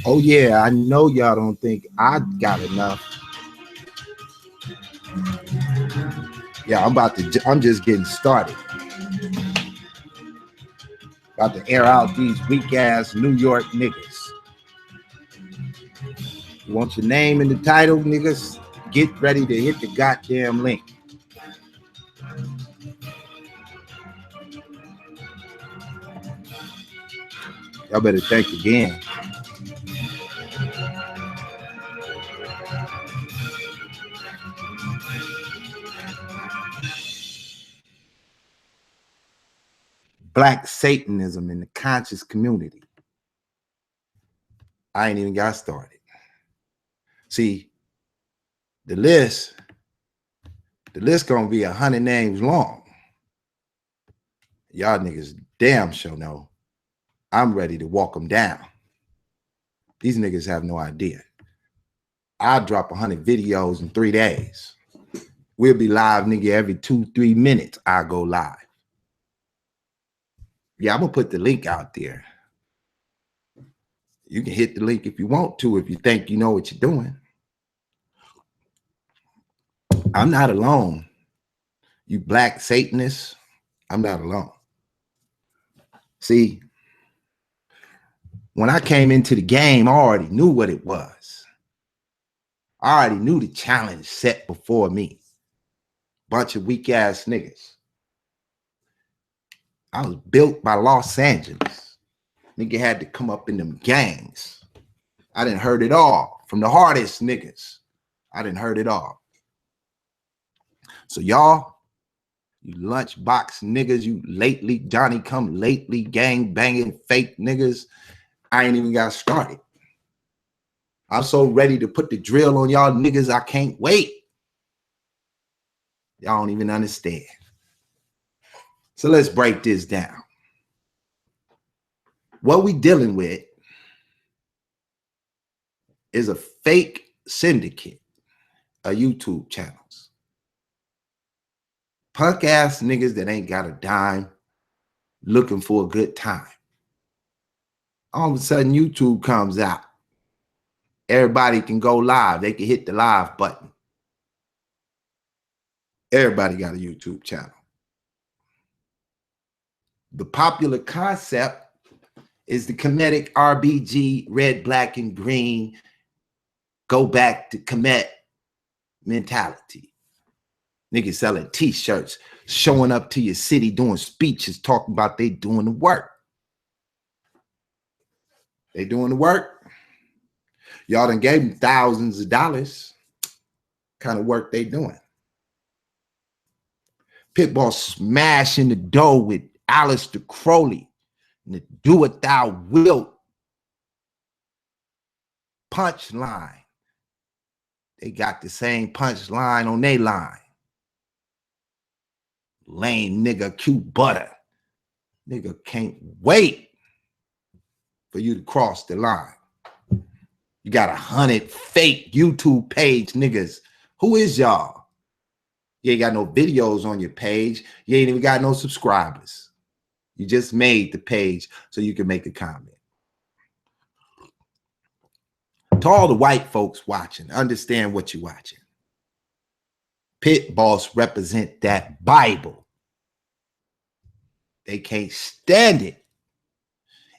Oh yeah, I know y'all don't think I got enough. Yeah, I'm just getting started. About to air out these weak ass New York niggas. You want your name in the title, niggas? Get ready to hit the goddamn link. Y'all better think again. Black Satanism in the conscious community. I ain't even got started. See, the list gonna be 100 names long. Y'all niggas damn sure know I'm ready to walk them down. These niggas have no idea. I'll drop 100 videos in 3 days. We'll be live, nigga, every 2-3 minutes. I go live. Yeah, I'm gonna put the link out there. You can hit the link if you want to, if you think you know what you're doing. I'm not alone. You black Satanists, I'm not alone. See, when I came into the game, I already knew what it was. I already knew the challenge set before me. Bunch of weak ass niggas. I was built by Los Angeles. Nigga had to come up in them gangs. I done heard it all from the hardest niggas. I done heard it all. So y'all, you lunchbox niggas, you lately Johnny come lately gang banging fake niggas, I ain't even got started. I'm so ready to put the drill on y'all niggas, I can't wait. Y'all don't even understand. So let's break this down. What we dealing with is a fake syndicate of YouTube channels. Punk ass niggas that ain't got a dime looking for a good time. All of a sudden YouTube comes out. Everybody can go live. They can hit the live button. Everybody got a YouTube channel. The popular concept is the Kemetic RBG, red, black, and green, go back to Kemet mentality. Niggas selling t-shirts, showing up to your city, doing speeches, talking about they doing the work. They doing the work. Y'all done gave them thousands of dollars. Kind of work they doing. Pitbull smashing the door with Aleister Crowley and the do what thou wilt punchline. They got the same punchline on their line. Lame nigga, cute butter. Nigga can't wait for you to cross the line. You got 100 fake YouTube page niggas. Who is y'all? You ain't got no videos on your page. You ain't even got no subscribers. You just made the page so you can make a comment. To all the white folks watching, understand what you're watching. Pit boss represent that Bible. They can't stand it.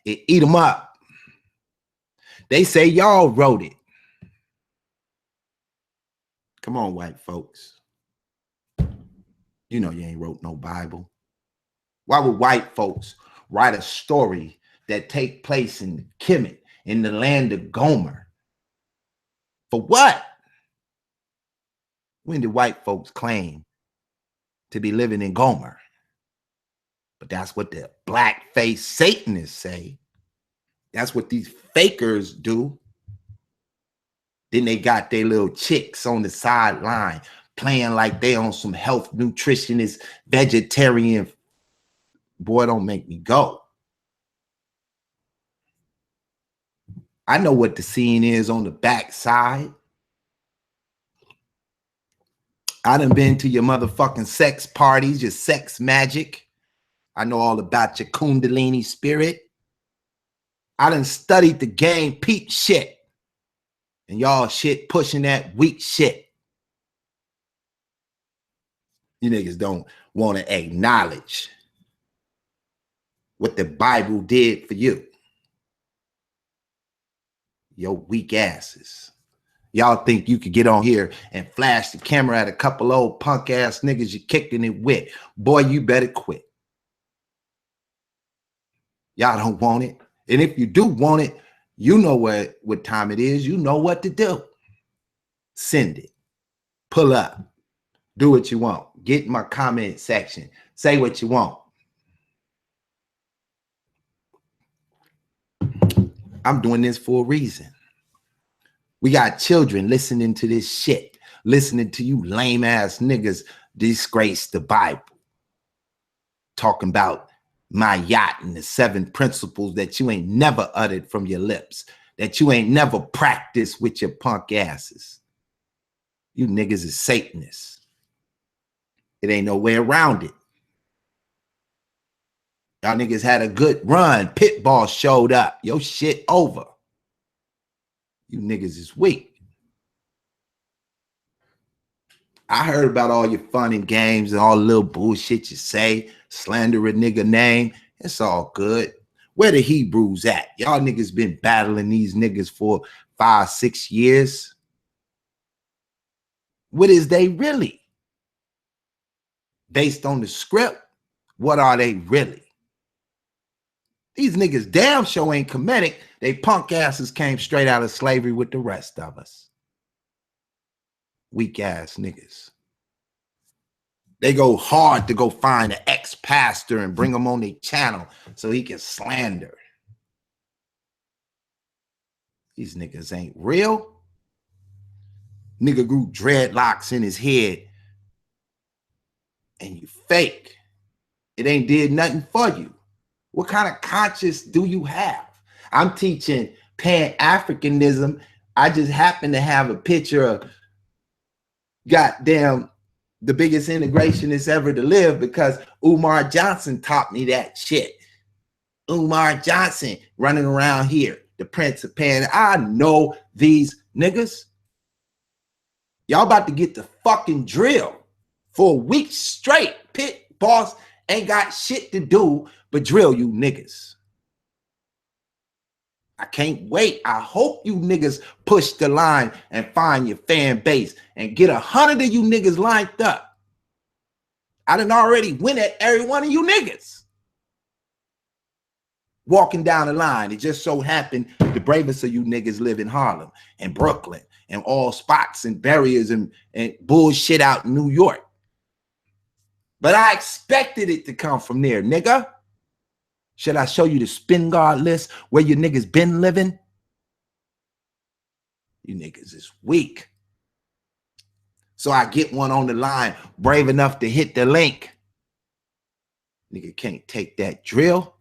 It eat them up. They say y'all wrote it. Come on, white folks. You know you ain't wrote no Bible. Why would white folks write a story that take place in Kemet, in the land of Gomer? For what? When did white folks claim to be living in Gomer? But that's what the blackface Satanists say. That's what these fakers do. Then they got their little chicks on the sideline playing like they on some health nutritionist, vegetarian. Boy, don't make me go. I know what the scene is on the backside. I done been to your motherfucking sex parties, your sex magic. I know all about your kundalini spirit. I done studied the game peep shit. And y'all shit pushing that weak shit. You niggas don't want to acknowledge what the Bible did for you. Your weak asses. Y'all think you could get on here and flash the camera at a couple old punk ass niggas you kicking it with. Boy, you better quit. Y'all don't want it. And if you do want it, you know what time it is. You know what to do. Send it. Pull up. Do what you want. Get in my comment section. Say what you want. I'm doing this for a reason. We got children listening to this shit, listening to you lame ass niggas disgrace the Bible, talking about my yacht and the 7 principles that you ain't never uttered from your lips, that you ain't never practiced with your punk asses. You niggas is Satanists. It ain't no way around it. Y'all niggas had a good run. Pitball showed up. Your shit over. You niggas is weak. I heard about all your fun and games and all the little bullshit you say, slander a nigga name. It's all good. Where the Hebrews at? Y'all niggas been battling these niggas for 5, 6 years. What is they really? Based on the script, what are they really? These niggas damn sure ain't Kemetic. They punk asses came straight out of slavery with the rest of us. Weak ass niggas. They go hard to go find an ex-pastor and bring him on their channel so he can slander. These niggas ain't real. Nigga grew dreadlocks in his head and you fake. It ain't did nothing for you. What kind of conscience do you have? I'm teaching Pan-Africanism. I just happen to have a picture of goddamn the biggest integrationist ever to live because Umar Johnson taught me that shit. Umar Johnson running around here, the Prince of Pan. I know these niggas. Y'all about to get the fucking drill for a week straight. Pit boss ain't got shit to do but drill you niggas. I can't wait. I hope you niggas push the line and find your fan base and get 100 of you niggas lined up. I done already win at every one of you niggas. Walking down the line, it just so happened the bravest of you niggas live in Harlem and Brooklyn and all spots and barriers and bullshit out in New York. But I expected it to come from there, nigga. Should I show you the spin guard list where you niggas been living? You niggas is weak. So I get one on the line, brave enough to hit the link. Nigga can't take that drill.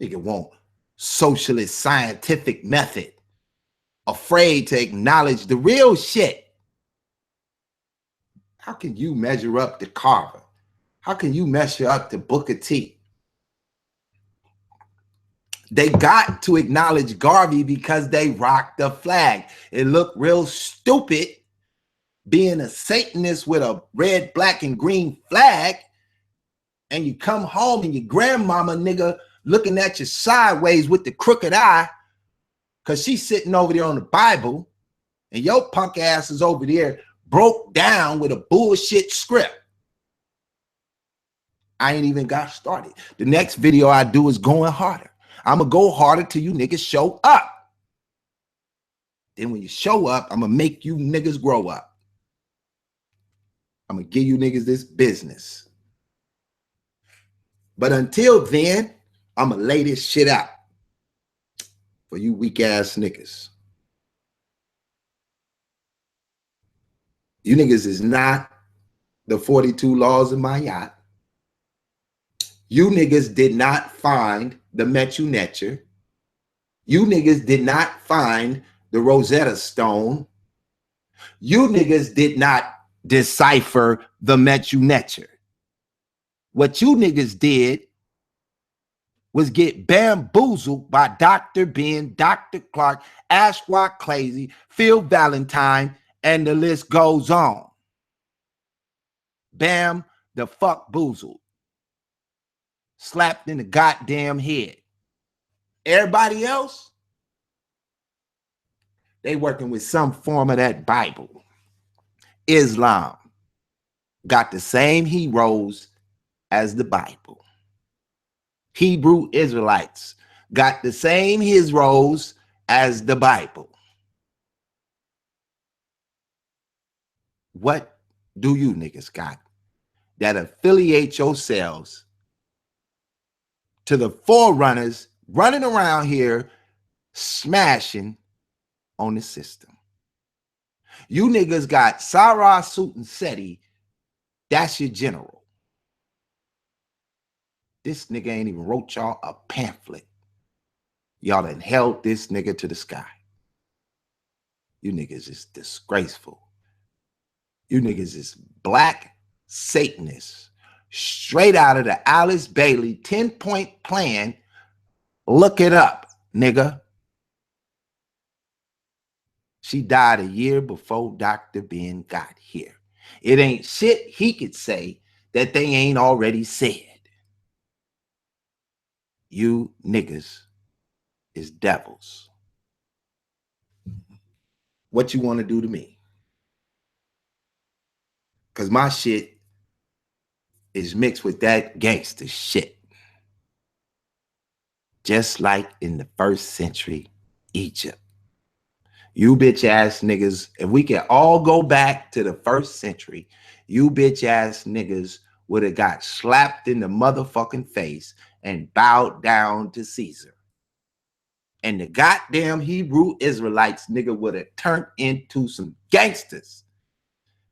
Nigga want socialist scientific method. Afraid to acknowledge the real shit. How can you measure up to Carver? How can you measure up to Booker T? They got to acknowledge Garvey because they rocked the flag. It looked real stupid being a Satanist with a red, black, and green flag, and you come home and your grandmama nigga looking at you sideways with the crooked eye because she's sitting over there on the Bible, and your punk ass is over there broke down with a bullshit script. I ain't even got started. The next video I do is going harder. I'm going to go harder till you niggas show up. Then when you show up, I'm going to make you niggas grow up. I'm going to give you niggas this business. But until then, I'm going to lay this shit out for you weak ass niggas. You niggas is not the 42 laws of my yacht. You niggas did not find the Metu Neter. You niggas did not find the Rosetta Stone. You niggas did not decipher the Metu. What you niggas did was get bamboozled by Dr. Ben, Dr. Clark, Ashwa Clazy, Phil Valentine, and the list goes on. Bam, the fuck boozled. Slapped in the goddamn head. Everybody else, they working with some form of that Bible. Islam got the same heroes as the Bible. Hebrew Israelites got the same heroes as the Bible. What do you niggas got that affiliate yourselves to the forerunners running around here smashing on the system? You niggas got Sarah Suit Seti, that's your general. This nigga ain't even wrote y'all a pamphlet. Y'all done held this nigga to the sky. You niggas is disgraceful. You niggas is black Satanists, straight out of the Alice Bailey 10-point plan. Look it up, nigga. She died a year before Dr. Ben got here. It ain't shit he could say that they ain't already said. You niggas is devils. What you want to do to me? Because my shit is mixed with that gangster shit. Just like in the 1st century Egypt. You bitch ass niggas, if we can all go back to the 1st century, you bitch ass niggas would have got slapped in the motherfucking face and bowed down to Caesar. And the goddamn Hebrew Israelites nigga would have turned into some gangsters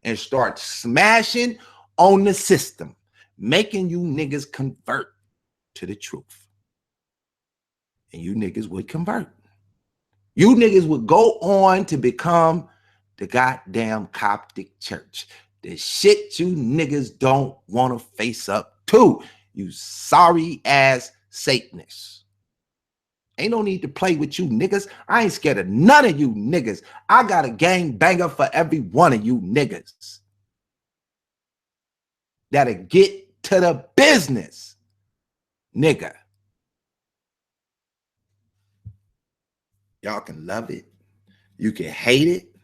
and start smashing on the system, making you niggas convert to the truth. And you niggas would convert. You niggas would go on to become the goddamn Coptic church. The shit you niggas don't want to face up to. You sorry ass Satanists. Ain't no need to play with you niggas. I ain't scared of none of you niggas. I got a gang banger for every one of you niggas. That'll get to the business, nigga. Y'all can love it. You can hate it.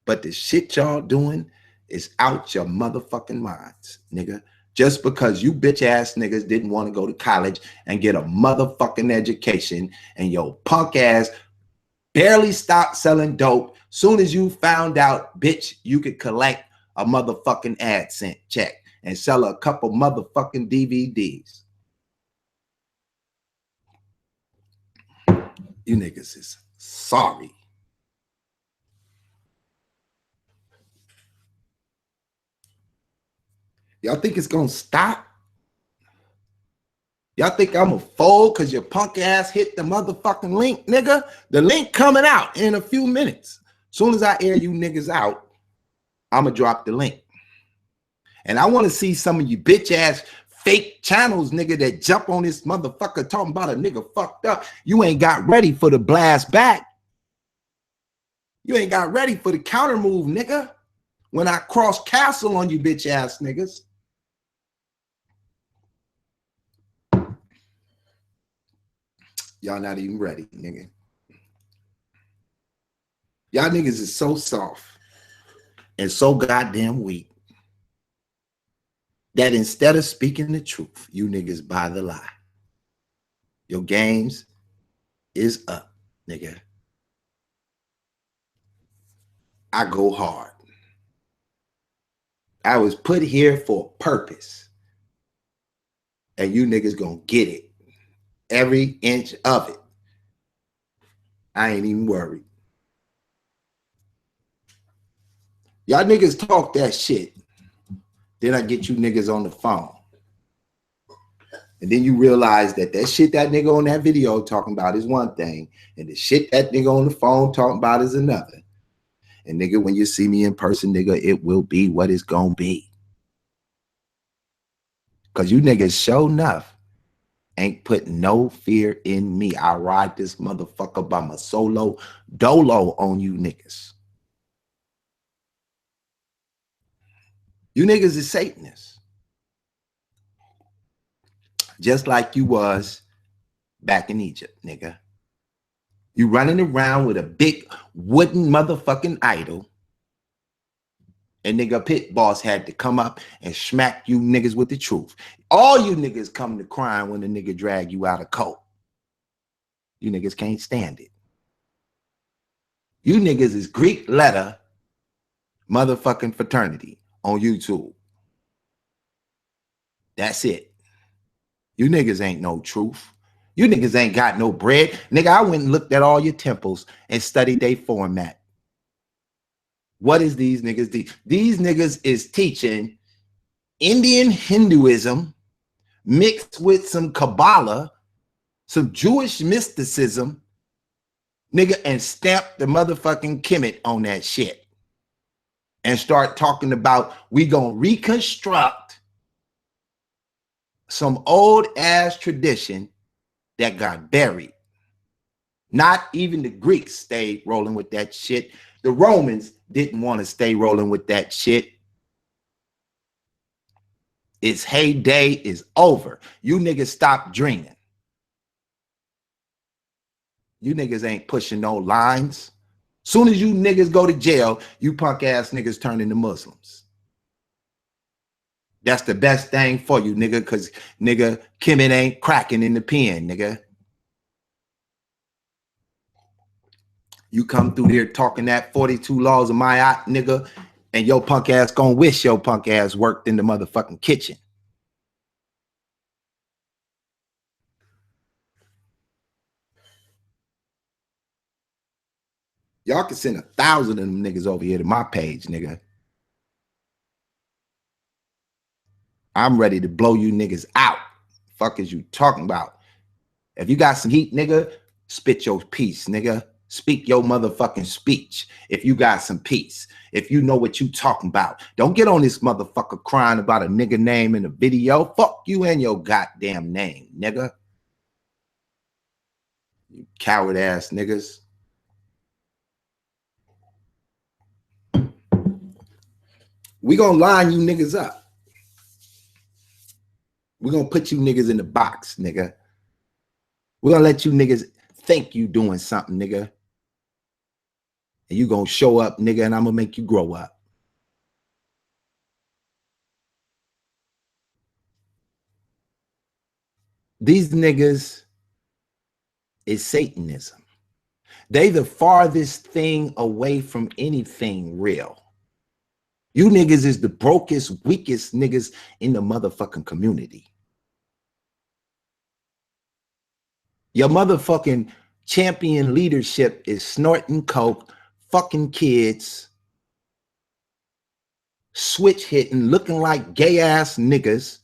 But the shit y'all doing is out your motherfucking minds, nigga. Just because you bitch ass niggas didn't want to go to college and get a motherfucking education and your punk ass barely stopped selling dope. Soon as you found out, bitch, you could collect a motherfucking AdSense check and sell a couple motherfucking DVDs. You niggas is sorry. Y'all think it's gonna stop? Y'all think I'm a fool because your punk ass hit the motherfucking link, nigga? The link coming out in a few minutes. Soon as I air you niggas out, I'm gonna drop the link. And I want to see some of you bitch ass fake channels, nigga, that jump on this motherfucker talking about a nigga fucked up. You ain't got ready for the blast back. You ain't got ready for the counter move, nigga. When I cross castle on you bitch ass niggas. Y'all not even ready, nigga. Y'all niggas is so soft and so goddamn weak that instead of speaking the truth, you niggas buy the lie. Your games is up, nigga. I go hard. I was put here for a purpose. And you niggas gonna get it. Every inch of it. I ain't even worried. Y'all niggas talk that shit. Then I get you niggas on the phone. And then you realize that that shit that nigga on that video talking about is one thing. And the shit that nigga on the phone talking about is another. And nigga, when you see me in person, nigga, it will be what it's gonna be. Cause you niggas show enough ain't put no fear in me. I ride this motherfucker by my solo dolo on you niggas. You niggas is Satanists. Just like you was back in Egypt, nigga. You running around with a big wooden motherfucking idol. And nigga Pit Boss had to come up and smack you niggas with the truth. All you niggas come to crying when the nigga drag you out of court. You niggas can't stand it. You niggas is Greek letter motherfucking fraternity on YouTube. That's it. You niggas ain't no truth. You niggas ain't got no bread. Nigga, I went and looked at all your temples and studied their format. What is these niggas? These niggas is teaching Indian Hinduism mixed with some Kabbalah, some Jewish mysticism, nigga, and stamp the motherfucking Kemet on that shit. And start talking about we gonna reconstruct some old ass tradition that got buried. Not even the Greeks stayed rolling with that shit. The Romans didn't want to stay rolling with that shit. Its heyday is over. You niggas stop dreaming. You niggas ain't pushing no lines. Soon as you niggas go to jail, you punk ass niggas turn into Muslims. That's the best thing for you, nigga, because nigga, Kemet ain't cracking in the pen, nigga. You come through here talking that 42 laws of Ma'at, nigga, and your punk ass gonna wish your punk ass worked in the motherfucking kitchen. Y'all can send 1,000 of them niggas over here to my page, nigga. I'm ready to blow you niggas out. Fuck is you talking about? If you got some heat, nigga, spit your piece, nigga. Speak your motherfucking speech if you got some peace. If you know what you talking about. Don't get on this motherfucker crying about a nigga name in a video. Fuck you and your goddamn name, nigga. You coward ass niggas. We gonna line you niggas up. We gonna put you niggas in the box, nigga. We're gonna let you niggas think you doing something, nigga. And you gonna show up, nigga, and I'm gonna make you grow up. These niggas is Satanism. They the farthest thing away from anything real. You niggas is the brokest, weakest niggas in the motherfucking community. Your motherfucking champion leadership is snorting coke, fucking kids, switch hitting, looking like gay ass niggas,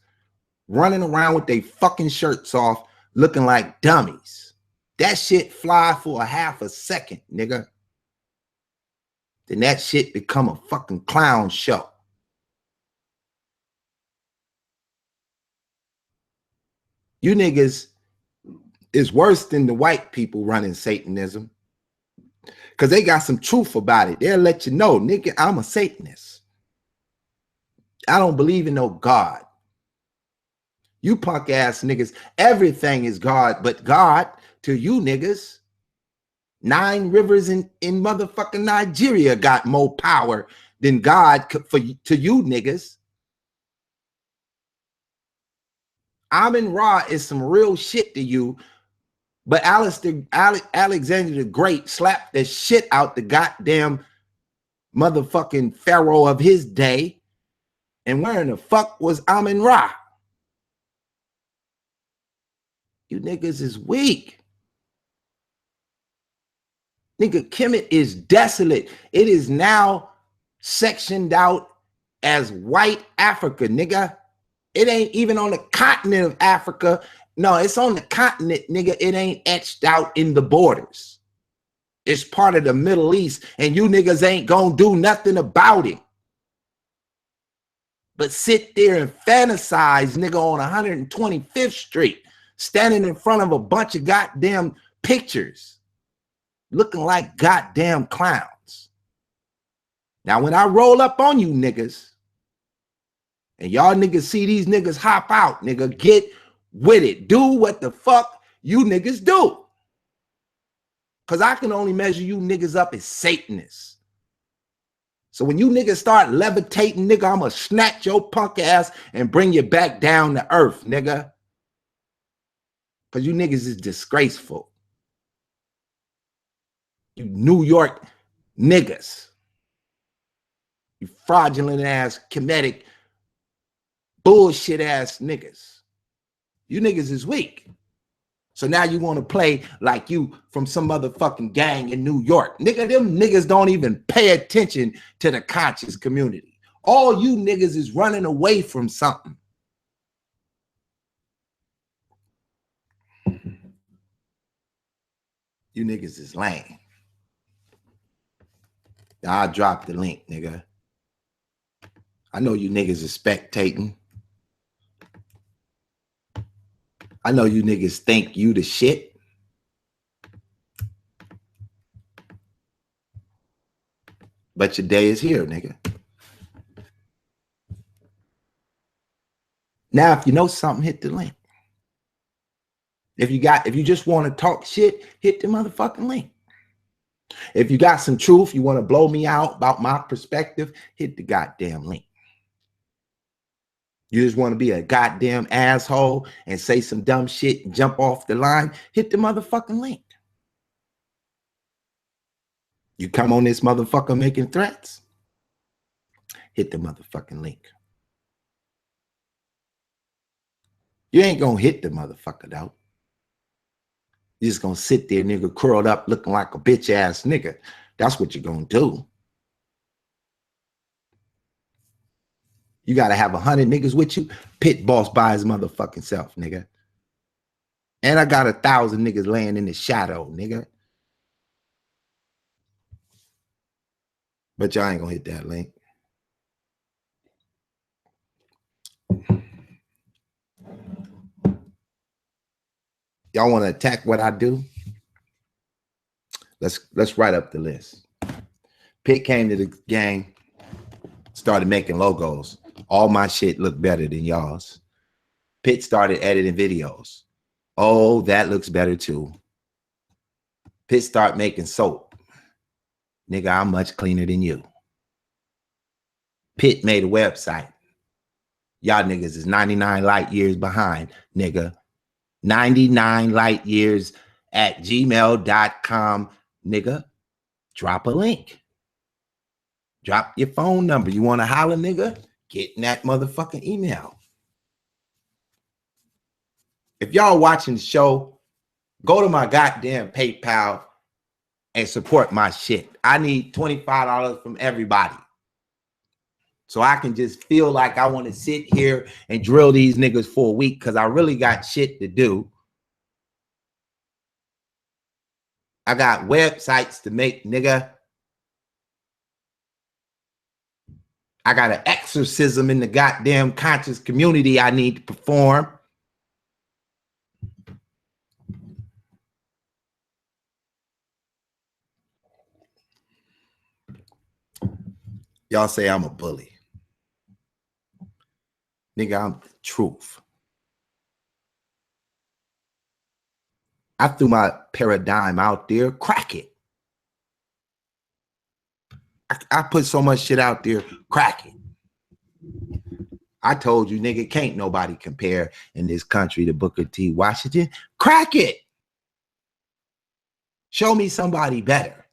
running around with their fucking shirts off, looking like dummies. That shit fly for a half a second, nigga. Then that shit become a fucking clown show. You niggas is worse than the white people running Satanism. Because they got some truth about it. They'll let you know, nigga, I'm a Satanist. I don't believe in no God. You punk ass niggas, everything is God, but God to you niggas, 9 rivers in motherfucking Nigeria got more power than God to you niggas. Amun Ra is some real shit to you, but Alexander the Great slapped the shit out the goddamn motherfucking pharaoh of his day. And where in the fuck was Amun Ra? You niggas is weak. Nigga, Kemet is desolate. It is now sectioned out as white Africa, nigga. It ain't even on the continent of Africa. No, it's on the continent, nigga. It ain't etched out in the borders. It's part of the Middle East, and you niggas ain't gonna do nothing about it. But sit there and fantasize, nigga, on 125th Street, standing in front of a bunch of goddamn pictures, looking like goddamn clowns. Now, when I roll up on you niggas, and y'all niggas see these niggas hop out, nigga, get with it. Do what the fuck you niggas do. Because I can only measure you niggas up as Satanists. So when you niggas start levitating, nigga, I'm going to snatch your punk ass and bring you back down to earth, nigga. Because you niggas is disgraceful. You New York niggas. You fraudulent ass, Kemetic, bullshit ass niggas. You niggas is weak. So now you want to play like you from some motherfucking gang in New York. Nigga, them niggas don't even pay attention to the conscious community. All you niggas is running away from something. You niggas is lame. I'll drop the link, nigga. I know you niggas is spectating. I know you niggas think you the shit. But your day is here, nigga. Now, if you know something, hit the link. If you just want to talk shit, hit the motherfucking link. If you got some truth, you want to blow me out about my perspective, hit the goddamn link. You just want to be a goddamn asshole and say some dumb shit and jump off the line, hit the motherfucking link. You come on this motherfucker making threats, hit the motherfucking link. You ain't gonna hit the motherfucker though. You're just gonna sit there, nigga, curled up looking like a bitch ass nigga. That's what you're gonna do. You gotta have 100 niggas with you. Pit boss by his motherfucking self, nigga. And I got 1,000 niggas laying in the shadow, nigga. But y'all ain't gonna hit that link. Y'all want to attack what I do? Let's write up the list. Pitt came to the gang, started making logos. All my shit looked better than y'all's. Pitt started editing videos. Oh, that looks better too. Pitt started making soap. Nigga, I'm much cleaner than you. Pitt made a website. Y'all niggas is 99 light years behind, nigga. 99 light years at gmail.com, nigga. Drop a link. Drop your phone number. You want to holler, nigga? Get in that motherfucking email. If y'all watching the show, go to my goddamn PayPal and support my shit. I need $25 from everybody. So I can just feel like I want to sit here and drill these niggas for a week because I really got shit to do. I got websites to make, nigga. I got an exorcism in the goddamn conscious community I need to perform. Y'all say I'm a bully. Nigga, I'm the truth. I threw my paradigm out there, crack it. I put so much shit out there, crack it. I told you, nigga, can't nobody compare in this country to Booker T. Washington. Crack it. Show me somebody better.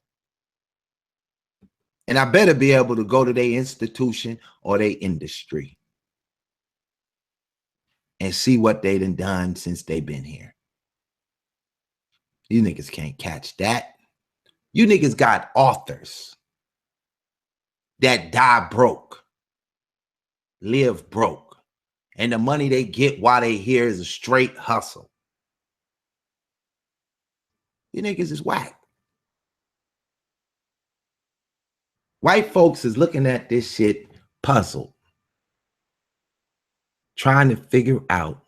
And I better be able to go to their institution or their industry and see what they done since they've been here. You niggas can't catch that. You niggas got authors that die broke, live broke, and the money they get while they here is a straight hustle. You niggas is whack. White folks is looking at this shit puzzled, trying to figure out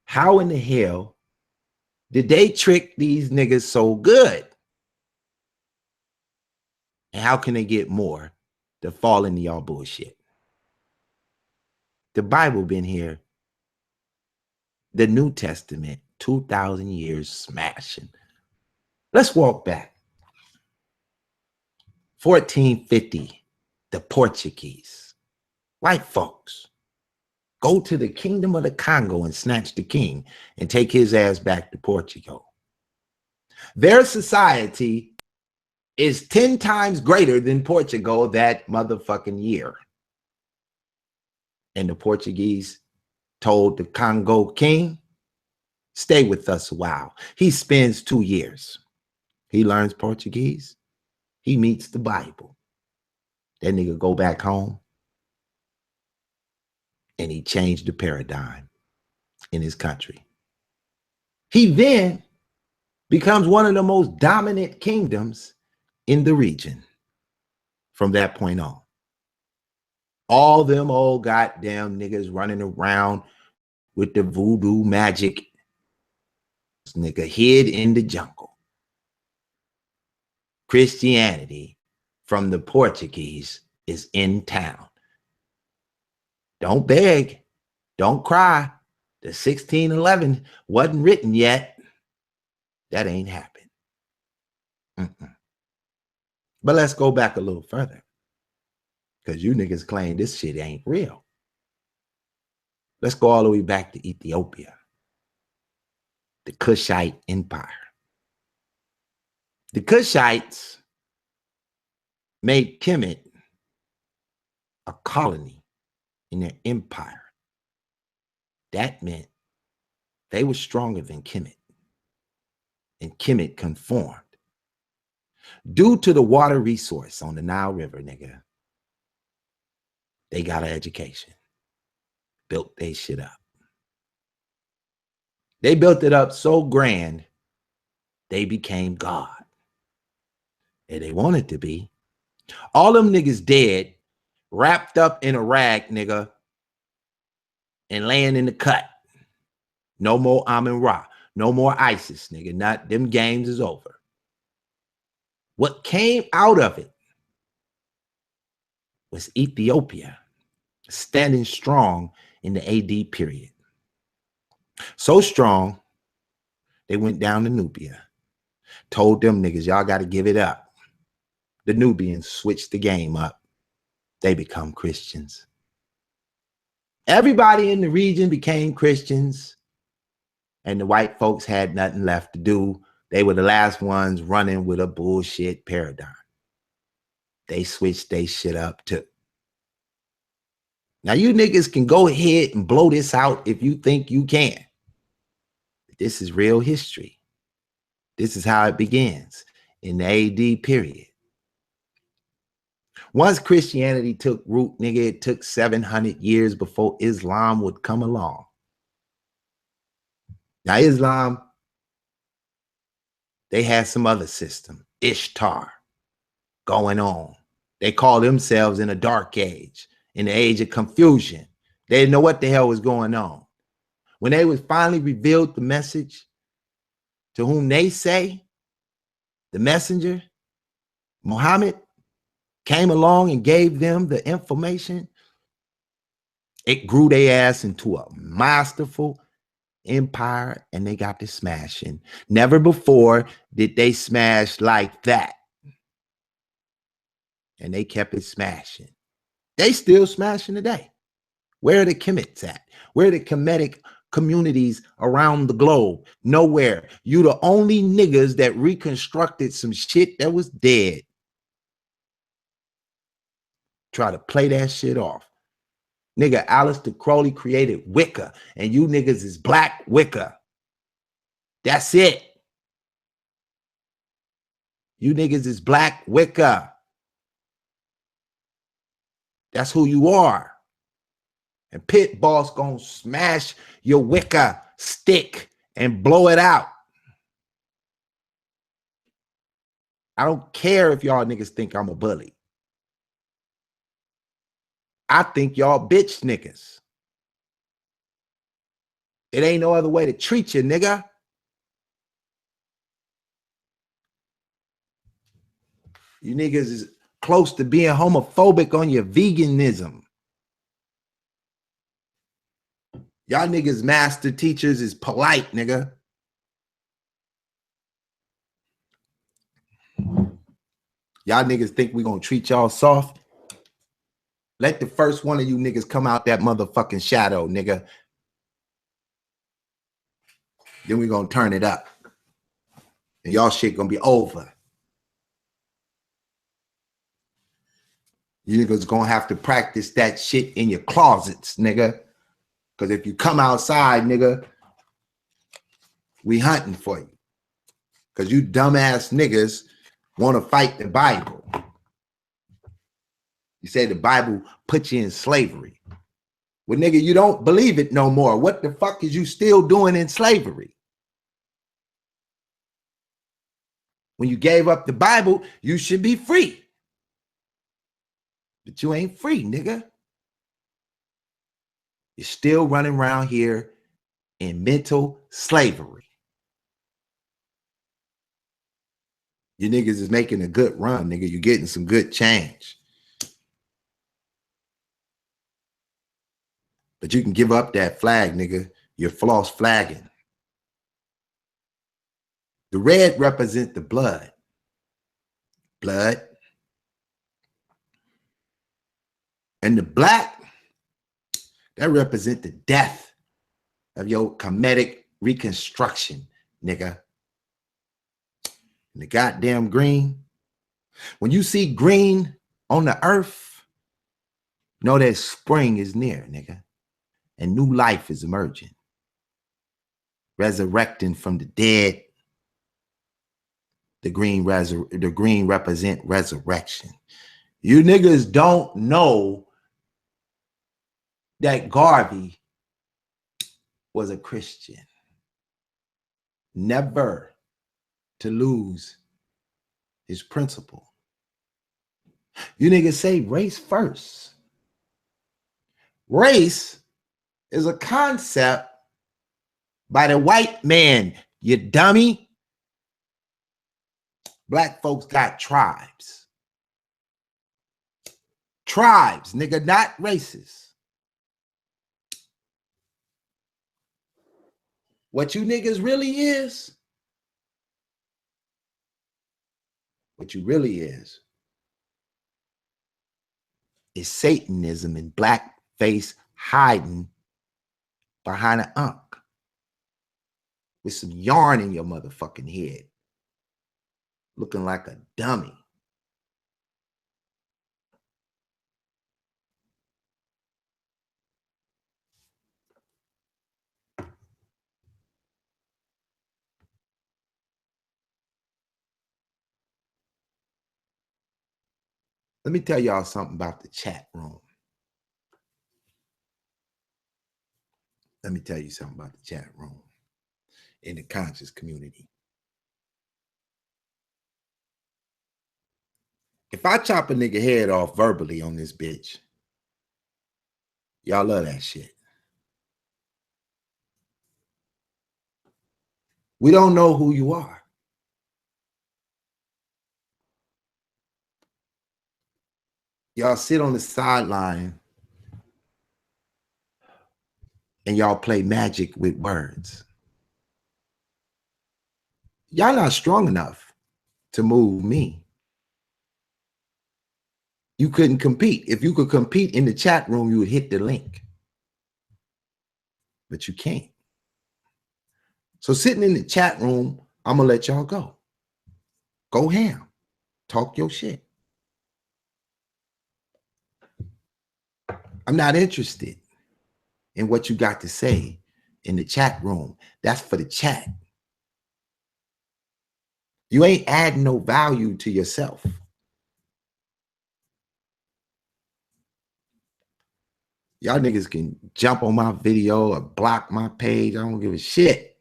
how in the hell did they trick these niggas so good? And how can they get more to fall into y'all bullshit? The Bible been here. The New Testament, 2,000 years smashing. Let's walk back. 1450, the Portuguese. White folks go to the kingdom of the Congo and snatch the king and take his ass back to Portugal. Their society is 10 times greater than Portugal that motherfucking year. And the Portuguese told the Congo king, stay with us a while. He spends 2 years. He learns Portuguese. He meets the Bible. That nigga go back home and he changed the paradigm in his country. He then becomes one of the most dominant kingdoms in the region from that point on. All them old goddamn niggas running around with the voodoo magic. This nigga hid in the jungle. Christianity from the Portuguese is in town. Don't beg. Don't cry. The 1611 wasn't written yet. That ain't happened. But let's go back a little further. Because you niggas claim this shit ain't real. Let's go all the way back to Ethiopia. The Kushite Empire. The Kushites made Kemet a colony in their empire. That meant they were stronger than Kemet. And Kemet conformed. Due to the water resource on the Nile River, nigga, they got an education. Built their shit up. They built it up so grand, they became God. And they wanted to be. All them niggas dead, wrapped up in a rag, nigga, and laying in the cut. No more Amun-Ra. No more ISIS, nigga. Not them games is over. What came out of it was Ethiopia standing strong in the AD period. So strong, they went down to Nubia. Told them niggas, y'all got to give it up. The Nubians switched the game up. They become Christians. Everybody in the region became Christians. And the white folks had nothing left to do. They were the last ones running with a bullshit paradigm. They switched their shit up too. Now you niggas can go ahead and blow this out if you think you can. This is real history. This is how it begins in the AD period. Once Christianity took root, nigga, it took 700 years before Islam would come along. Now Islam, they had some other system, Ishtar, going on. They call themselves in a dark age, in the age of confusion. They didn't know what the hell was going on. When they was finally revealed the message to whom they say, the messenger, Muhammad, came along and gave them the information, it grew their ass into a masterful empire and they got to smashing. Never before did they smash like that. And they kept it smashing. They still smashing today. Where are the Kemets at? Where are the Kemetic communities around the globe? Nowhere. You the only niggas that reconstructed some shit that was dead. Try to play that shit off. Nigga, Aleister Crowley created Wicca, and you niggas is black Wicca. That's it. You niggas is black Wicca. That's who you are. And Pit Boss gonna smash your Wicca stick and blow it out. I don't care if y'all niggas think I'm a bully. I think y'all bitch niggas. It ain't no other way to treat you, nigga. You niggas is close to being homophobic on your veganism. Y'all niggas master teachers is polite, nigga. Y'all niggas think we gonna treat y'all soft? Let the first one of you niggas come out that motherfucking shadow, nigga. Then we gonna turn it up. And y'all shit gonna be over. You niggas gonna have to practice that shit in your closets, nigga. Because if you come outside, nigga, we hunting for you. Because you dumbass niggas want to fight the Bible. You say the Bible put you in slavery. Well, nigga, you don't believe it no more. What the fuck is you still doing in slavery? When you gave up the Bible, you should be free. But you ain't free, nigga. You're still running around here in mental slavery. You niggas is making a good run, nigga. You're getting some good change. But you can give up that flag, nigga. You're false flagging. The red represents the blood. Blood. And the black, that represents the death of your Kemetic reconstruction, nigga. And the goddamn green. When you see green on the earth, know that spring is near, nigga. And new life is emerging. Resurrecting from the dead. The green represent resurrection. You niggas don't know that Garvey was a Christian. Never to lose his principle. You niggas say race first. Race is a concept by the white man, you dummy. Black folks got tribes. Tribes, nigga, not races. What you niggas really is, what you really is Satanism and blackface hiding behind an unk with some yarn in your motherfucking head, looking like a dummy. Let me tell y'all something about the chat room. Let me tell you something about the chat room in the conscious community. If I chop a nigga head off verbally on this bitch, y'all love that shit. We don't know who you are. Y'all sit on the sideline and y'all play magic with words. Y'all not strong enough to move me. You couldn't compete. If you could compete in the chat room, you would hit the link. But you can't. So sitting in the chat room, I'm going to let y'all go. Go ham. Talk your shit. I'm not interested in what you got to say in the chat room. That's for the chat. You ain't adding no value to yourself. Y'all niggas can jump on my video or block my page. I don't give a shit.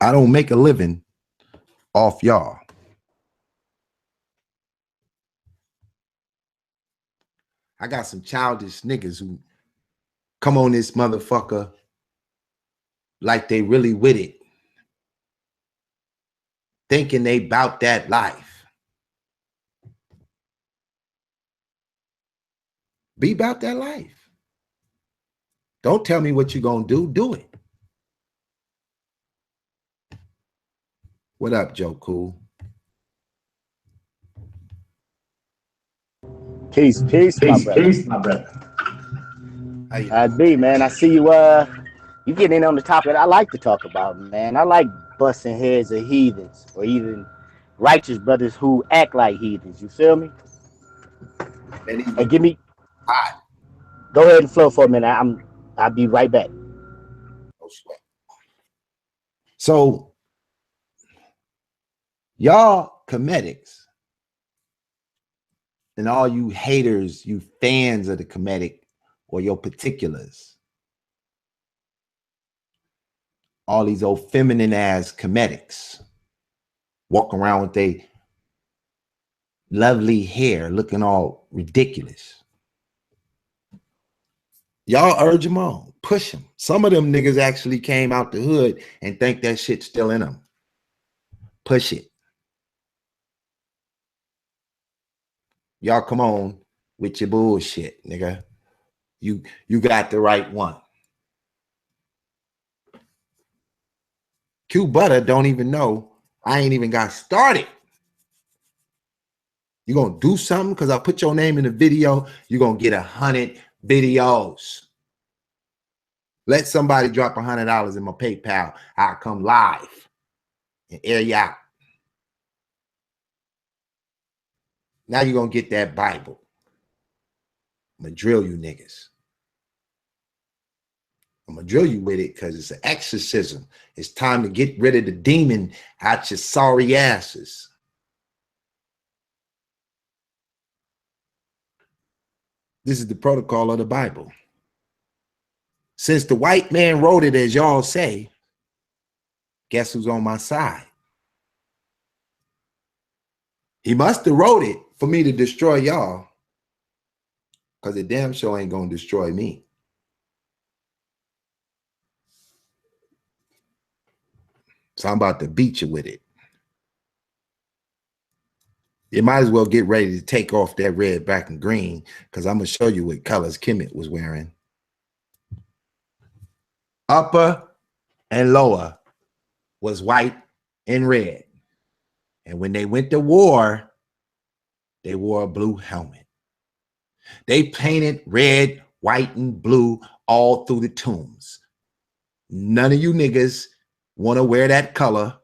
I don't make a living off y'all. I got some childish niggas who come on this motherfucker like they really with it, thinking they bout that life. Be about that life. Don't tell me what you gonna do it. What up, Joe Cool? Peace, my brother. Peace, my brother. How you doing? B, man, I see you you getting in on the topic I like to talk about, man. I like busting heads of heathens or even righteous brothers who act like heathens. You feel me? Hey, give me. Go ahead and flow for a minute. I'll be right back. No sweat. So y'all Kemetics and all you haters, you fans of the Kemetic or your particulars, all these old feminine ass Kemetics walk around with their lovely hair looking all ridiculous. Y'all urge them on, push them. Some of them niggas actually came out the hood and think that shit's still in them. Push it. Y'all come on with your bullshit, nigga. You got the right one. Q Butter don't even know I ain't even got started. You gonna do something because I put your name in the video, you're gonna get 100 videos. Let somebody drop $100 in my PayPal. I'll come live and air you out. Now you're gonna get that Bible. I'm gonna drill you niggas. I'm gonna drill you with it because it's an exorcism. It's time to get rid of the demon out your sorry asses. This is the protocol of the Bible. Since the white man wrote it, as y'all say, guess who's on my side? He must have wrote it for me to destroy y'all, because the damn show ain't gonna destroy me. So I'm about to beat you with it. You might as well get ready to take off that red, black, and green, because I'm gonna show you what colors Kemet was wearing. Upper and lower was white and red. And when they went to war, they wore a blue helmet. They painted red, white, and blue all through the tombs. None of you niggas want to wear that color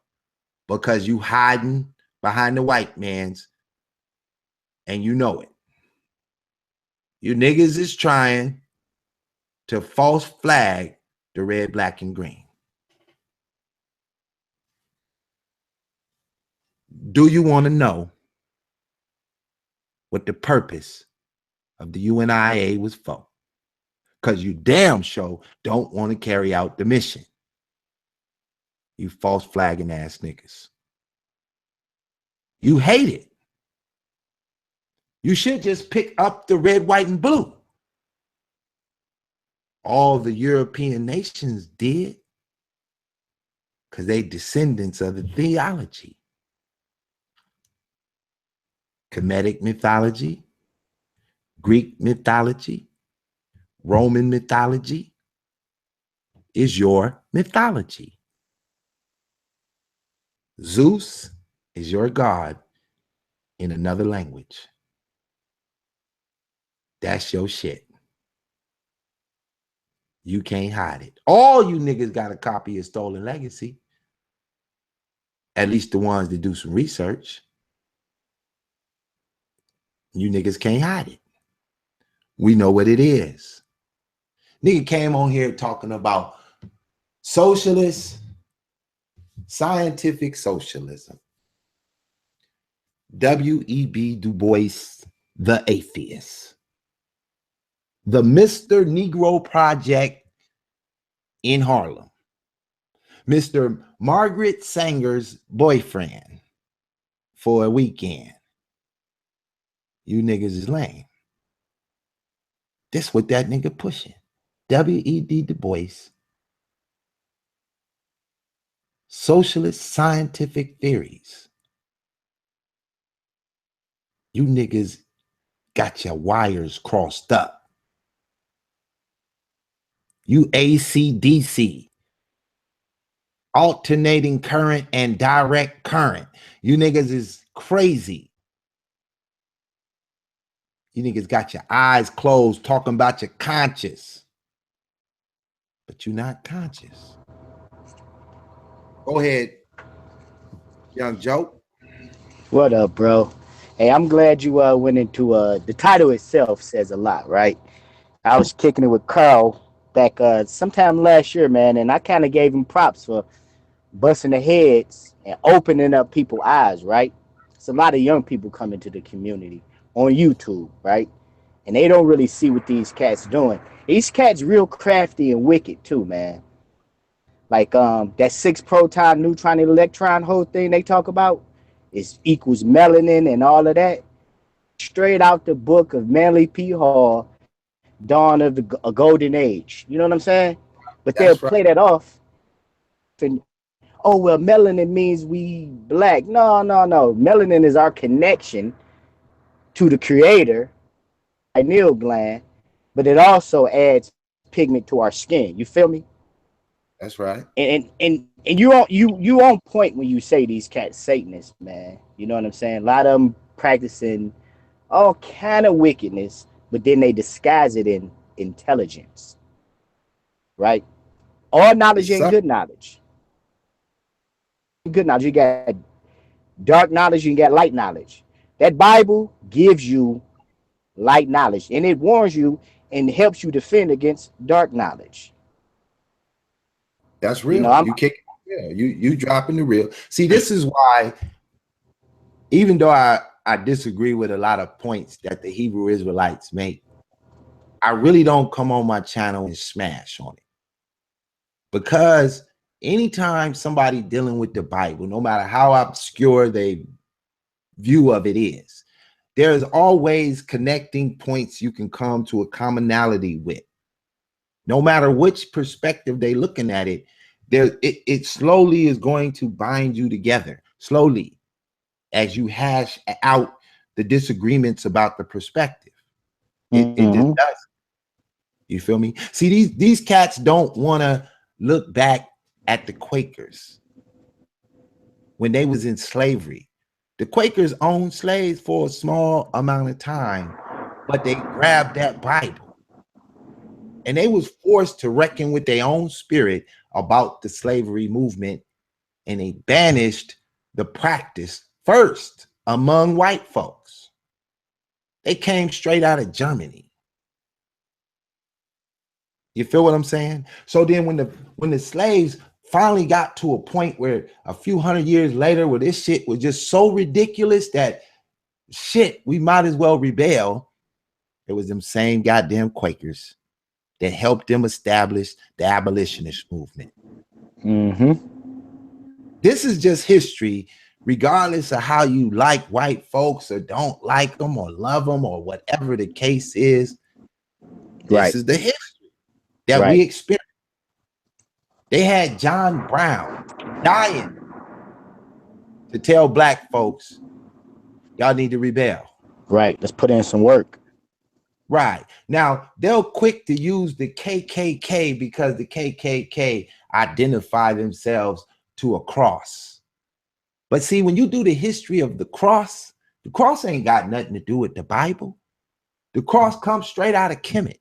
because you hiding behind the white man's, and you know it. You niggas is trying to false flag the red, black, and green. Do you want to know what the purpose of the UNIA was for? Because you damn sure don't want to carry out the mission. You false flagging ass niggas. You hate it. You should just pick up the red, white, and blue. All the European nations did, because they descendants of the theology. Kemetic mythology, Greek mythology, Roman mythology is your mythology. Zeus is your god in another language. That's your shit. You can't hide it. All you niggas got a copy of Stolen Legacy. At least the ones that do some research. You niggas can't hide it. We know what it is. Nigga came on here talking about socialist, scientific socialism. W.E.B. Du Bois, the atheist. The Mr. Negro Project in Harlem. Mr. Margaret Sanger's boyfriend for a weekend. You niggas is lame. This what that nigga pushing. W.E.B. Du Bois. Socialist scientific theories. You niggas got your wires crossed up. You AC/DC. Alternating current and direct current. You niggas is crazy. You niggas got your eyes closed talking about your conscious. But you're not conscious. Go ahead, young Joe. What up, bro? Hey, I'm glad you went into the title itself says a lot, right? I was kicking it with Carl back sometime last year, man, and I kind of gave him props for busting the heads and opening up people's eyes, right? It's a lot of young people coming to the community on YouTube, right? And they don't really see what these cats doing. These cats real crafty and wicked too, man. Like that 6 proton neutron and electron whole thing they talk about is equals melanin and all of that. Straight out the book of Manly P. Hall, Dawn of the a Golden Age. You know what I'm saying? But they'll That's right. play that off and oh well, melanin means we black. No, no, no. Melanin is our connection to the creator, pineal gland, but it also adds pigment to our skin. You feel me? That's right. And you on point when you say these cats Satanists, man. You know what I'm saying? A lot of them practicing all kind of wickedness, but then they disguise it in intelligence, right? All knowledge Yes, ain't sir. good knowledge. Good knowledge. You got dark knowledge, you got light knowledge. That Bible gives you light knowledge, and it warns you and helps you defend against dark knowledge. That's You know, real. I'm You kick. Yeah, you dropping the real. See, this is why, even though I disagree with a lot of points that the Hebrew Israelites make, I really don't come on my channel and smash on it. Because anytime somebody dealing with the Bible, no matter how obscure their view of it is, there's always connecting points you can come to a commonality with. No matter which perspective they're looking at it, it slowly is going to bind you together, slowly, as you hash out the disagreements about the perspective. It just does. You feel me? See, these cats don't want to look back at the Quakers when they was in slavery. The Quakers owned slaves for a small amount of time, but they grabbed that Bible and they was forced to reckon with their own spirit about the slavery movement, and they banished the practice first among white folks. They came straight out of Germany. You feel what I'm saying? So then when the slaves finally got to a point where a few hundred years later, where this shit was just so ridiculous that shit, we might as well rebel. It was them same goddamn Quakers that helped them establish the abolitionist movement. This is just history, regardless of how you like white folks or don't like them or love them or whatever the case is. This is the history that we experienced. They had John Brown dying to tell black folks, y'all need to rebel. Right. Let's put in some work. Right. Now, they're quick to use the KKK because the KKK identify themselves to a cross. But see, when you do the history of the cross ain't got nothing to do with the Bible. The cross comes straight out of Kemet,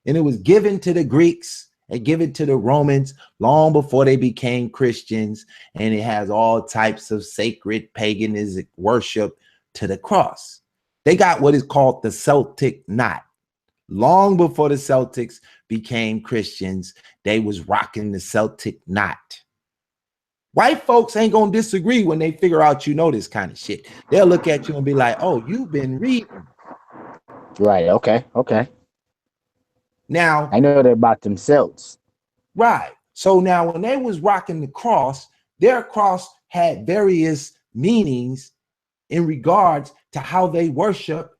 and it was given to the Greeks and given to the Romans long before they became Christians, and it has all types of sacred paganism worship to the cross. They got what is called the Celtic knot. Long before the Celtics became Christians, they was rocking the Celtic knot. White folks ain't gonna disagree when they figure out you know this kind of shit. They'll look at you and be like, oh, you've been reading. Right. Okay. Now, I know they're about themselves. right. So now when they was rocking the cross, their cross had various meanings in regards to how they worship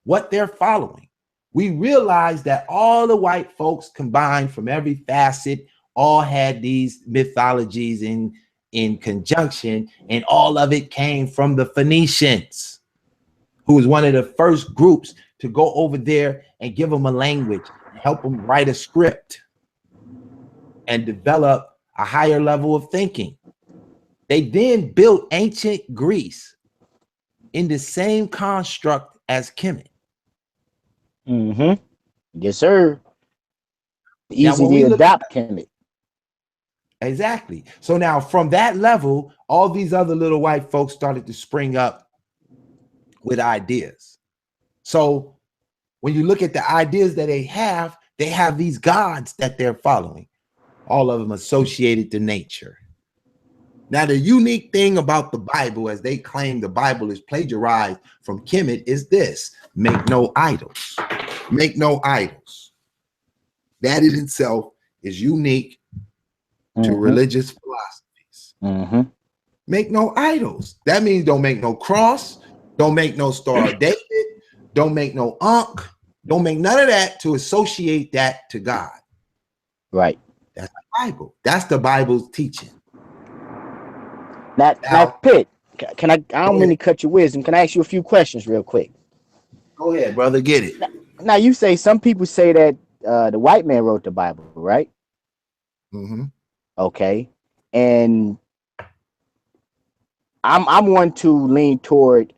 what they're following. We realized that all the white folks combined from every facet all had these mythologies in conjunction, and all of it came from the Phoenicians, who was one of the first groups to go over there and give them a language, help them write a script, and develop a higher level of thinking. They then built ancient Greece in the same construct as Kemet. Mm-hmm. Yes, sir. Now, Easy when we to look adopt Kemet. exactly. So now from that level, all these other little white folks started to spring up with ideas. So when you look at the ideas that they have these gods that they're following, all of them associated to nature. Now, the unique thing about the Bible, as they claim the Bible is plagiarized from Kemet, is this: make no idols. Make no idols. That in itself is unique to religious philosophies. Mm-hmm. Make no idols. That means don't make no cross, don't make no Star of David, don't make no Ankh, don't make none of that to associate that to God. Right. That's the Bible. That's the Bible's teaching. Now, Pitt, can I don't mean to cut your wisdom. Can I ask you a few questions real quick? Go ahead, brother. Get it. Now you say some people say that the white man wrote the Bible, right? Mm-hmm. Okay. And I'm one to lean toward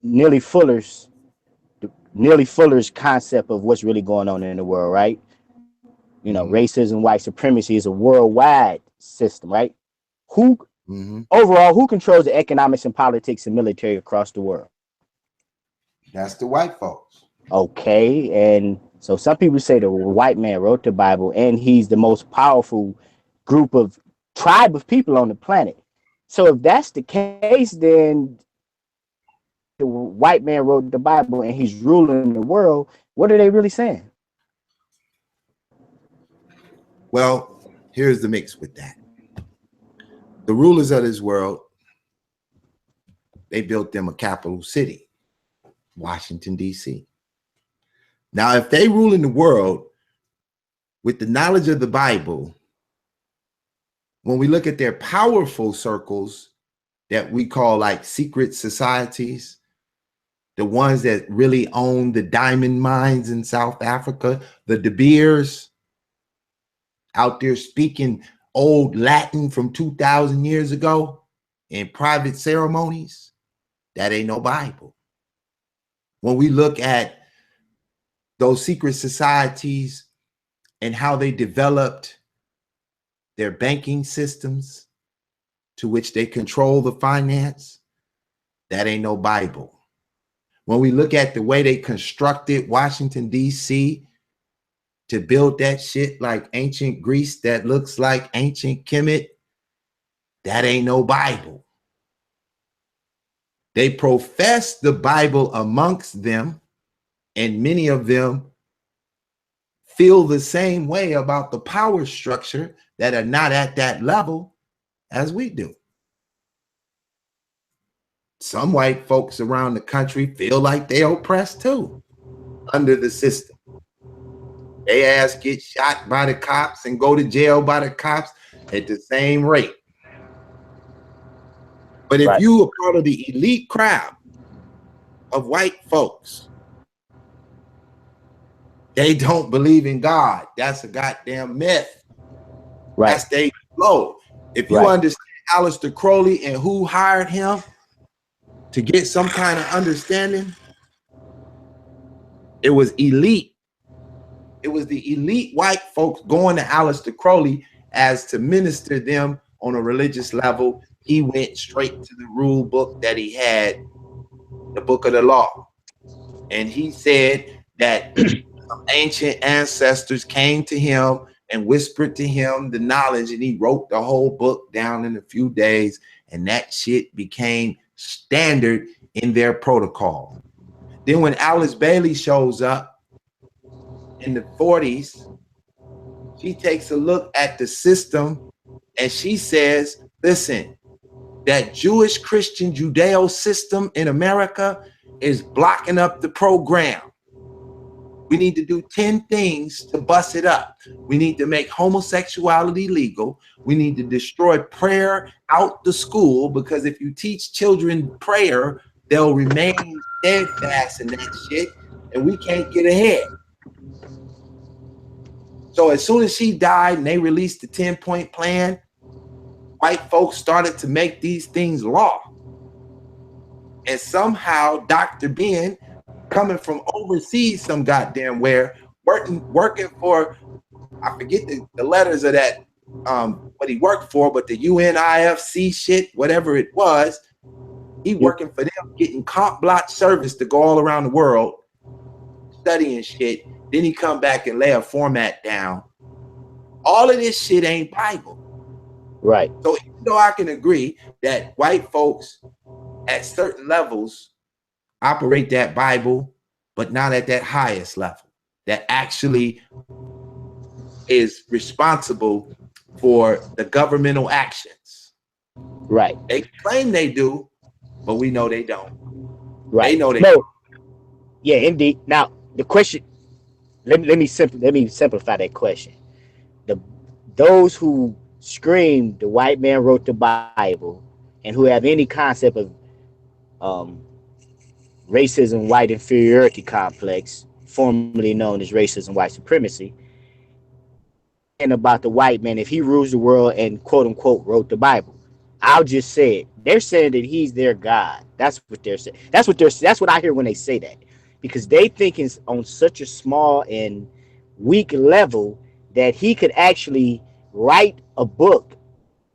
Nearly Fuller's concept of what's really going on in the world, right? You know, racism, white supremacy is a worldwide system, right? Who overall, who controls the economics and politics and military across the world? That's the white folks. Okay, and so some people say the white man wrote the Bible, and he's the most powerful tribe of people on the planet. So if that's the case, then the white man wrote the Bible and he's ruling the world. What are they really saying? Well, here's the mix with that. The rulers of this world, they built them a capital city, Washington, D.C. Now, if they rule in the world with the knowledge of the Bible, when we look at their powerful circles that we call like secret societies, the ones that really own the diamond mines in South Africa, the De Beers out there speaking old Latin from 2,000 years ago in private ceremonies, that ain't no Bible. When we look at those secret societies and how they developed their banking systems to which they control the finance, that ain't no Bible. When we look at the way they constructed Washington, D.C. to build that shit like ancient Greece that looks like ancient Kemet, that ain't no Bible. They profess the Bible amongst them, and many of them feel the same way about the power structure that are not at that level as we do. Some white folks around the country feel like they're oppressed too under the system. They ass get shot by the cops and go to jail by the cops at the same rate. But if you are part of the elite crowd of white folks, they don't believe in God. That's a goddamn myth. Right. That's they flow. If you understand Aleister Crowley and who hired him to get some kind of understanding, it was elite. It was the elite white folks going to Aleister Crowley as to minister them on a religious level. He went straight to the rule book that he had, the book of the law. And he said that some ancient ancestors came to him and whispered to him the knowledge, and he wrote the whole book down in a few days, and that shit became standard in their protocol. Then when Alice Bailey shows up in the 40s, She takes a look at the system and she says, listen, that Jewish Christian Judeo system in America is blocking up the program. We need to do 10 things to bust it up. We need to make homosexuality legal. We need to destroy prayer out the school, because if you teach children prayer, they'll remain steadfast in that shit, and we can't get ahead. So as soon as she died and they released the 10-point plan, white folks started to make these things law. And somehow Dr. Ben, coming from overseas some goddamn where, working for, I forget the letters of that, what he worked for, but the UNIFC shit, whatever it was, he working for them, getting carte blanche service to go all around the world, studying shit. Then he come back and lay a format down. All of this shit ain't Bible. Right. So even though I can agree that white folks at certain levels operate that Bible, but not at that highest level, that actually is responsible for the governmental actions. Right. They claim they do, but we know they don't. Right. They know they don't. Yeah, indeed. Now the question, let me simplify that question. Those who scream the white man wrote the Bible and who have any concept of racism, white inferiority complex, formerly known as racism, white supremacy, and about the white man, if he rules the world and quote unquote wrote the Bible, I'll just say it. They're saying that he's their God. That's what they're saying. That's what I hear when they say that, because they think it's on such a small and weak level that he could actually write a book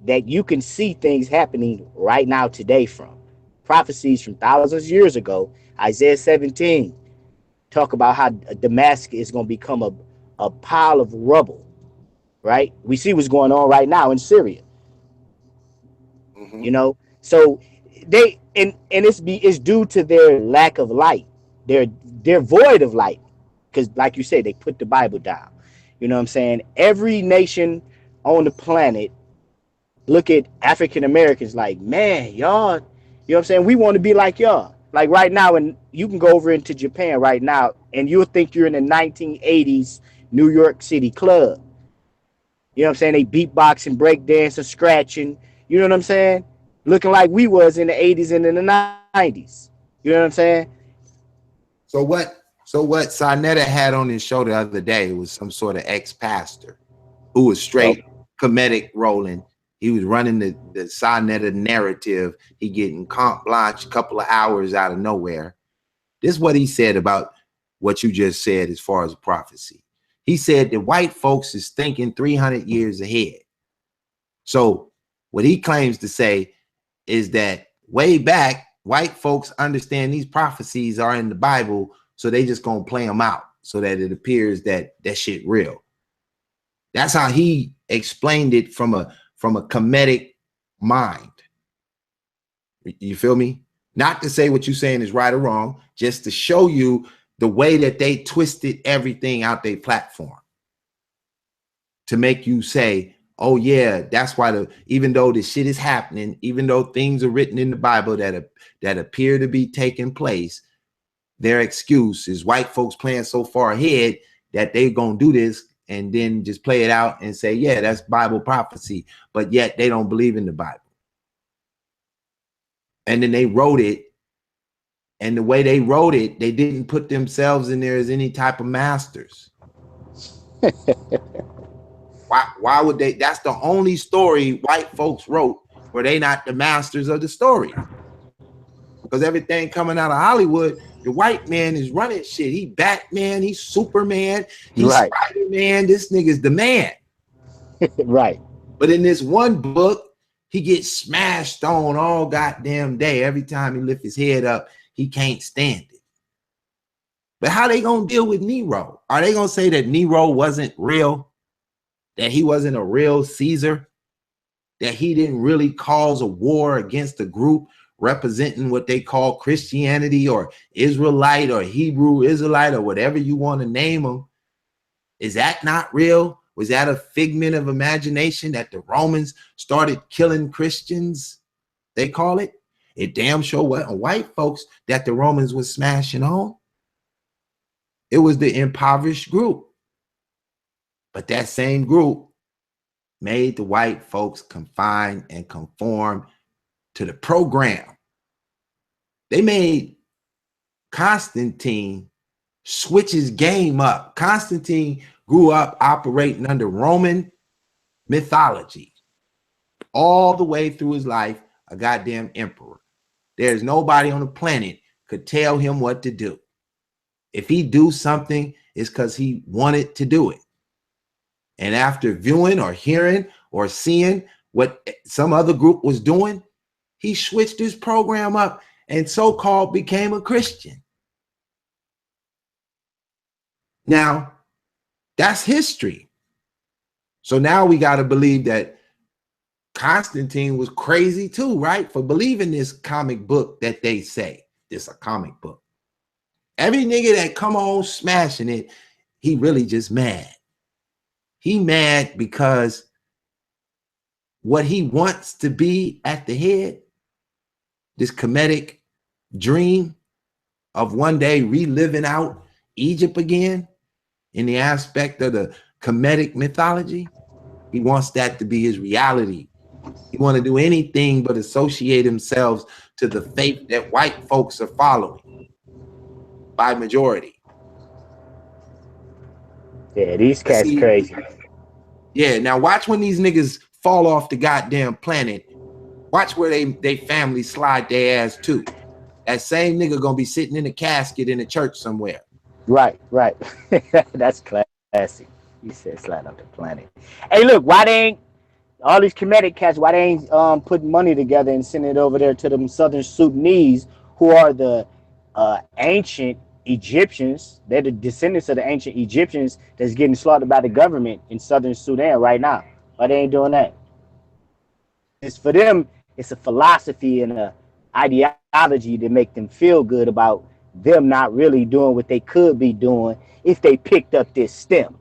that you can see things happening right now today from prophecies from thousands of years ago. Isaiah 17 talk about how Damascus is going to become a pile of rubble, right? We see what's going on right now in Syria. You know, so they and it's due to their lack of light. They're void of light, because like you said, they put the Bible down. You know what I'm saying? Every nation on the planet look at African Americans like, man, y'all, you know what I'm saying? We want to be like y'all. Like right now, and you can go over into Japan right now, and you'll think you're in a 1980s New York City club. You know what I'm saying? They beatbox and break dance and scratching. You know what I'm saying? Looking like we was in the 80s and in the 90s. You know what I'm saying? So what Sarnetta had on his show the other day was some sort of ex-pastor who was straight Kemetic rolling. He was running the Sarnetta narrative. He getting carte blanche a couple of hours out of nowhere. This is what he said about what you just said as far as prophecy. He said that white folks is thinking 300 years ahead. So what he claims to say is that way back, white folks understand these prophecies are in the Bible, so they just gonna play them out so that it appears that that shit real. That's how he explained it from a Kemetic mind. You feel me? Not to say what you're saying is right or wrong, just to show you the way that they twisted everything out their platform to make you say, oh yeah, that's why even though the shit is happening, even though things are written in the Bible that appear to be taking place, their excuse is white folks playing so far ahead that they gonna do this and then just play it out and say, yeah, that's Bible prophecy, but yet they don't believe in the Bible. And then they wrote it, and the way they wrote it, they didn't put themselves in there as any type of masters. Why would they? That's the only story white folks wrote where they not the masters of the story. Because everything coming out of Hollywood, the white man is running shit. He Batman, he's Superman, he's right. Spider-Man. This nigga's the man. Right. But in this one book, he gets smashed on all goddamn day. Every time he lifts his head up, he can't stand it. But how they gonna deal with Nero? Are they gonna say that Nero wasn't real? That he wasn't a real Caesar? That he didn't really cause a war against a group representing what they call Christianity or Israelite or Hebrew Israelite or whatever you want to name them? Is that not real? Was that a figment of imagination that the Romans started killing Christians? They call it. It damn sure wasn't white folks that the Romans was smashing on. It was the impoverished group. But that same group made the white folks confine and conform to the program. They made Constantine switch his game up. Constantine grew up operating under Roman mythology all the way through his life, a goddamn emperor. There's nobody on the planet could tell him what to do. If he do something, it's because he wanted to do it. And after viewing or hearing or seeing what some other group was doing, he switched his program up and so-called became a Christian. Now, that's history. So now we got to believe that Constantine was crazy too, right? For believing this comic book that they say. This a comic book. Every nigga that come on smashing it, he really just mad. He mad because what he wants to be at the head, this Kemetic dream of one day reliving out Egypt again in the aspect of the Kemetic mythology, he wants that to be his reality. He want to do anything but associate himself to the faith that white folks are following by majority. Yeah, these cats crazy. Yeah, now watch when these niggas fall off the goddamn planet. Watch where they family slide their ass to. That same nigga gonna be sitting in a casket in a church somewhere. Right. That's classic. He said slide off the planet. Hey, look, why they ain't all these Kemetic cats? Why they ain't putting money together and sending it over there to them Southern Sudanese, who are the ancient Egyptians? They're the descendants of the ancient Egyptians that's getting slaughtered by the government in Southern Sudan right now. Why they ain't doing that? It's for them. It's a philosophy and a ideology to make them feel good about them not really doing what they could be doing if they picked up this stem.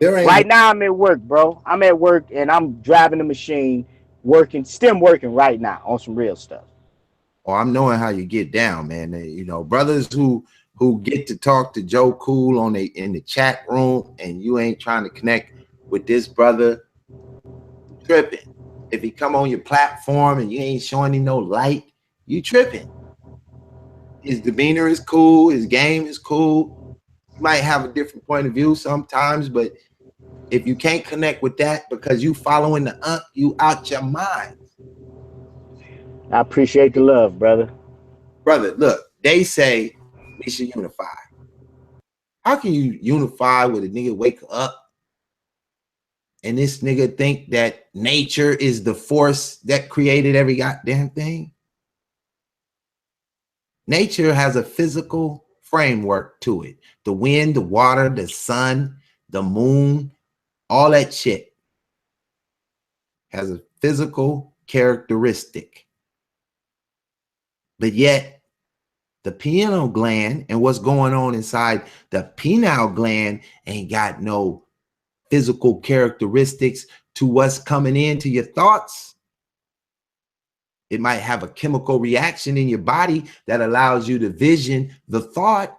Right now I'm at work, bro. I'm at work and I'm driving the machine, working, stem working right now on some real stuff. Oh, I'm knowing how you get down, man. You know, brothers who get to talk to Joe Cool in the chat room, and you ain't trying to connect with this brother, tripping. If he come on your platform and you ain't showing him no light, you tripping. His demeanor is cool, his game is cool. You might have a different point of view sometimes, but if you can't connect with that because you following the you out your mind. I appreciate the love, brother. Brother, look, they say we should unify. How can you unify with a nigga wake up and this nigga think that nature is the force that created every goddamn thing? Nature has a physical framework to it. The wind, the water, the sun, the moon, all that shit has a physical characteristic. But yet, the pineal gland and what's going on inside the pineal gland ain't got no physical characteristics to what's coming into your thoughts. It might have a chemical reaction in your body that allows you to vision the thought.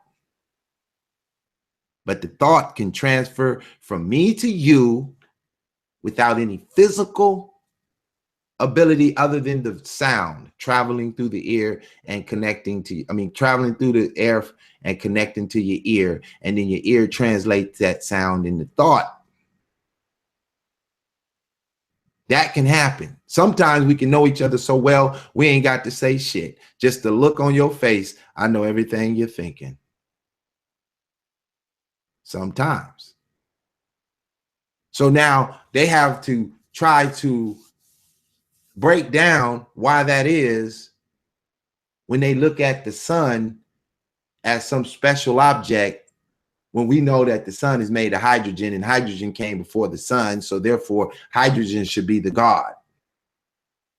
But the thought can transfer from me to you without any physical ability other than the sound traveling through the ear and connecting to, traveling through the air and connecting to your ear. And then your ear translates that sound into thought. That can happen. Sometimes we can know each other so well, we ain't got to say shit. Just the look on your face, I know everything you're thinking. Sometimes. So now they have to try to break down why that is when they look at the sun as some special object, when we know that the sun is made of hydrogen and hydrogen came before the sun. So therefore hydrogen should be the God,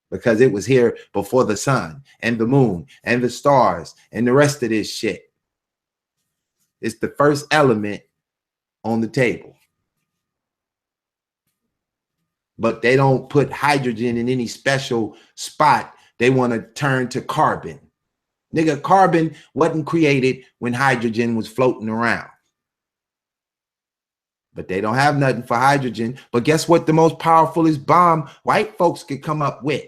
because it was here before the sun and the moon and the stars and the rest of this shit. It's the first element on the table. but they don't put hydrogen in any special spot. They want to turn to carbon. Nigga, carbon wasn't created when hydrogen was floating around. But they don't have nothing for hydrogen. But guess what? The most powerful bomb white folks could come up with?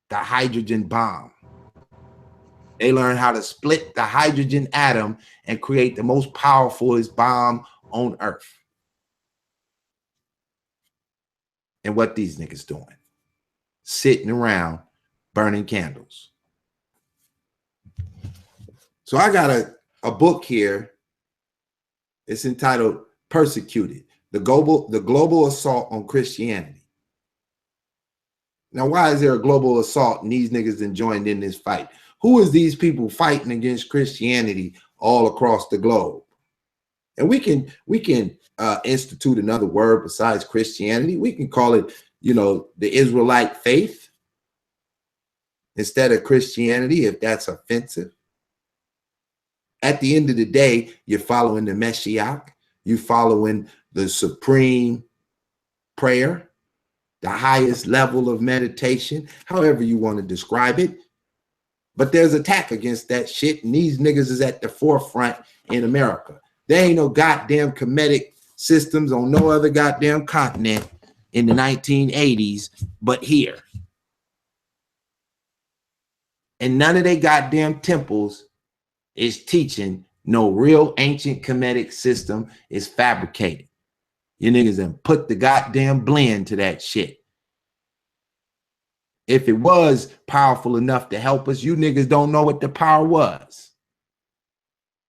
The hydrogen bomb. They learn how to split the hydrogen atom and create the most powerful bomb on earth. And what these niggas doing? Sitting around burning candles. So I got a book here. It's entitled Persecuted, the global assault on Christianity. Now, why is there a global assault and these niggas then joined in this fight? Who is these people fighting against Christianity all across the globe? And we can institute another word besides Christianity. We can call it, the Israelite faith instead of Christianity, if that's offensive. At the end of the day, you're following the Messiah. You're following the supreme prayer, the highest level of meditation, however you want to describe it. But there's attack against that shit, and these niggas is at the forefront in America. There ain't no goddamn Kemetic systems on no other goddamn continent in the 1980s but here. And none of they goddamn temples is teaching no real ancient Kemetic system is fabricated. You niggas done put the goddamn blend to that shit. If it was powerful enough to help us, you niggas don't know what the power was.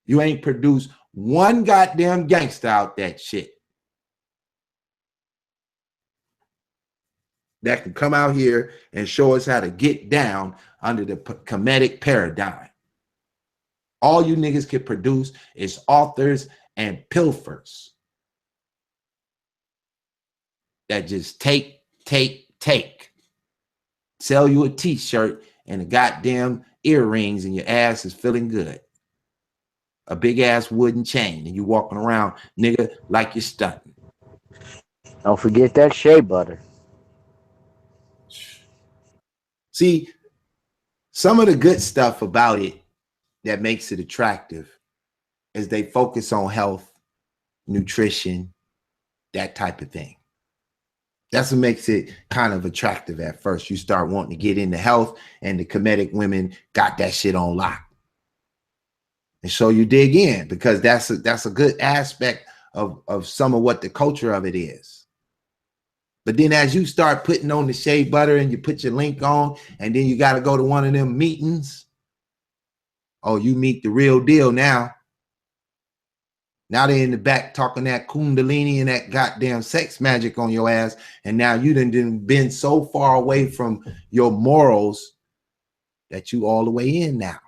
You ain't produced one goddamn gangster out that shit that can come out here and show us how to get down under the Kemetic paradigm. All you niggas can produce is authors and pilfers that just take. Sell you a t-shirt and a goddamn earrings and your ass is feeling good. A big ass wooden chain and you walking around, nigga, like you're stunting. Don't forget that shea butter. See, some of the good stuff about it that makes it attractive is they focus on health, nutrition, that type of thing. That's what makes it kind of attractive at first. You start wanting to get into health, and the Kemetic women got that shit on lock. And so you dig in because that's a good aspect of some of what the culture of it is. But then as you start putting on the shea butter and you put your link on, and then you got to go to one of them meetings. Oh, you meet the real deal now. Now they in the back talking that kundalini and that goddamn sex magic on your ass. And now you done been so far away from your morals that you all the way in now.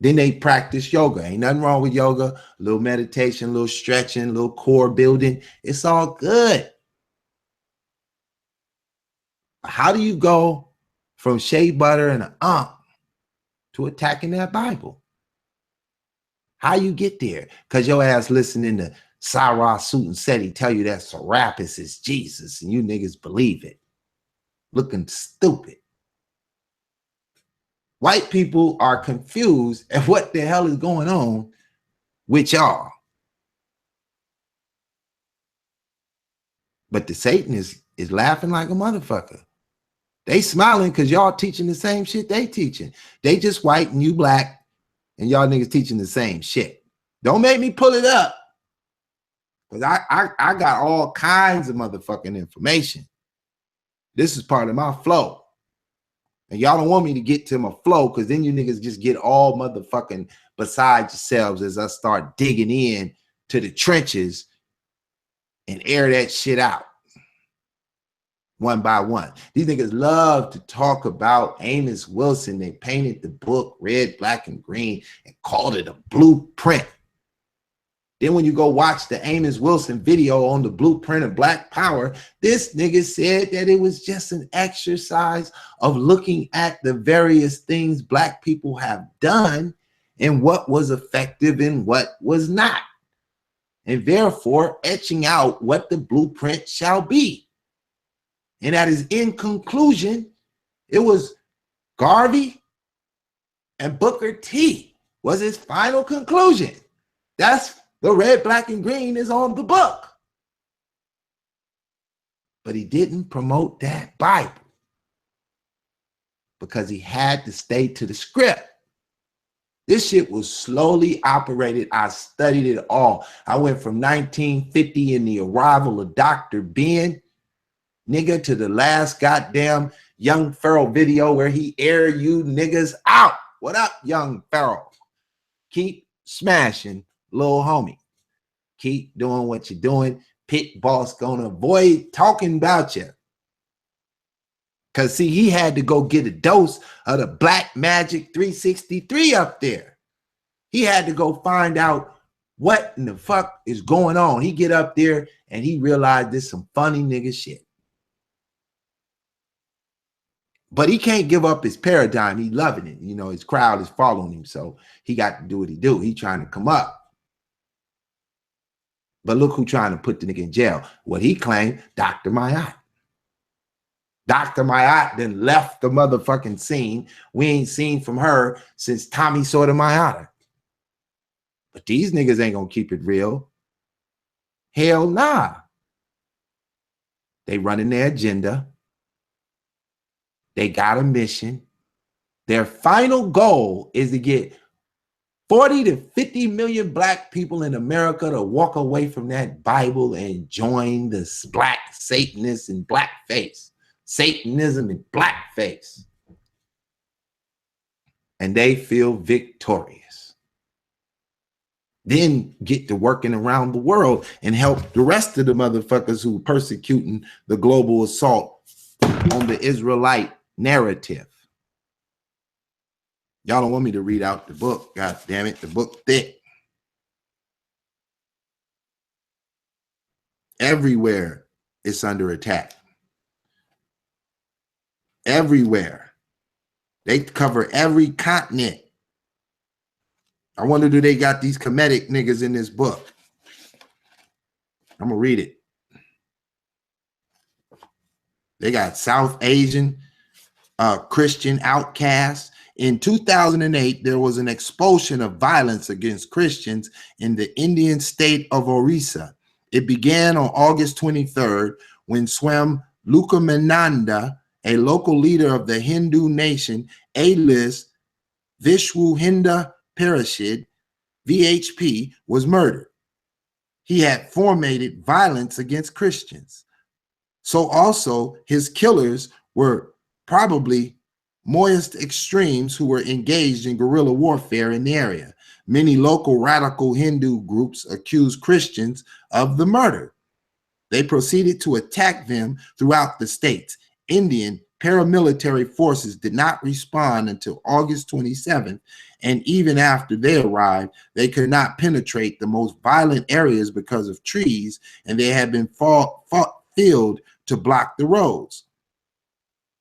Then they practice yoga. Ain't nothing wrong with yoga. A little meditation, a little stretching, a little core building. It's all good. How do you go from shea butter and an to attacking that Bible? How you get there? Because your ass listening to Sarah Suit and Seti tell you that Serapis is Jesus and you niggas believe it. Looking stupid. White people are confused at what the hell is going on with y'all. But the Satanists is laughing like a motherfucker. They smiling because y'all teaching the same shit they teaching. They just white and you black. And y'all niggas teaching the same shit. Don't make me pull it up. Because I got all kinds of motherfucking information. This is part of my flow. And y'all don't want me to get to my flow because then you niggas just get all motherfucking beside yourselves as I start digging in to the trenches and air that shit out. One by one. These niggas love to talk about Amos Wilson. They painted the book red, black, and green and called it a blueprint. Then when you go watch the Amos Wilson video on the blueprint of Black Power, this nigga said that it was just an exercise of looking at the various things black people have done and what was effective and what was not. and therefore etching out what the blueprint shall be. And that is, in conclusion, it was Garvey and Booker T was his final conclusion. That's the red, black, and green is on the book. But he didn't promote that Bible because he had to stay to the script. This shit was slowly operated. I studied it all. I went from 1950 in the arrival of Dr. Ben, nigga, to the last goddamn Young Pharaoh video where he air you niggas out. What up, Young Pharaoh? Keep smashing, little homie. Keep doing what you're doing. Pit boss gonna avoid talking about you. Because, see, he had to go get a dose of the Black Magic 363 up there. He had to go find out what in the fuck is going on. He get up there and he realized this some funny nigga shit. But he can't give up his paradigm. He loving it. You know, his crowd is following him. So he got to do what he do. He trying to come up. But look who trying to put the nigga in jail. What he claimed, Dr. Mayat. Dr. Mayat then left the motherfucking scene. We ain't seen from her since Tommy Sotomayor. But these niggas ain't gonna keep it real. Hell nah. They running their agenda. They got a mission. Their final goal is to get 40 to 50 million black people in America to walk away from that Bible and join the black Satanists and blackface. Satanism and blackface. And they feel victorious. Then get to working around the world and help the rest of the motherfuckers who are persecuting the global assault on the Israelite narrative. Y'all don't want me to read out the book. God damn it, the book thick. Everywhere it's under attack. Everywhere. They cover every continent. I wonder, do they got these Kemetic niggas in this book? I'm gonna read it. They got South Asian Christian outcasts. In 2008, there was an explosion of violence against Christians in the Indian state of Orissa. It began on August 23rd when Swam Lukamananda, a local leader of the Hindu nation, A-list Vishwu Hindu Parishad, VHP, was murdered. He had fomented violence against Christians. So also his killers were probably Maoist extremes who were engaged in guerrilla warfare in the area. Many local radical Hindu groups accused Christians of the murder. They proceeded to attack them throughout the states. Indian paramilitary forces did not respond until August 27th, and even after they arrived, they could not penetrate the most violent areas because of trees, and they had been filled to block the roads.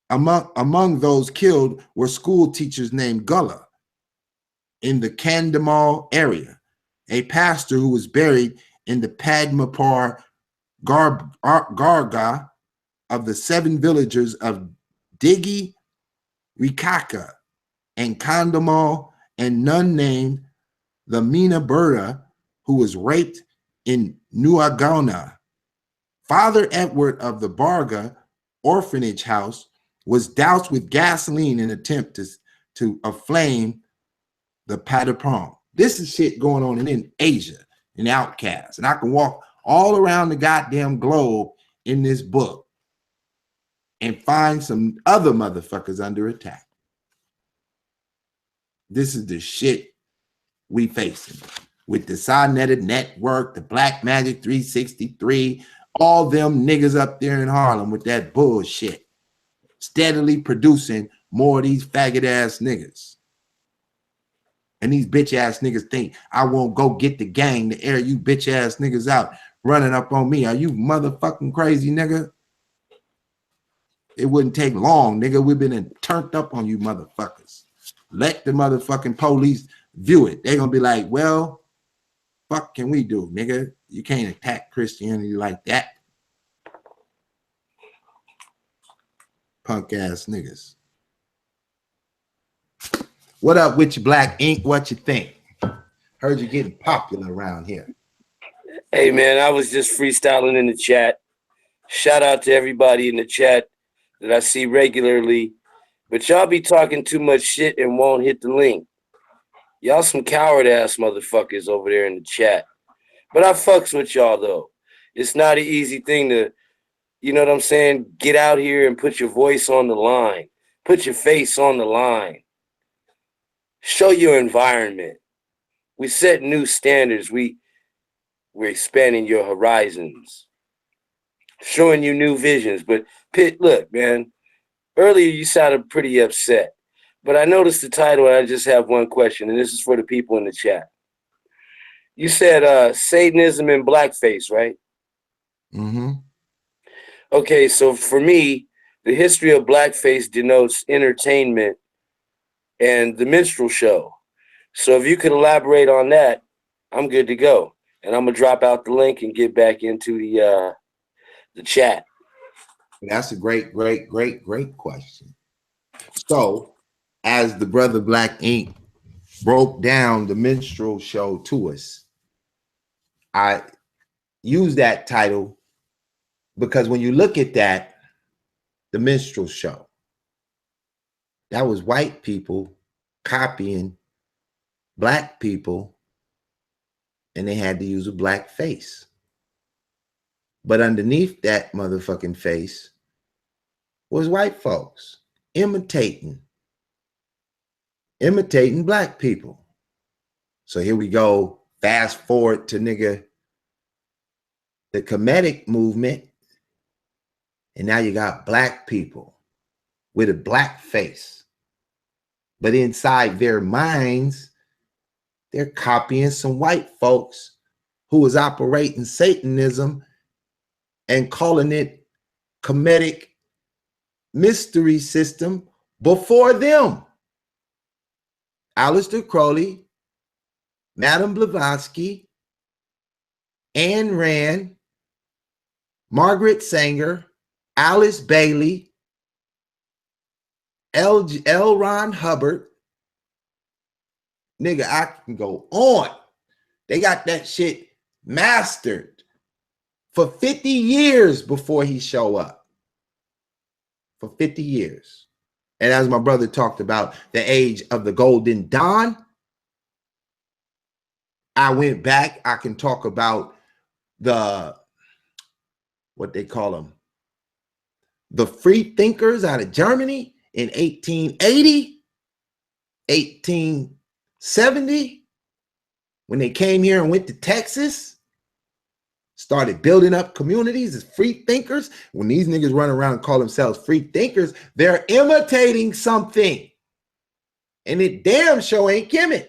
Among those killed were school teachers named Gullah in the Kandamal area, a pastor who was buried in the Padmapur Garga of the 7 villagers of Digi, Rikaka, and Kandamal, and none named the Mina Burda, who was raped in Nuagona. Father Edward of the Barga orphanage house was doused with gasoline in an attempt to aflame the Padaprom. This is shit going on in Asia, in Outcasts. And I can walk all around the goddamn globe in this book and find some other motherfuckers under attack. This is the shit we facing with the Satanism Network, the Black Magic 363, all them niggas up there in Harlem with that bullshit, steadily producing more of these faggot ass niggas. And these bitch ass niggas think I won't go get the gang to air you bitch ass niggas out running up on me. Are you motherfucking crazy, nigga? It wouldn't take long, nigga. We've been turned up on you motherfuckers. Let the motherfucking police view it. They're gonna be like, well, fuck can we do, nigga? You can't attack Christianity like that. Punk ass niggas. What up with you, Black Ink? What you think? Heard you getting popular around here. Hey, man, I was just freestyling in the chat. Shout out to everybody in the chat that I see regularly. But y'all be talking too much shit and won't hit the link. Y'all some coward-ass motherfuckers over there in the chat. But I fucks with y'all, though. It's not an easy thing to, you know what I'm saying, get out here and put your voice on the line. Put your face on the line. Show your environment. We set new standards. We're expanding your horizons. Showing you new visions. But, Pitt, look, man, earlier you sounded pretty upset. But I noticed the title, and I just have one question, and this is for the people in the chat. You said Satanism and blackface, right? Mm-hmm. Okay, so for me, the history of blackface denotes entertainment and the minstrel show. So if you could elaborate on that, I'm good to go. And I'm going to drop out the link and get back into the chat. That's a great question. So, as the brother Black Ink broke down the minstrel show to us, I use that title because when you look at that, the minstrel show, that was white people copying black people, and they had to use a black face. But underneath that motherfucking face was white folks imitating black people. So here we go, fast forward to nigga the Kemetic movement, and now you got black people with a black face. But inside their minds, they're copying some white folks who was operating Satanism and calling it Kemetic mystery system before them. Aleister Crowley, Madame Blavatsky, Ayn Rand, Margaret Sanger, Alice Bailey, L. Ron Hubbard. Nigga, I can go on. They got that shit mastered for 50 years before he show up. For 50 years. And as my brother talked about the age of the Golden Dawn, I went back. I can talk about the, what they call them, the free thinkers out of Germany in 1880, 1870, when they came here and went to Texas, started building up communities as free thinkers. When these niggas run around and call themselves free thinkers, they're imitating something. And it damn sure ain't Kemet.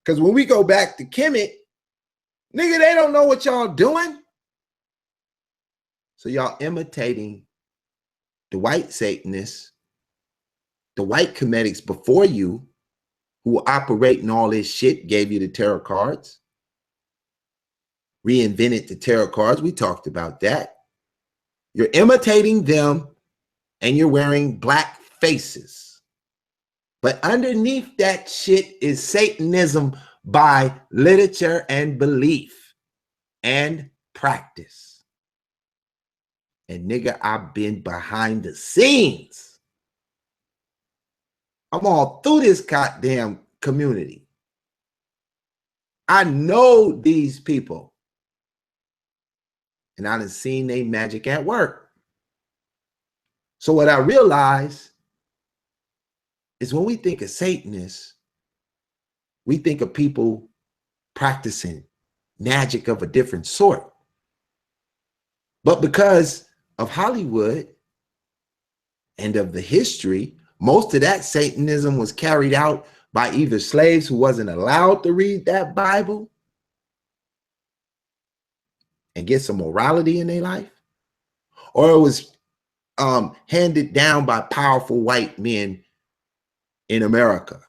Because when we go back to Kemet, nigga, they don't know what y'all doing. So y'all imitating the white Satanists, the white Kemetics before you, who were operating all this shit, gave you the tarot cards, reinvented the tarot cards. We talked about that. You're imitating them and you're wearing black faces. But underneath that shit is Satanism by literature and belief and practice. And nigga, I've been behind the scenes. I'm all through this goddamn community. I know these people. And I done seen they magic at work. So what I realize is when we think of Satanists, we think of people practicing magic of a different sort. But because of Hollywood and of the history, most of that Satanism was carried out by either slaves who wasn't allowed to read that Bible and get some morality in their life, or it was handed down by powerful white men in America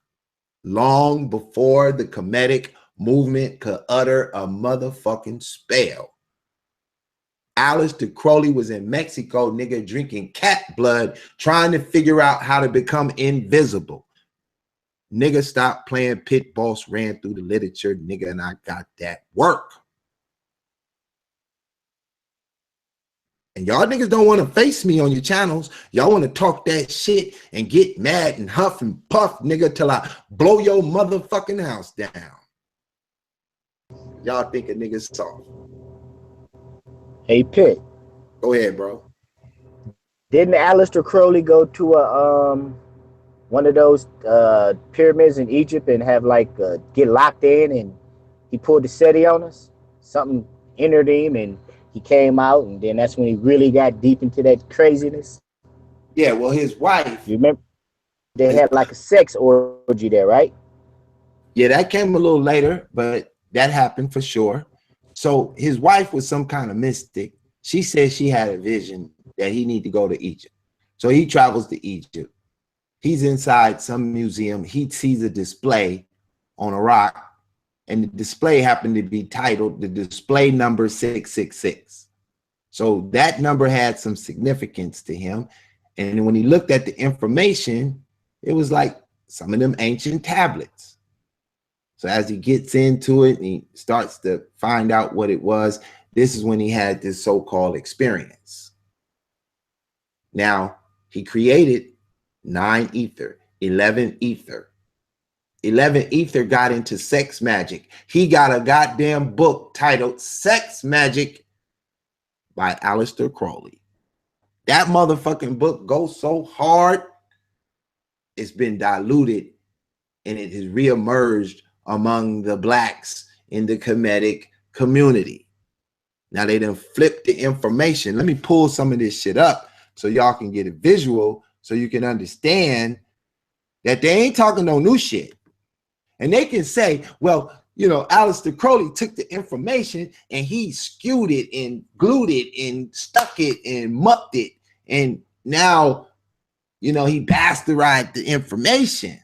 long before the Kemetic movement could utter a motherfucking spell. Aleister Crowley was in Mexico, nigga, drinking cat blood, trying to figure out how to become invisible. Nigga, stop playing pit boss, ran through the literature, nigga, and I got that work. And y'all niggas don't want to face me on your channels. Y'all want to talk that shit and get mad and huff and puff, nigga, till I blow your motherfucking house down. Y'all think a nigga's soft. Hey, Pitt. Go ahead, bro. Didn't Aleister Crowley go to a one of those pyramids in Egypt and have like get locked in, and he pulled the SETI on us? Something entered him and he came out, and then that's when he really got deep into that craziness. Yeah, well, his wife. You remember they had like a sex orgy there, right? Yeah, that came a little later, but that happened for sure. So his wife was some kind of mystic. She said she had a vision that he need to go to Egypt. So he travels to Egypt. He's inside some museum. He sees a display on a rock, and the display happened to be titled the display number 666. So that number had some significance to him. And when he looked at the information, it was like some of them ancient tablets. So as he gets into it and he starts to find out what it was, this is when he had this so-called experience. Now, he created 9 ether, 11 ether. 11 ether got into sex magic. He got a goddamn book titled Sex Magic by Aleister Crowley. That motherfucking book goes so hard, it's been diluted and it has reemerged among the blacks in the Kemetic community. Now they done flipped the information. Let me pull some of this shit up so y'all can get a visual so you can understand that they ain't talking no new shit. And they can say, well, you know, Aleister Crowley took the information and he skewed it and glued it and stuck it and mucked it. And now, you know, he bastardized the information.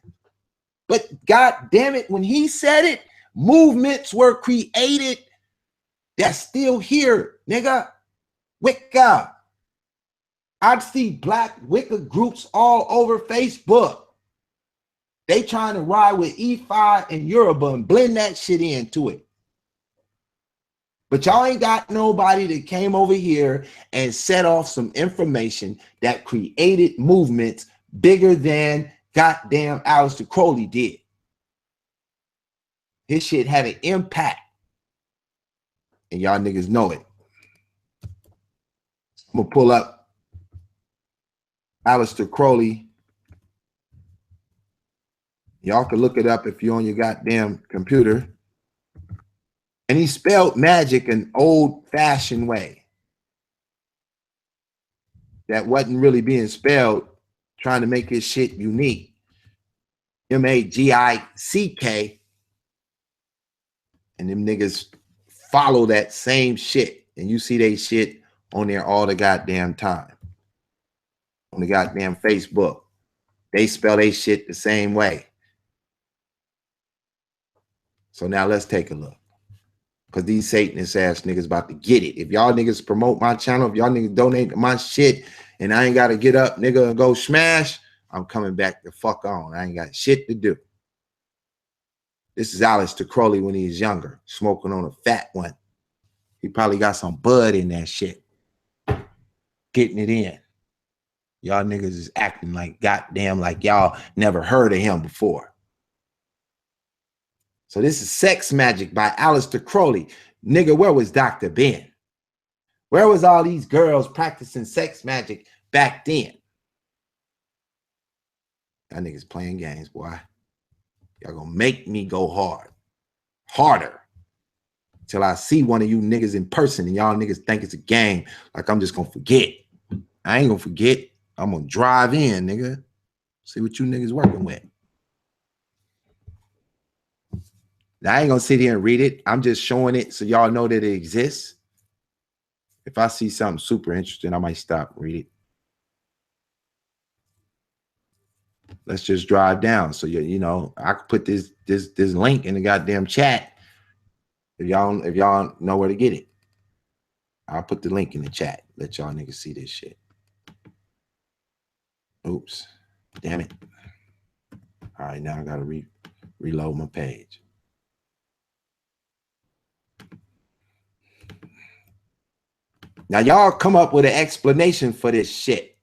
But God damn it, when he said it, movements were created that's still here, nigga. Wicca. I see black Wicca groups all over Facebook. They trying to ride with E5 and Yoruba and blend that shit into it. But y'all ain't got nobody that came over here and set off some information that created movements bigger than goddamn Aleister Crowley did. His shit had an impact. And y'all niggas know it. I'm gonna pull up Aleister Crowley. Y'all can look it up if you're on your goddamn computer. And he spelled magic an old-fashioned way that wasn't really being spelled, trying to make his shit unique. M-A-G-I-C-K. And them niggas follow that same shit. And you see they shit on there all the goddamn time. On the goddamn Facebook. They spell they shit the same way. So now let's take a look. Because these Satanist ass niggas about to get it. If y'all niggas promote my channel, if y'all niggas donate to my shit, and I ain't got to get up, nigga, and go smash, I'm coming back the fuck on. I ain't got shit to do. This is Aleister Crowley when he was younger, smoking on a fat one. He probably got some bud in that shit. Getting it in. Y'all niggas is acting like goddamn like y'all never heard of him before. So this is Sex Magic by Aleister Crowley. Nigga, where was Dr. Ben? Where was all these girls practicing sex magic back then? That niggas playing games, boy. Y'all gonna make me go hard. Harder. Till I see one of you niggas in person and y'all niggas think it's a game. Like I'm just gonna forget. I ain't gonna forget. I'm gonna drive in, nigga. See what you niggas working with. Now, I ain't gonna sit here and read it. I'm just showing it so y'all know that it exists. If I see something super interesting, I might stop and read it. Let's just drive down. So you know, I could put this link in the goddamn chat If y'all know where to get it, I'll put the link in the chat. Let y'all niggas see this shit. Oops. Damn it. All right, now I gotta reload my page. Now y'all come up with an explanation for this shit.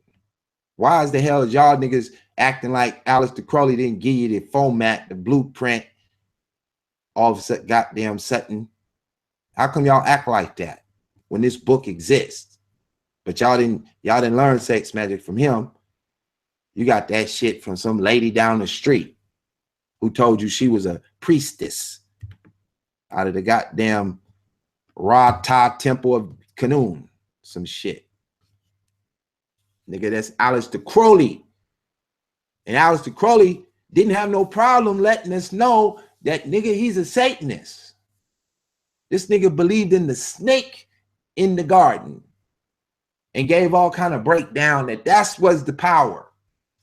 Why is the hell is y'all niggas acting like Aleister Crowley didn't give you the format, the blueprint, all of a sudden goddamn sudden? How come y'all act like that when this book exists? But y'all didn't learn sex magic from him. You got that shit from some lady down the street who told you she was a priestess out of the goddamn Ra-Ta Temple of Canaan. Some shit. Nigga, that's Aleister Crowley. And Aleister Crowley didn't have no problem letting us know that nigga, he's a Satanist. This nigga believed in the snake in the garden and gave all kind of breakdown that was the power.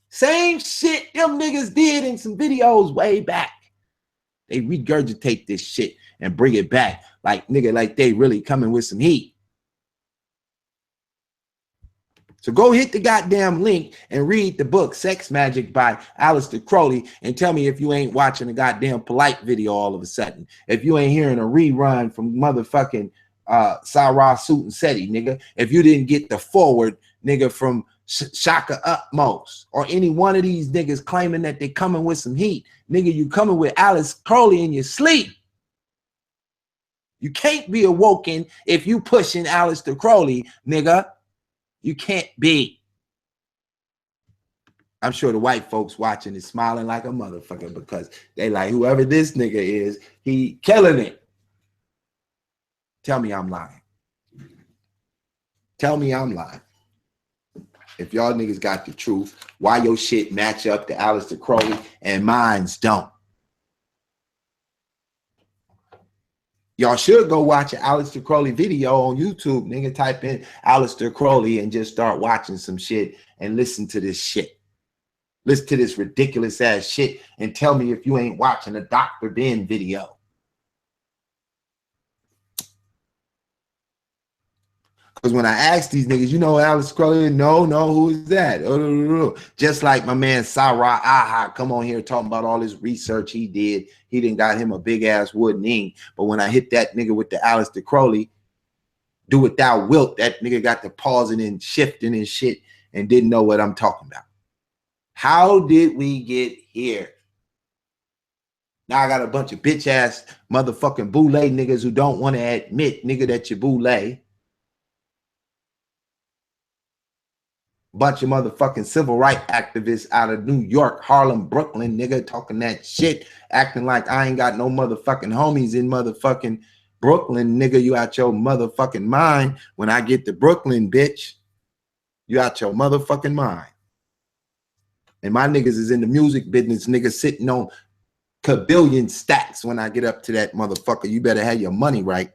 Same shit them niggas did in some videos way back. They regurgitate this shit and bring it back like nigga, like they really coming with some heat. So go hit the goddamn link and read the book Sex Magic by Aleister Crowley and tell me if you ain't watching a goddamn Polite video all of a sudden. If you ain't hearing a rerun from motherfucking Sarah Suit and Seti, nigga. If you didn't get the forward, nigga, from Shaka Utmost or any one of these niggas claiming that they coming with some heat. Nigga, you coming with Aleister Crowley in your sleep. You can't be awoken if you pushing Aleister Crowley, nigga. You can't be. I'm sure the white folks watching is smiling like a motherfucker because they like, whoever this nigga is, he killing it. Tell me I'm lying. Tell me I'm lying. If y'all niggas got the truth, why your shit match up to Aleister Crowley and mine's don't? Y'all should go watch an Aleister Crowley video on YouTube. Nigga, type in Aleister Crowley and just start watching some shit and listen to this shit. Listen to this ridiculous ass shit and tell me if you ain't watching a Dr. Ben video. Because when I ask these niggas, you know Aleister Crowley? No, who is that? Just like my man Sarah Aha come on here talking about all this research he did. He done got him a big ass wooden ink. But when I hit that nigga with the Aleister Crowley, do what thou wilt, that nigga got to pausing and shifting and shit and didn't know what I'm talking about. How did we get here? Now I got a bunch of bitch ass motherfucking boule niggas who don't want to admit, nigga, that you boule. Bunch of motherfucking civil rights activists out of New York, Harlem, Brooklyn, nigga, talking that shit, acting like I ain't got no motherfucking homies in motherfucking Brooklyn, nigga. You out your motherfucking mind. When I get to Brooklyn, bitch, you out your motherfucking mind. And my niggas is in the music business, nigga, sitting on kabillion stacks when I get up to that motherfucker. You better have your money right.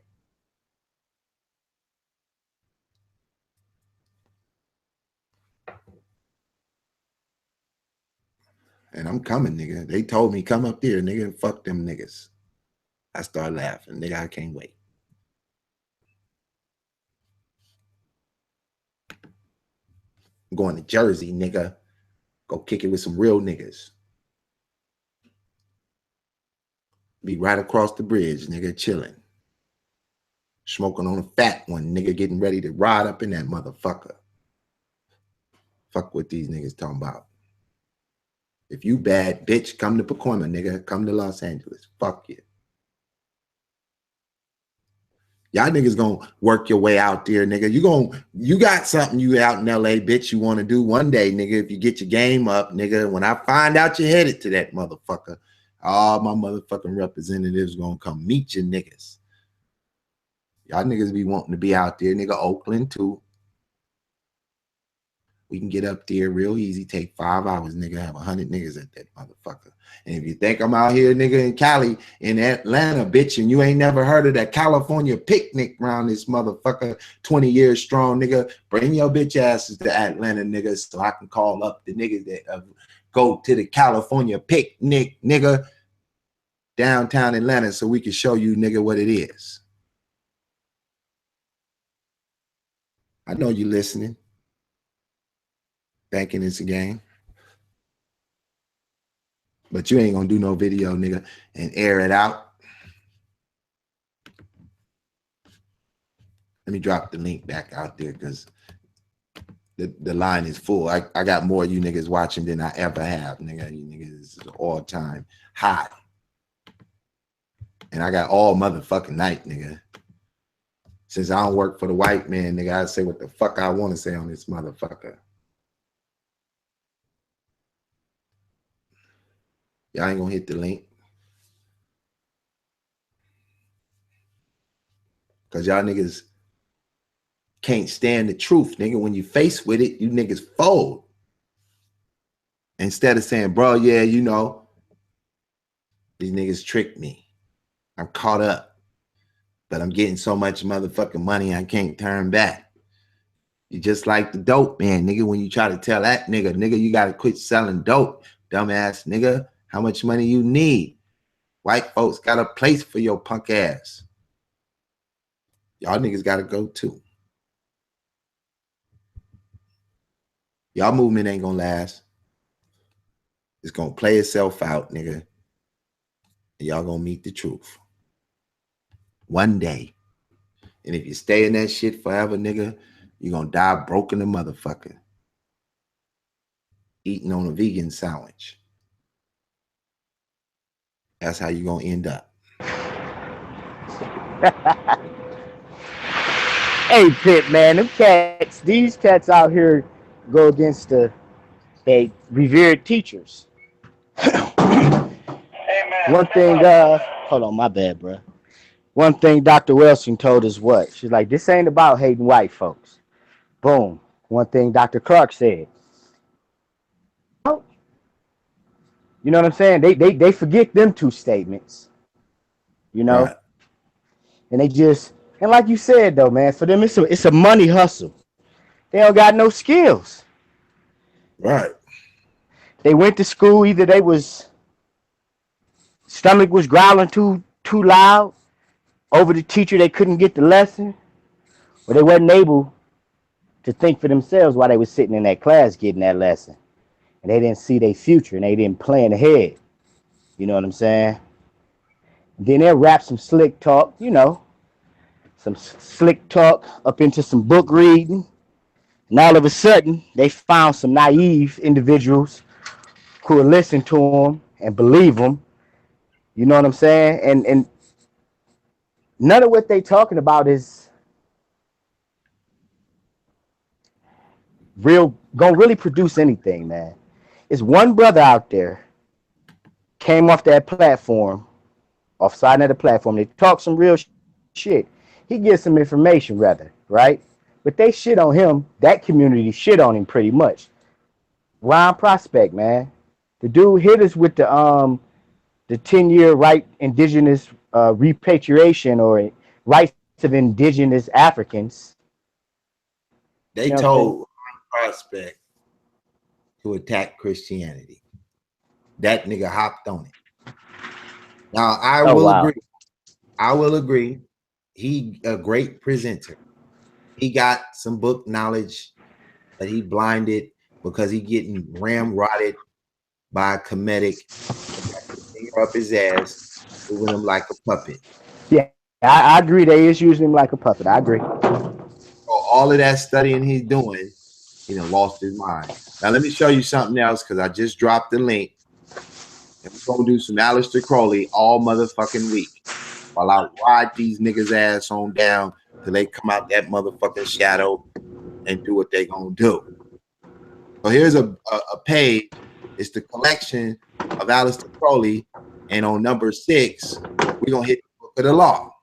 And I'm coming, nigga. They told me come up there, nigga, and fuck them niggas. I started laughing, nigga. I can't wait. I'm going to Jersey, nigga. Go kick it with some real niggas. Be right across the bridge, nigga, chilling. Smoking on a fat one, nigga, getting ready to ride up in that motherfucker. Fuck what these niggas talking about. If you bad, bitch, come to Pacoima, nigga. Come to Los Angeles. Fuck you. Y'all niggas gonna work your way out there, nigga. You got something you out in LA, bitch, you want to do one day, nigga. If you get your game up, nigga, when I find out you're headed to that motherfucker, all my motherfucking representatives gonna come meet you niggas. Y'all niggas be wanting to be out there, nigga. Oakland too. We can get up there real easy. Take 5 hours, nigga. Have 100 niggas at that motherfucker. And if you think I'm out here, nigga, in Cali, in Atlanta, bitch, and you ain't never heard of that California picnic around this motherfucker, 20 years strong, nigga, bring your bitch asses to Atlanta, nigga, so I can call up the niggas that go to the California picnic, nigga. downtown Atlanta so we can show you, nigga, what it is. I know you listening. Thinking it's a game. But you ain't gonna do no video, nigga, and air it out. Let me drop the link back out there because the line is full. I got more of you niggas watching than I ever have, nigga. You niggas is all-time high. And I got all motherfucking night, nigga. Since I don't work for the white man, nigga, I say what the fuck I want to say on this motherfucker. Y'all ain't gonna hit the link. Because y'all niggas can't stand the truth, nigga. When you face with it, you niggas fold. Instead of saying, bro, yeah, you know, these niggas tricked me. I'm caught up. But I'm getting so much motherfucking money, I can't turn back. You just like the dope, man, nigga. When you try to tell that nigga, you got to quit selling dope, dumbass nigga. How much money you need? White folks got a place for your punk ass. Y'all niggas got to go too. Y'all movement ain't gonna last. It's gonna play itself out, nigga. And y'all gonna meet the truth. One day. And if you stay in that shit forever, nigga, you're gonna die broken a motherfucker. Eating on a vegan sandwich. That's how you're gonna end up. Hey, Pip, man, them cats, these cats out here go against they revered teachers. One thing, hold on, my bad, bro. One thing Dr. Welsing told us what? She's like, this ain't about hating white folks. Boom. One thing Dr. Clark said. You know what I'm saying? They forget them two statements. You know? Right. And they just, and like you said though, man, for them it's a money hustle. They don't got no skills. Right. They went to school, either they was stomach was growling too loud over the teacher, they couldn't get the lesson, or they wasn't able to think for themselves while they was sitting in that class getting that lesson. And they didn't see their future and they didn't plan ahead. You know what I'm saying? Then they'll wrap some slick talk, you know, some slick talk up into some book reading. And all of a sudden, they found some naive individuals who will listen to them and believe them. You know what I'm saying? And none of what they talking about is gonna really produce anything, man. It's one brother out there came off that platform, off side of the platform. They talk some real shit. He gives some information, rather, right? But they shit on him. That community shit on him pretty much. Ron Prospect, man. The dude hit us with the 10-year right indigenous repatriation or rights of indigenous Africans. They told Prospect to attack Christianity. That nigga hopped on it. Now I will agree. I will agree. He a great presenter. He got some book knowledge, but he blinded because he getting ramrodded by a Kemetic up his ass, moving him like a puppet. Yeah, I agree. They is using him like a puppet. I agree. So all of that studying he's doing, he done lost his mind. Now let me show you something else because I just dropped the link. And we're gonna do some Aleister Crowley all motherfucking week while I ride these niggas ass on down till they come out that motherfucking shadow and do what they gonna do. So here's a page. It's the collection of Aleister Crowley, and on number 6, we're gonna hit the Book of the Law.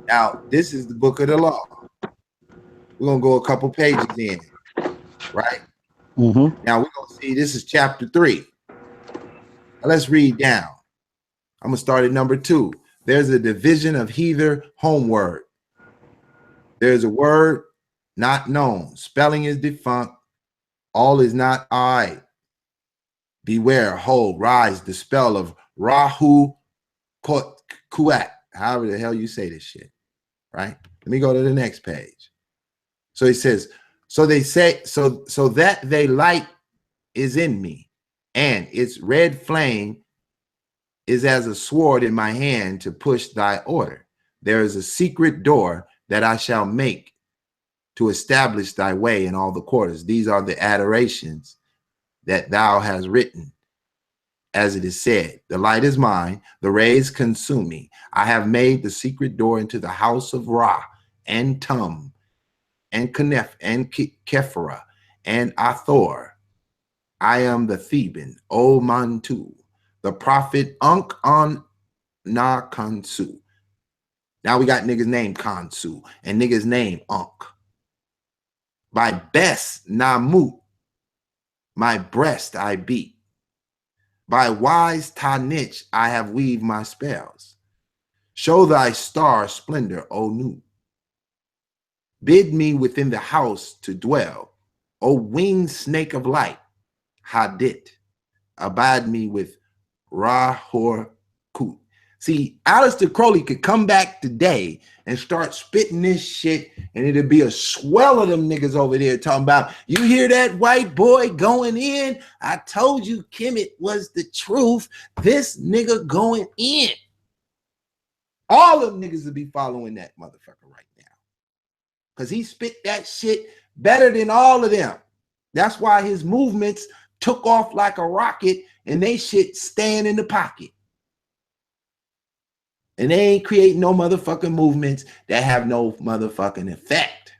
Now, this is the Book of the Law. We're gonna go a couple pages in, right? Mm-hmm. Now we're gonna see this is chapter 3. Now let's read down. I'm gonna start at number 2. There's a division of heather homeward. There's a word not known. Spelling is defunct. All is not I. Beware, hold, rise, the spell of Rahu Kuat, however the hell you say this shit, right? Let me go to the next page. So he says, so they say, so that they light is in me, and its red flame is as a sword in my hand to push thy order. There is a secret door that I shall make to establish thy way in all the quarters. These are the adorations that thou hast written, as it is said, the light is mine, the rays consume me. I have made the secret door into the house of Ra and Tum and Keneph and Kephra and Athor. I am the Theban, O Mantu, the prophet Unk on Na Kansu. Now we got niggas named Kansu and niggas named Unk. By best Namut, my breast I beat. By wise Tanich I have weaved my spells. Show thy star splendor, O Nu. Bid me within the house to dwell, O winged snake of light, Hadit. Abide me with Rahor Kut. See, Aleister Crowley could come back today and start spitting this shit, and it'd be a swell of them niggas over there talking about, you hear that white boy going in? I told you Kemet was the truth. This nigga going in. All them niggas would be following that motherfucker right now. Because he spit that shit better than all of them. That's why his movements took off like a rocket and they shit staying in the pocket. And they ain't creating no motherfucking movements that have no motherfucking effect.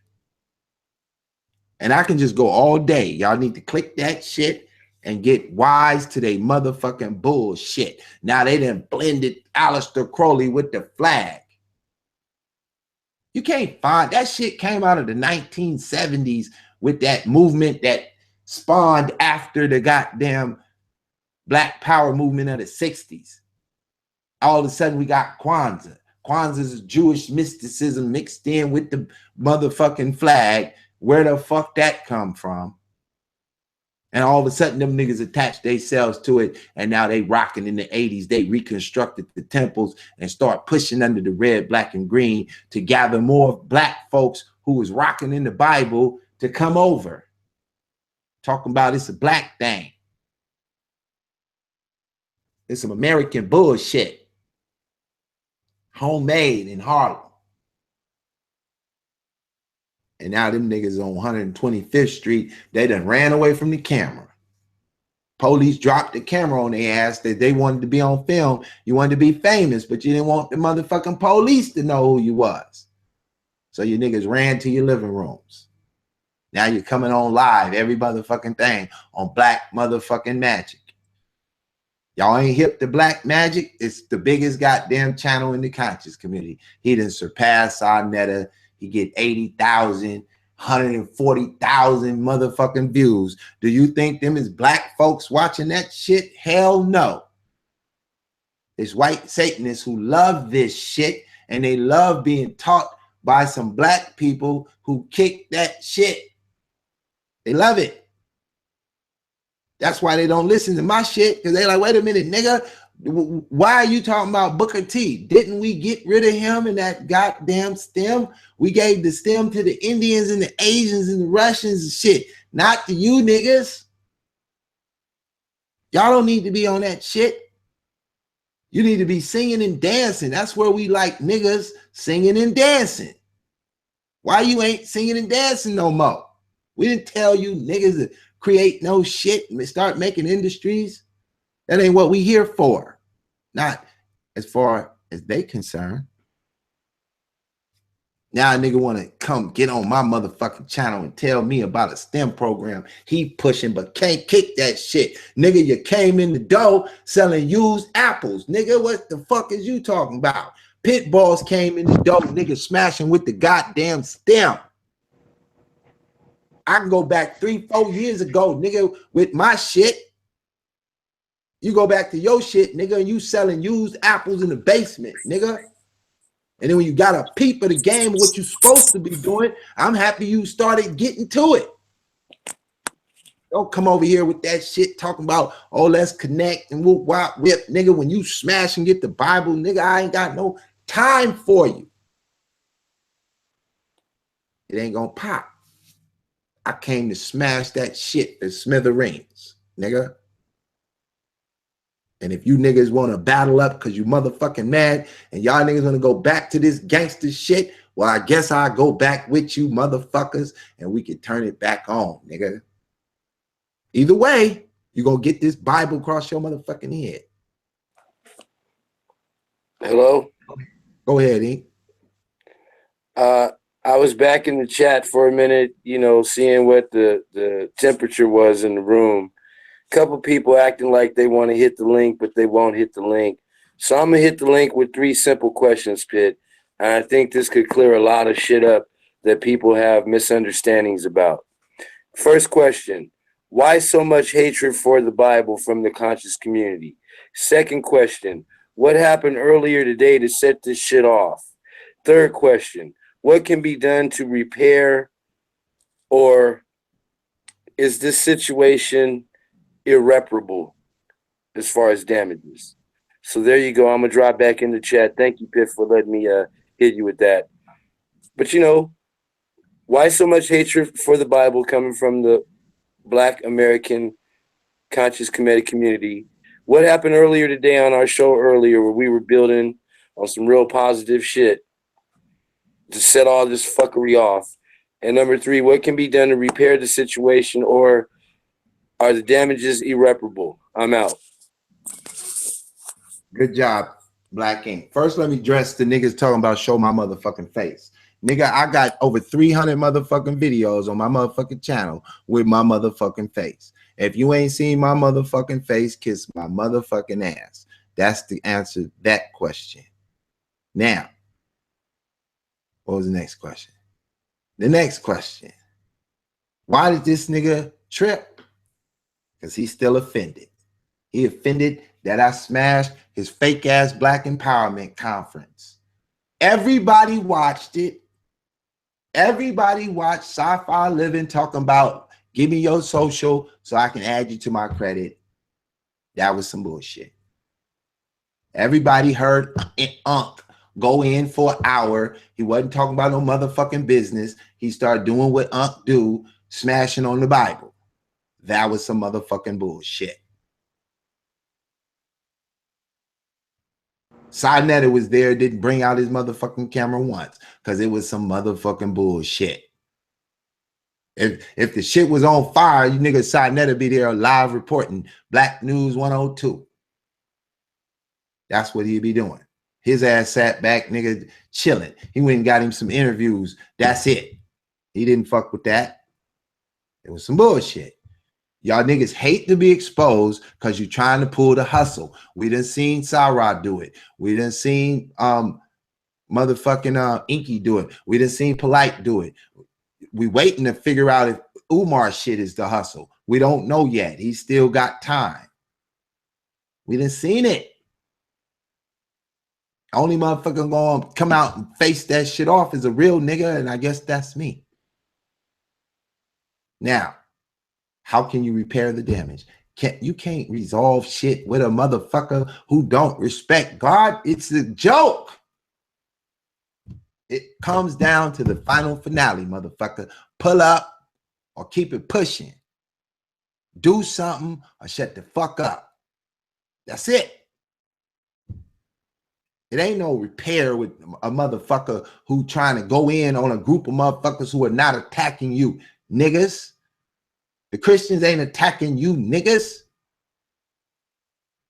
And I can just go all day. Y'all need to click that shit and get wise to their motherfucking bullshit. Now they done blended Aleister Crowley with the flag. You can't find that shit came out of the 1970s with that movement that spawned after the goddamn Black Power movement of the 60s. All of a sudden we got Kwanzaa. Kwanzaa is Jewish mysticism mixed in with the motherfucking flag. Where the fuck that come from? And all of a sudden them niggas attached themselves to it, and now they rocking in the 80s. They reconstructed the temples and start pushing under the red, black, and green to gather more black folks who was rocking in the Bible to come over. Talking about it's a black thing. It's some American bullshit. Homemade in Harlem. And now them niggas on 125th Street, they done ran away from the camera. Police dropped the camera on their ass that they wanted to be on film. You wanted to be famous, but you didn't want the motherfucking police to know who you was. So you niggas ran to your living rooms. Now you're coming on live, every motherfucking thing on Black motherfucking Magic. Y'all ain't hip to Black Magic. It's the biggest goddamn channel in the conscious community. He done surpassed Sarnetta. He get 80,000, 140,000 motherfucking views. Do you think them is black folks watching that shit? Hell no. It's white Satanists who love this shit, and they love being taught by some black people who kick that shit. They love it. That's why they don't listen to my shit, because they're like, wait a minute, nigga, why are you talking about Booker T? Didn't we get rid of him in that goddamn stem? We gave the stem to the Indians and the Asians and the Russians and shit, not to you niggas. Y'all don't need to be on that shit. You need to be singing and dancing. That's where we like niggas singing and dancing. Why you ain't singing and dancing no more? We didn't tell you niggas to create no shit and start making industries. That ain't what we here for. Not as far as they concerned. Now a nigga want to come get on my motherfucking channel and tell me about a STEM program he pushing but can't kick that shit. Nigga, you came in the door selling used apples. Nigga, what the fuck is you talking about? Pit balls came in the door, nigga smashing with the goddamn stem. I can go back 3-4 years ago, nigga, with my shit. You go back to your shit, nigga, and you selling used apples in the basement, nigga. And then when you got a peep of the game, what you supposed to be doing, I'm happy you started getting to it. Don't come over here with that shit talking about, oh, let's connect and whoop, wop, whip. Nigga, when you smash and get the Bible, nigga, I ain't got no time for you. It ain't gonna pop. I came to smash that shit to smithereens, nigga. And if you niggas want to battle up because you motherfucking mad and y'all niggas want to go back to this gangster shit, well, I guess I'll go back with you motherfuckers and we can turn it back on, nigga. Either way, you're going to get this Bible across your motherfucking head. Hello? Go ahead, Ink. I was back in the chat for a minute, you know, seeing what the temperature was in the room. A couple people acting like they want to hit the link, but they won't hit the link. So I'm going to hit the link with 3 simple questions, Pitt. And I think this could clear a lot of shit up that people have misunderstandings about. First question, why so much hatred for the Bible from the conscious community? Second question, what happened earlier today to set this shit off? Third question, what can be done to repair, or is this situation irreparable as far as damages? So there you go. I'm going to drop back in the chat. Thank you, Pitt, for letting me hit you with that. But, you know, why so much hatred for the Bible coming from the Black American conscious Kemetic community? What happened earlier today on our show earlier where we were building on some real positive shit to set all this fuckery off? And number 3, what can be done to repair the situation, or are the damages irreparable? I'm out. Good job, Black Ink. First, let me address the niggas talking about show my motherfucking face. Nigga, I got over 300 motherfucking videos on my motherfucking channel with my motherfucking face. If you ain't seen my motherfucking face, kiss my motherfucking ass. That's the answer to that question. Now, what was the next question? The next question. Why did this nigga trip? Because he's still offended. He offended that I smashed his fake ass Black Empowerment Conference. Everybody watched it. Everybody watched Sci-Fi Living talking about give me your social so I can add you to my credit. That was some bullshit. Everybody heard Unc go in for an hour. He wasn't talking about no motherfucking business. He started doing what Unc do, smashing on the Bible. That was some motherfucking bullshit. Sinetta was there, didn't bring out his motherfucking camera once because it was some motherfucking bullshit. If the shit was on fire, you niggas Sinetta be there live reporting Black News 102. That's what he'd be doing. His ass sat back, nigga, chilling. He went and got him some interviews. That's it. He didn't fuck with that. It was some bullshit. Y'all niggas hate to be exposed because you're trying to pull the hustle. We done seen Sarah do it. We done seen motherfucking Inky do it. We done seen Polite do it. We waiting to figure out if Umar shit is the hustle. We don't know yet. He's still got time. We done seen it. Only motherfucker gonna come out and face that shit off is a real nigga, and I guess that's me. Now, how can you repair the damage? You can't resolve shit with a motherfucker who don't respect God. It's a joke. It comes down to the final finale, motherfucker. Pull up or keep it pushing. Do something or shut the fuck up. That's it. It ain't no repair with a motherfucker who trying to go in on a group of motherfuckers who are not attacking you, niggas. The Christians ain't attacking you, niggas.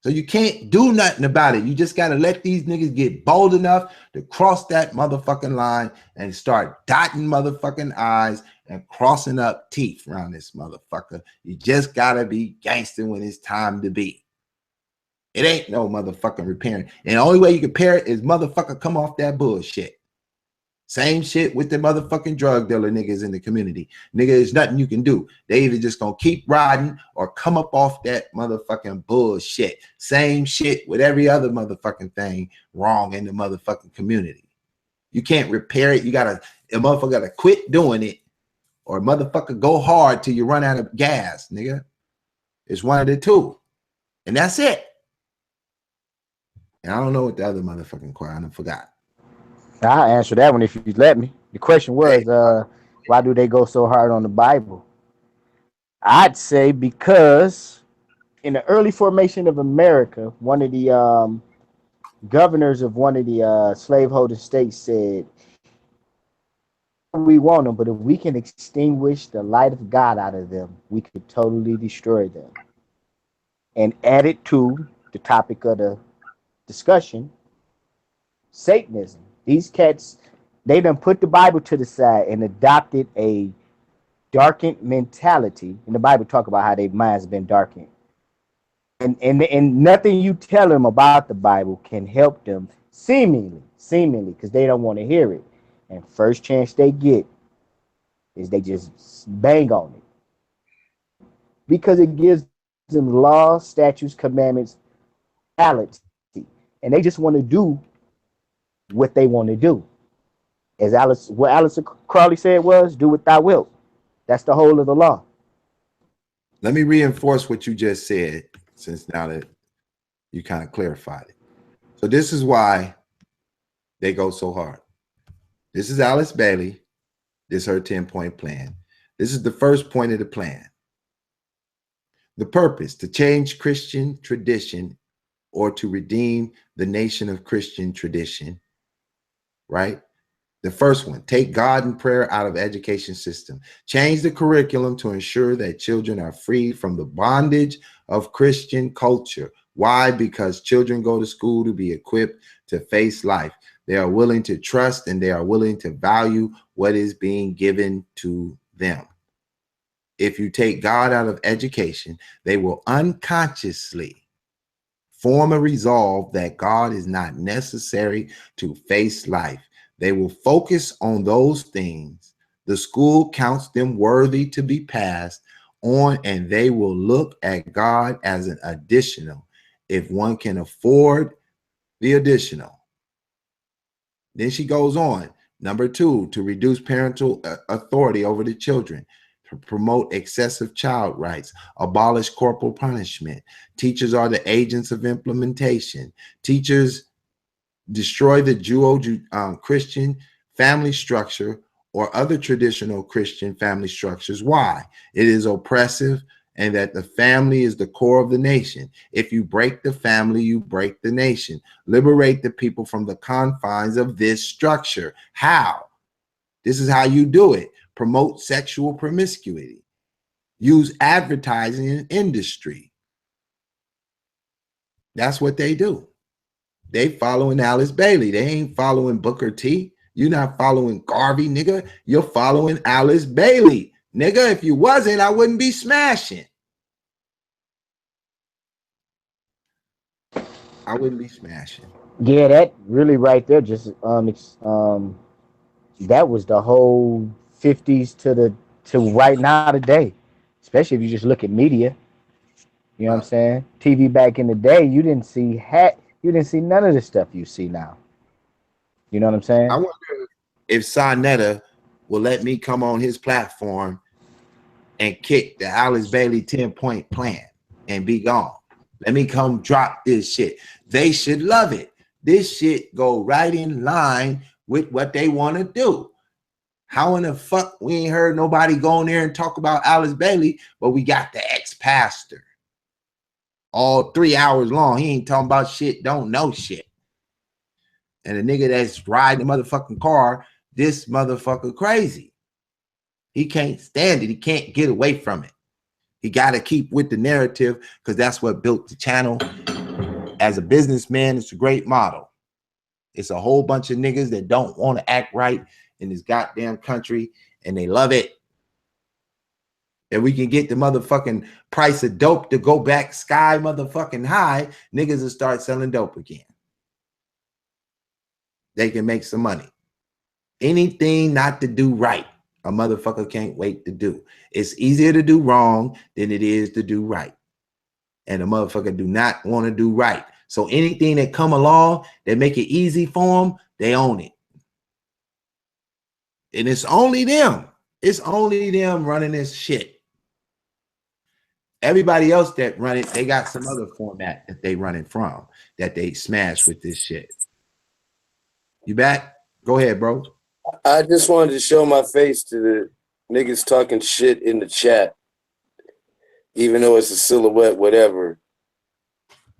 So you can't do nothing about it. You just got to let these niggas get bold enough to cross that motherfucking line and start dotting motherfucking I's and crossing up teeth around this motherfucker. You just got to be gangster when it's time to be. It ain't no motherfucking repairing. And the only way you can repair it is motherfucker come off that bullshit. Same shit with the motherfucking drug dealer niggas in the community. Nigga, there's nothing you can do. They either just gonna keep riding or come up off that motherfucking bullshit. Same shit with every other motherfucking thing wrong in the motherfucking community. You can't repair it. You gotta, a motherfucker gotta quit doing it or motherfucker go hard till you run out of gas, nigga. It's one of the two. And that's it. And I don't know what the other motherfucking choir, I forgot. I'll answer that one if you let me. The question was, why do they go so hard on the Bible? I'd say because in the early formation of America, one of the governors of one of the slaveholding states said, we want them, but if we can extinguish the light of God out of them, we could totally destroy them. And added to the topic of the discussion, Satanism. These cats, they done put the Bible to the side and adopted a darkened mentality. And the Bible talk about how their minds have been darkened. And nothing you tell them about the Bible can help them, seemingly, because they don't want to hear it. And first chance they get is they just bang on it. Because it gives them laws, statutes, commandments, reality. And they just want to do what they want to do. As Alice Crowley said was, do what thou wilt. That's the whole of the law. Let me reinforce what you just said, since now that you kind of clarified it. So this is why they go so hard. This is Alice Bailey. This is her 10-point plan. This is the first point of the plan. The purpose: to change Christian tradition or to redeem the nation of Christian tradition, right? The first one, take God and prayer out of education system. Change the curriculum to ensure that children are free from the bondage of Christian culture. Why? Because children go to school to be equipped to face life. They are willing to trust and they are willing to value what is being given to them. If you take God out of education, they will unconsciously form a resolve that God is not necessary to face life. They will focus on those things the school counts them worthy to be passed on, and they will look at God as an additional if one can afford the additional. Then she goes on. Number 2, to reduce parental authority over the children, to promote excessive child rights, abolish corporal punishment. Teachers are the agents of implementation. Teachers destroy the Judeo-Christian family structure or other traditional Christian family structures. Why? It is oppressive, and that the family is the core of the nation. If you break the family, you break the nation. Liberate the people from the confines of this structure. How? This is how you do it. Promote sexual promiscuity. Use advertising and industry. That's what they do. They following Alice Bailey. They ain't following Booker T. You're not following Garvey, nigga. You're following Alice Bailey. Nigga, if you wasn't, I wouldn't be smashing. I wouldn't be smashing. Yeah, that really right there just that was the whole 50s to right now today. Especially if you just look at media. You know what I'm saying? TV back in the day, you didn't see none of the stuff you see now. You know what I'm saying? I wonder if Sonetta will let me come on his platform and kick the Alice Bailey 10-point plan and be gone. Let me come drop this shit. They should love it. This shit go right in line with what they want to do. How in the fuck we ain't heard nobody go in there and talk about Alice Bailey, but we got the ex-pastor all 3 hours long. He ain't talking about shit, don't know shit. And the nigga that's riding the motherfucking car, this motherfucker crazy. He can't stand it. He can't get away from it. He got to keep with the narrative because that's what built the channel. As a businessman, it's a great model. It's a whole bunch of niggas that don't want to act right in this goddamn country, and they love it. If we can get the motherfucking price of dope to go back sky motherfucking high, niggas will start selling dope again. They can make some money. Anything not to do right, a motherfucker can't wait to do. It's easier to do wrong than it is to do right. And a motherfucker do not want to do right. So anything that come along that make it easy for them, they own it. And it's only them. It's only them running this shit. Everybody else that run it, they got some other format that they running from that they smash with this shit. You back? Go ahead, bro. I just wanted to show my face to the niggas talking shit in the chat, even though it's a silhouette, whatever.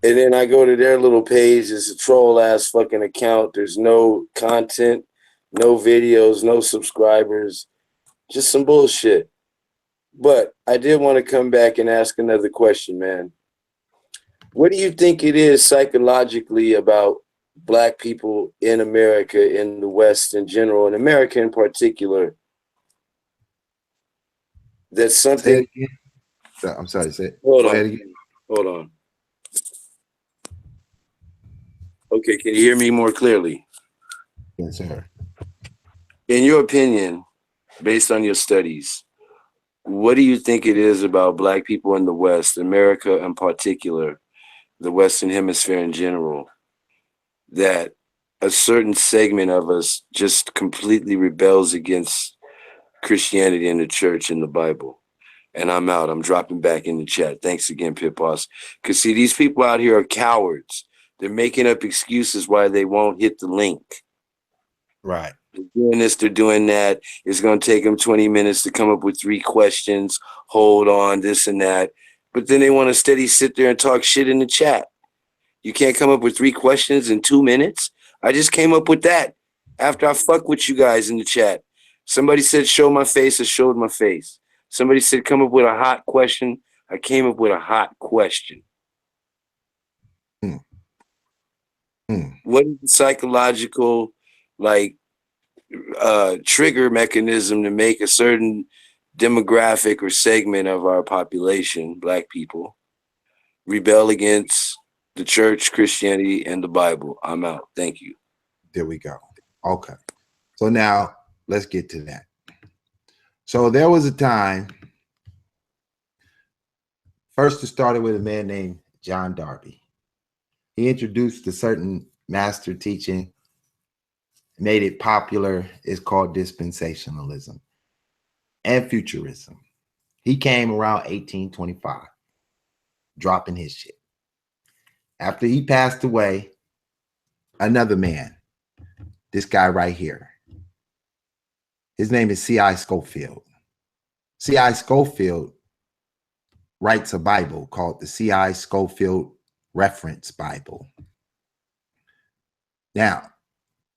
And then I go to their little page. It's a troll ass fucking account. There's no content, no videos, no subscribers, just some bullshit. But I did want to come back and ask another question, man. What do you think it is psychologically about Black people in America, in the West in general, in America in particular, that's something? I'm sorry, say it. Hold Go on. ahead again. Hold on. Okay, can you hear me more clearly? Yes, sir. In your opinion, based on your studies, what do you think it is about Black people in the West, America in particular, the Western Hemisphere in general, that a certain segment of us just completely rebels against Christianity and the church and the Bible? And I'm out. I'm dropping back in the chat. Thanks again, Pit Boss. Because, see, these people out here are cowards. They're making up excuses why they won't hit the link. Right. They're doing this, they're doing that. It's going to take them 20 minutes to come up with 3 questions. Hold on, this and that. But then they want to steady sit there and talk shit in the chat. You can't come up with 3 questions in 2 minutes? I just came up with that after I fuck with you guys in the chat. Somebody said, show my face. I showed my face. Somebody said, come up with a hot question. I came up with a hot question. What is the psychological, like, trigger mechanism to make a certain demographic or segment of our population, Black people, rebel against the church, Christianity, and the Bible? I'm out. Thank you. There we go. Okay. So now let's get to that. So there was a time, first it started with a man named John Darby. He introduced a certain master teaching, made it popular. It's called dispensationalism and futurism. He came around 1825, dropping his shit. After he passed away, another man, this guy right here, his name is C.I. Scofield. C.I. Scofield writes a Bible called the C.I. Scofield Reference Bible. Now,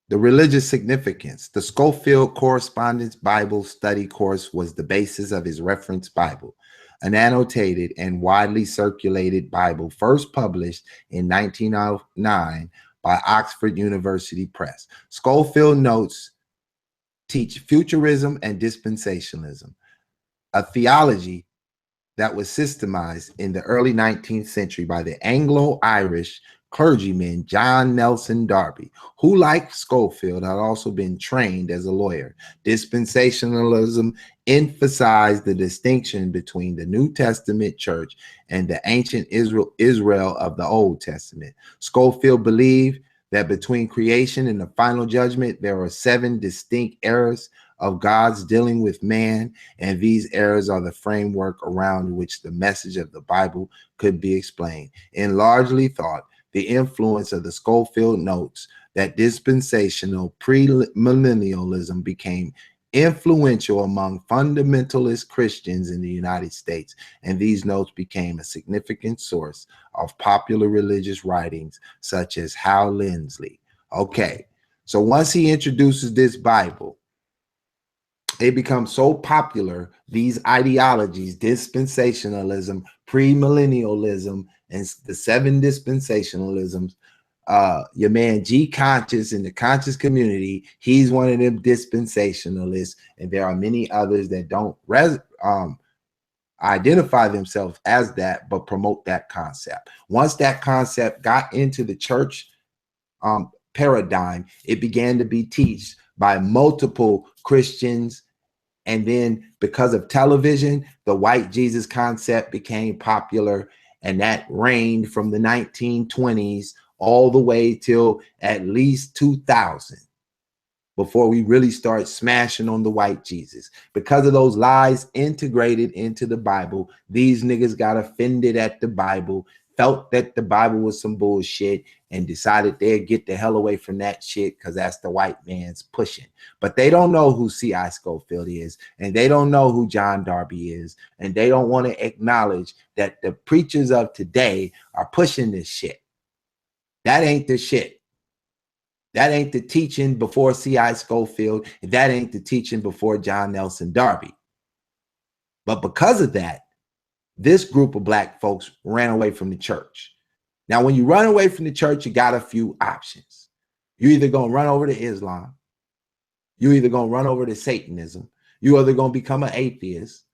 the religious significance. The Scofield Correspondence Bible Study Course was the basis of his reference Bible, an annotated and widely circulated Bible first published in 1909 by Oxford University Press. Scofield notes teach futurism and dispensationalism, a theology that was systemized in the early 19th century by the Anglo-Irish clergyman John Nelson Darby, who, like Scofield, had also been trained as a lawyer. Dispensationalism emphasized the distinction between the New Testament church and the ancient Israel of the Old Testament. Scofield believed that between creation and the final judgment, there are 7 distinct eras of God's dealing with man, and these eras are the framework around which the message of the Bible could be explained. In largely thought, the influence of the Scofield notes that dispensational premillennialism became influential among fundamentalist Christians in the United States, and these notes became a significant source of popular religious writings such as Hal Lindsey. Okay, so once he introduces this Bible, it becomes so popular, these ideologies, dispensationalism, premillennialism, and the 7 dispensationalisms. Your man G Conscious in the conscious community, he's one of them dispensationalists, and there are many others that don't identify themselves as that, but promote that concept. Once that concept got into the church paradigm, it began to be taught by multiple Christians. And then because of television, the white Jesus concept became popular, and that reigned from the 1920s all the way till at least 2000. before we really start smashing on the white Jesus. Because of those lies integrated into the Bible, these niggas got offended at the Bible, felt that the Bible was some bullshit, and decided they'd get the hell away from that shit because that's the white man's pushing. But they don't know who C.I. Scofield is, and they don't know who John Darby is, and they don't want to acknowledge that the preachers of today are pushing this shit. That ain't the shit. That ain't the teaching before C.I. Scofield. That ain't the teaching before John Nelson Darby. But because of that, this group of black folks ran away from the church. Now, when you run away from the church, you got a few options. You're either going to run over to Islam. You're either going to run over to Satanism. You're either going to become an atheist.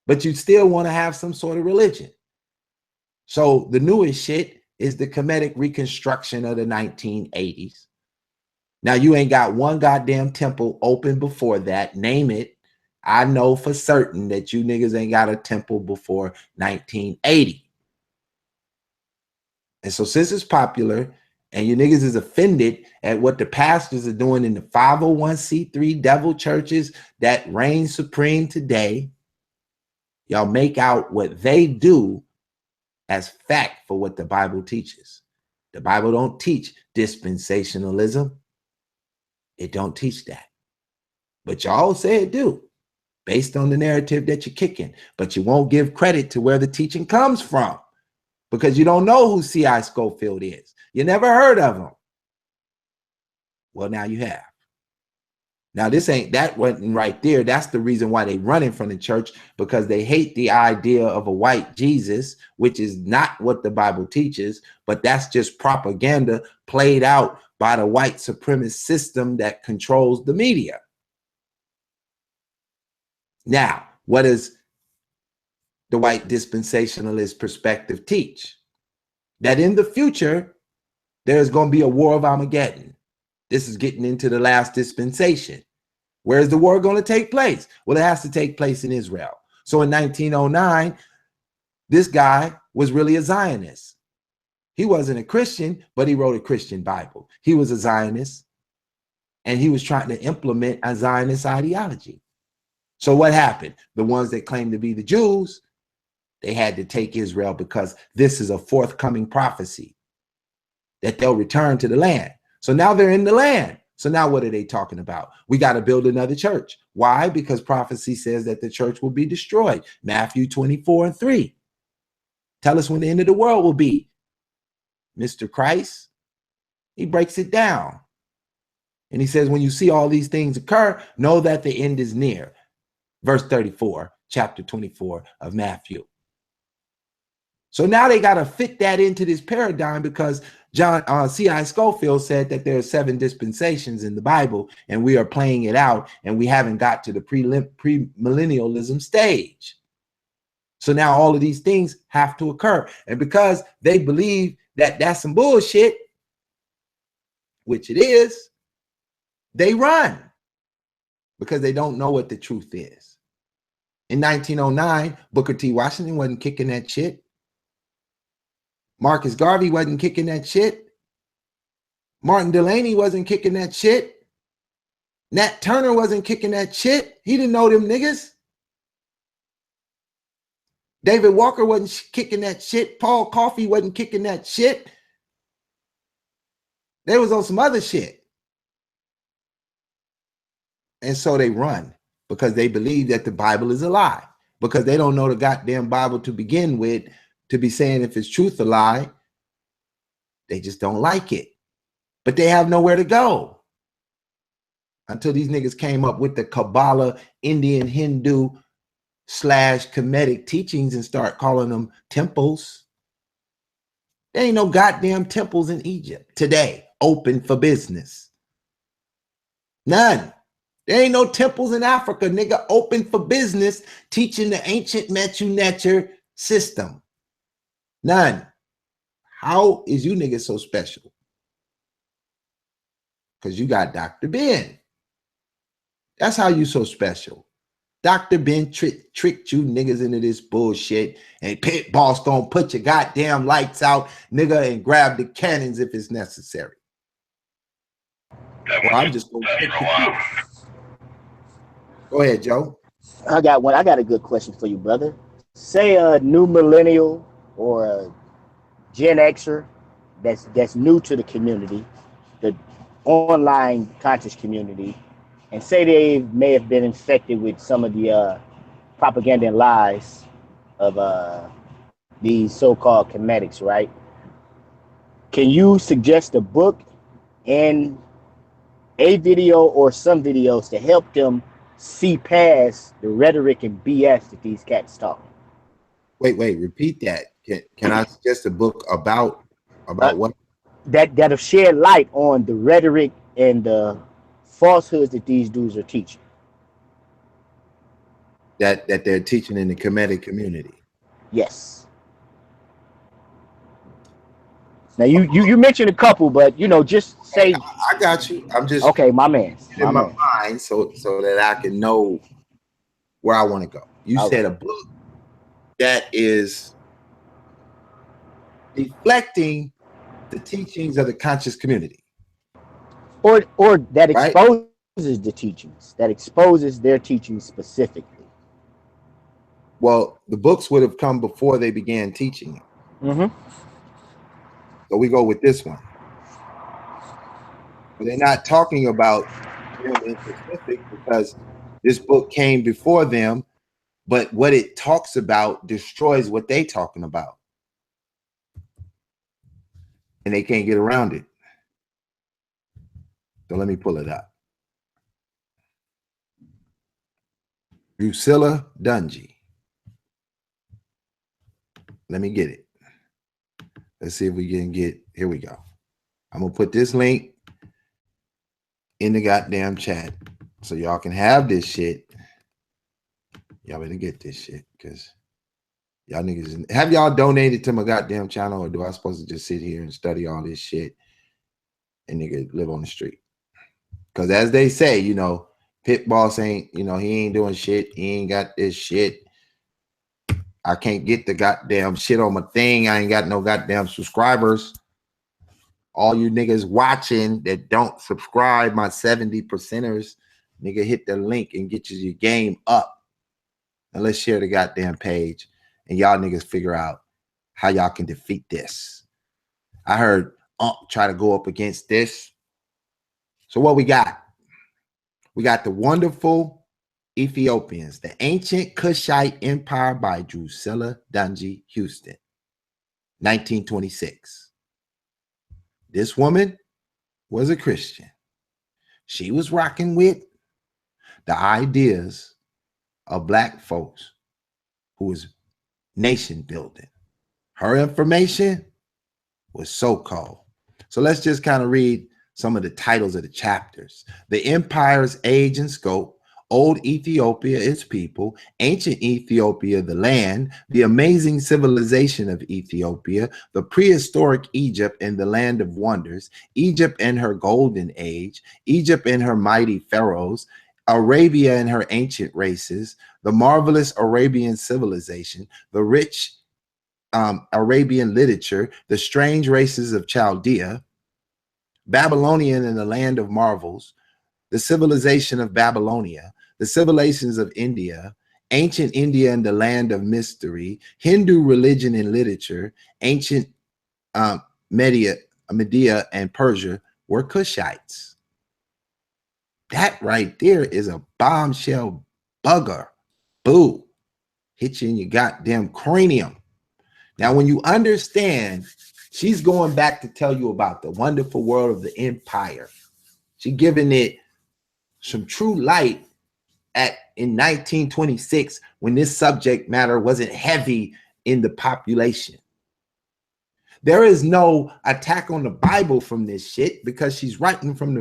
But you still want to have some sort of religion. So the newest shit is the Kemetic reconstruction of the 1980s. Now, you ain't got one goddamn temple open before that. Name it. I know for certain that you niggas ain't got a temple before 1980. And so since it's popular and you niggas is offended at what the pastors are doing in the 501c3 devil churches that reign supreme today, y'all make out what they do as fact for what the Bible teaches. The Bible don't teach dispensationalism. It don't teach that. But y'all say it do, based on the narrative that you're kicking. But you won't give credit to where the teaching comes from because you don't know who C.I. Scofield is. You never heard of him. Well, now you have. Now, that wasn't right there. That's the reason why they running from the church, because they hate the idea of a white Jesus, which is not what the Bible teaches, but that's just propaganda played out by the white supremacist system that controls the media. Now, what does the white dispensationalist perspective teach? That in the future, there's going to be a war of Armageddon. This is getting into the last dispensation. Where is the war going to take place? Well, it has to take place in Israel. So in 1909, this guy was really a Zionist. He wasn't a Christian, but he wrote a Christian Bible. He was a Zionist, and he was trying to implement a Zionist ideology. So what happened? The ones that claimed to be the Jews, they had to take Israel because this is a forthcoming prophecy that they'll return to the land. So now they're in the land. So now what are they talking about? We got to build another church. Why? Because prophecy says that the church will be destroyed. Matthew 24:3. Tell us when the end of the world will be. Mr. Christ, he breaks it down. And he says, when you see all these things occur, know that the end is near. Verse 34, chapter 24 of Matthew. So now they got to fit that into this paradigm because C.I. Scofield said that there are 7 dispensations in the Bible and we are playing it out and we haven't got to the premillennialism stage. So now all of these things have to occur. And because they believe that that's some bullshit, which it is, they run because they don't know what the truth is. In 1909, Booker T. Washington wasn't kicking that shit. Marcus Garvey wasn't kicking that shit. Martin Delany wasn't kicking that shit. Nat Turner wasn't kicking that shit. He didn't know them niggas. David Walker wasn't kicking that shit. Paul Coffey wasn't kicking that shit. They was on some other shit. And so they run because they believe that the Bible is a lie, because they don't know the goddamn Bible to begin with, to be saying if it's truth or lie. They just don't like it. But they have nowhere to go until these niggas came up with the Kabbalah, Indian, Hindu / Kemetic teachings and start calling them temples. There ain't no goddamn temples in Egypt today open for business. None. There ain't no temples in Africa, nigga, open for business teaching the ancient Metu Neter system. None. How is you niggas so special? Because you got Dr. Ben. That's how you so special. Dr. Ben tricked you niggas into this bullshit, and Pit Boss gonna put your goddamn lights out, nigga, and grab the cannons if it's necessary. That or I'm just going to pick the kid. Go ahead, Joe. I got one. I got a good question for you, brother. Say a new millennial or a Gen Xer that's new to the community, the online conscious community, and say they may have been infected with some of the propaganda and lies of these so-called Kemetics, right? Can you suggest a book and a video or some videos to help them see past the rhetoric and BS that these cats talk? Wait, repeat that. Can I suggest a book about what? That'll shed light on the rhetoric and the falsehoods that these dudes are teaching. That they're teaching in the Kemetic community. Yes. Now you mentioned a couple, but just say. I got you. I'm just okay, my man. in my mind so that I can know where I want to go. You said a book that is deflecting the teachings of the conscious community, or that exposes the teachings, that exposes their teachings specifically. Well, the books would have come before they began teaching it. So we go with this one. But they're not talking about them in specific because this book came before them, but what it talks about destroys what they talking about. And they can't get around it. So let me pull it up. Drusilla Dungy. Let me get it. Let's see if we can get, here we go. I'm gonna put this link in the goddamn chat so y'all can have this shit. Y'all better get this shit because y'all niggas, have y'all donated to my goddamn channel, or do I supposed to just sit here and study all this shit and nigga live on the street? Because as they say, Pit Boss ain't, he ain't doing shit. He ain't got this shit. I can't get the goddamn shit on my thing. I ain't got no goddamn subscribers. All you niggas watching that don't subscribe, my 70%ers, nigga, hit the link and get your game up. And let's share the goddamn page. And y'all niggas figure out how y'all can defeat this. I heard try to go up against this. So what we got? We got the wonderful Ethiopians, the ancient Kushite empire by Drusilla Dungy Houston, 1926. This woman was a Christian. She was rocking with the ideas of black folks who was nation building. Her information was so-called. So let's just kind of read some of the titles of the chapters. The empire's age and scope, old Ethiopia, its people, ancient Ethiopia, the land, the amazing civilization of Ethiopia, the prehistoric Egypt and the land of wonders, Egypt and her golden age, Egypt and her mighty pharaohs, Arabia and her ancient races, the marvelous Arabian civilization, the rich Arabian literature, the strange races of Chaldea, Babylonian and the land of marvels, the civilization of Babylonia, the civilizations of India, ancient India and the land of mystery, Hindu religion and literature, ancient Media and Persia were Kushites. That right there is a bombshell bugger. Boo. Hit you in your goddamn cranium. Now, when you understand, she's going back to tell you about the wonderful world of the empire. She's giving it some true light in 1926 when this subject matter wasn't heavy in the population. There is no attack on the Bible from this shit because she's writing from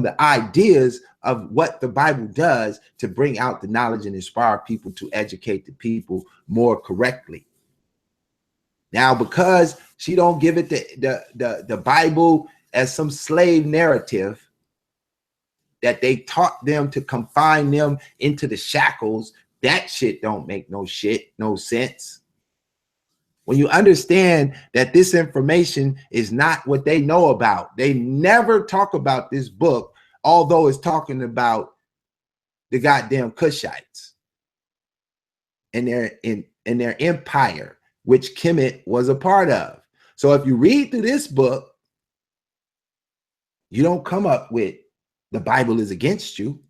the ideas of what the Bible does to bring out the knowledge and inspire people to educate the people more correctly. Now, because she don't give it the Bible as some slave narrative that they taught them to confine them into the shackles, that shit don't make no sense. When you understand that this information is not what they know about, they never talk about this book, although it's talking about the goddamn Kushites and their empire, which Kemet was a part of. So if you read through this book, you don't come up with the Bible is against you.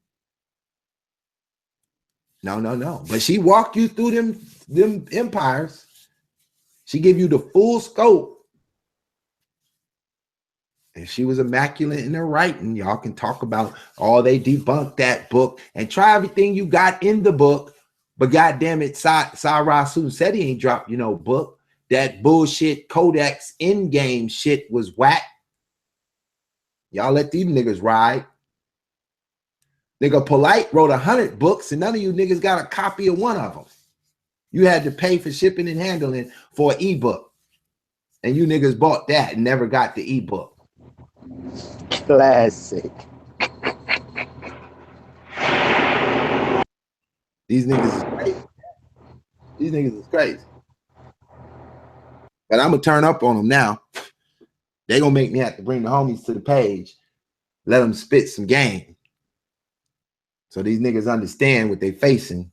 No, no, no. But she walked you through them empires. She gave you the full scope. And she was immaculate in her writing. Y'all can talk about they debunked that book and try everything you got in the book. But goddamn it, Sarah Soon said he ain't dropped, book. That bullshit Codex in-game shit was whack. Y'all let these niggas ride. Nigga Polite wrote 100 books and none of you niggas got a copy of one of them. You had to pay for shipping and handling for an ebook. And you niggas bought that and never got the ebook. Classic. These niggas is crazy. These niggas is crazy. But I'm going to turn up on them now. They're going to make me have to bring the homies to the page. Let them spit some game. So these niggas understand what they facing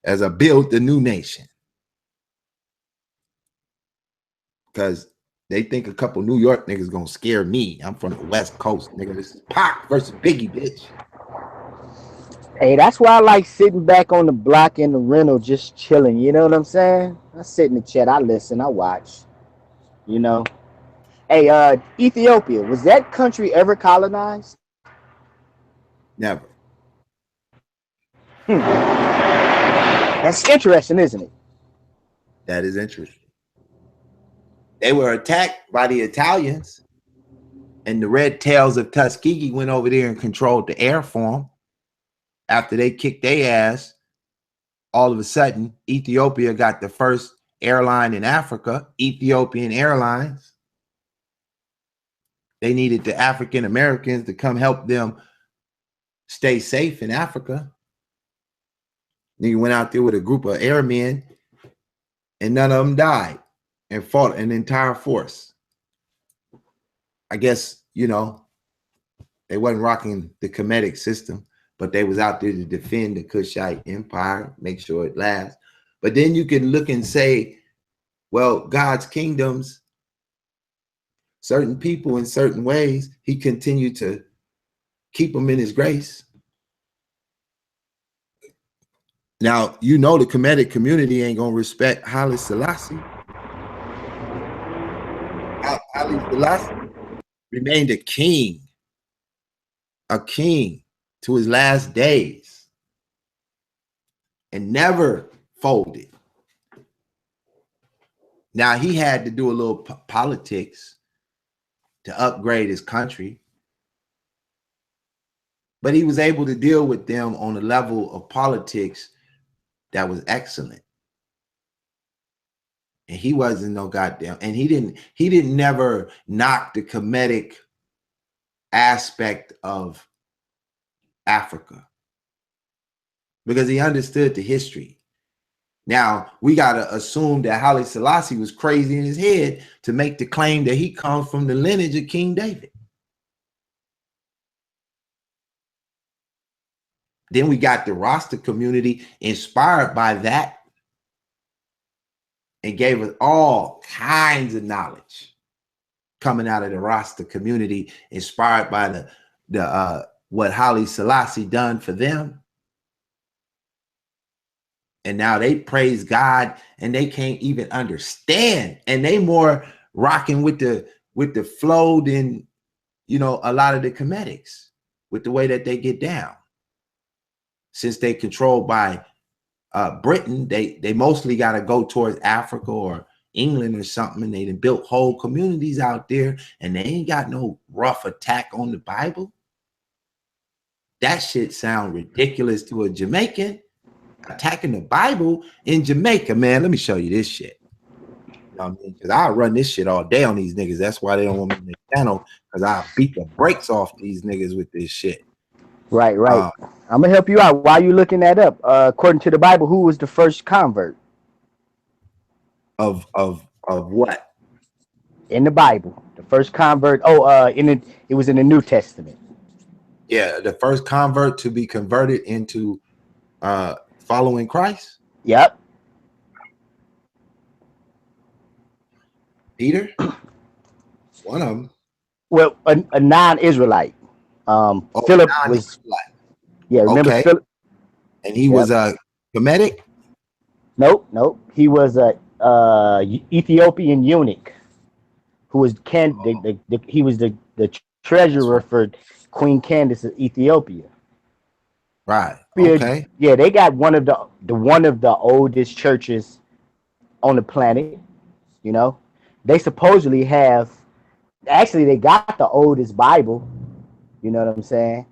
as I build the new nation. Because they think a couple New York niggas gonna scare me. I'm from the West Coast, nigga. This is Pac versus Biggie, bitch. Hey, that's why I like sitting back on the block in the rental, just chilling. You know what I'm saying? I sit in the chat, I listen, I watch. Hey, Ethiopia, was that country ever colonized? Never. That's interesting, isn't it? That is interesting. They were attacked by the Italians, and the Red Tails of Tuskegee went over there and controlled the air for them. After they kicked their ass, all of a sudden, Ethiopia got the first airline in Africa, Ethiopian Airlines. They needed the African Americans to come help them stay safe in Africa. Nigga went out there with a group of airmen, and none of them died and fought an entire force. I guess, they wasn't rocking the Kemetic system, but they was out there to defend the Kushite empire, make sure it lasts. But then you can look and say, well, God's kingdoms, certain people in certain ways, he continued to keep them in his grace. Now, the Kemetic community ain't going to respect Haile Selassie. Haile Selassie remained a king to his last days and never folded. Now, he had to do a little politics to upgrade his country, but he was able to deal with them on a level of politics that was excellent. And he wasn't no goddamn, and he didn't never knock the Kemetic aspect of Africa because he understood the history. Now, we got to assume that Haile Selassie was crazy in his head to make the claim that he comes from the lineage of King David. Then we got the Rasta community inspired by that and gave us all kinds of knowledge coming out of the Rasta community, inspired by the what Haile Selassie done for them. And now they praise God and they can't even understand. And they more rocking with the flow than, a lot of the Kemetics with the way that they get down. Since they controlled by Britain, they mostly got to go towards Africa or England or something. And they done built whole communities out there and they ain't got no rough attack on the Bible. That shit sound ridiculous to a Jamaican. Attacking the Bible in Jamaica, man. Let me show you this shit. You know what I mean? Because I run this shit all day on these niggas. That's why they don't want me on the channel, because I beat the brakes off these niggas with this shit. Right. I'm gonna help you out. While you looking that up, according to the Bible, who was the first convert? of what? In the Bible, the first convert. It was in the New Testament. Yeah, the first convert to be converted into following Christ. Yep. Peter, one of them. Well, a non-Israelite. Oh, Philip was. non-Israelite. Yeah, remember Okay, Philip? and he Yep. was a Kemetic. Nope. He was a Ethiopian eunuch who was he was the That's treasurer right. for Queen Candace of Ethiopia. Right. Okay. Yeah, they got one of the oldest churches on the planet. You know, they supposedly have. Actually, they got the oldest Bible. You know what I'm saying?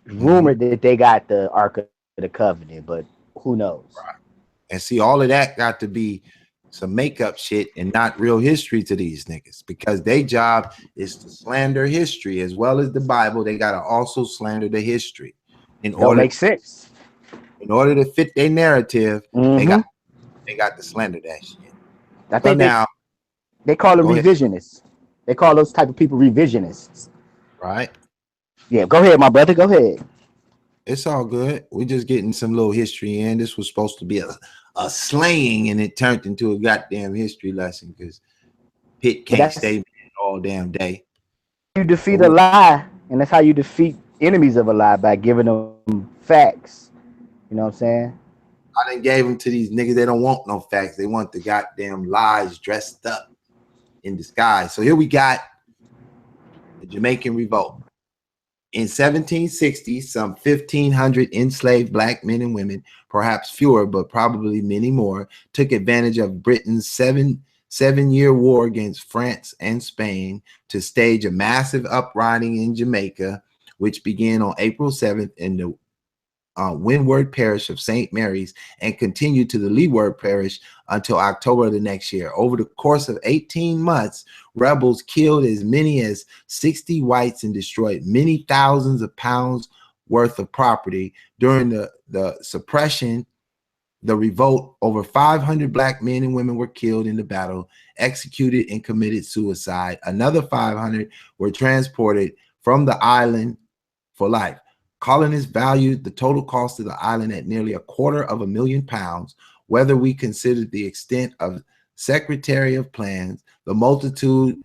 Mm-hmm. Rumored that they got the Ark of the Covenant, but who knows? Right. And see, all of that got to be some makeup shit and not real history to these niggas, because their job is to slander history as well as the Bible. They got to also slander the history in Don't order make sense. to fit their narrative. They Mm-hmm. got to slander that shit. I So think now, they call them go ahead. revisionists. They call those type of people revisionists. Right. Yeah, go ahead, my brother. Go ahead. It's all good. We're just getting some little history in. This was supposed to be a slaying, and it turned into a goddamn history lesson because Pitt But can't that's stay all damn day. you But defeat a we, lie, and that's how you defeat enemies of a lie, by giving them facts. You know what I'm saying? I done gave them to these niggas. They don't want no facts. They want the goddamn lies dressed up in disguise. So here we got the Jamaican Revolt. In 1760, some 1,500 enslaved black men and women, perhaps fewer, but probably many more, took advantage of Britain's seven-year war against France and Spain to stage a massive uprising in Jamaica, which began on April 7th in the Windward Parish of St. Mary's and continued to the Leeward Parish until October of the next year. Over the course of 18 months, rebels killed as many as 60 whites and destroyed many thousands of pounds worth of property. During the suppression, the revolt, over 500 black men and women were killed in the battle, executed, and committed suicide. Another 500 were transported from the island for life. Colonists valued the total cost of the island at nearly £250,000. Whether we consider the extent of Secretary of Plans, the multitude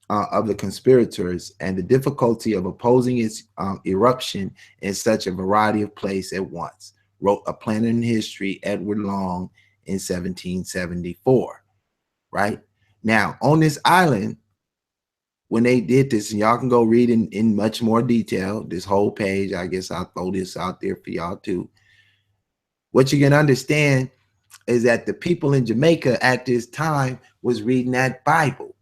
of the conspirators, and the difficulty of opposing its eruption in such a variety of places at once, wrote a planner in history, Edward Long, in 1774. Right now, on this island, when they did this, and y'all can go read in much more detail, this whole page, I guess I'll throw this out there for y'all too. What you can understand is that the people in Jamaica at this time was reading that Bible.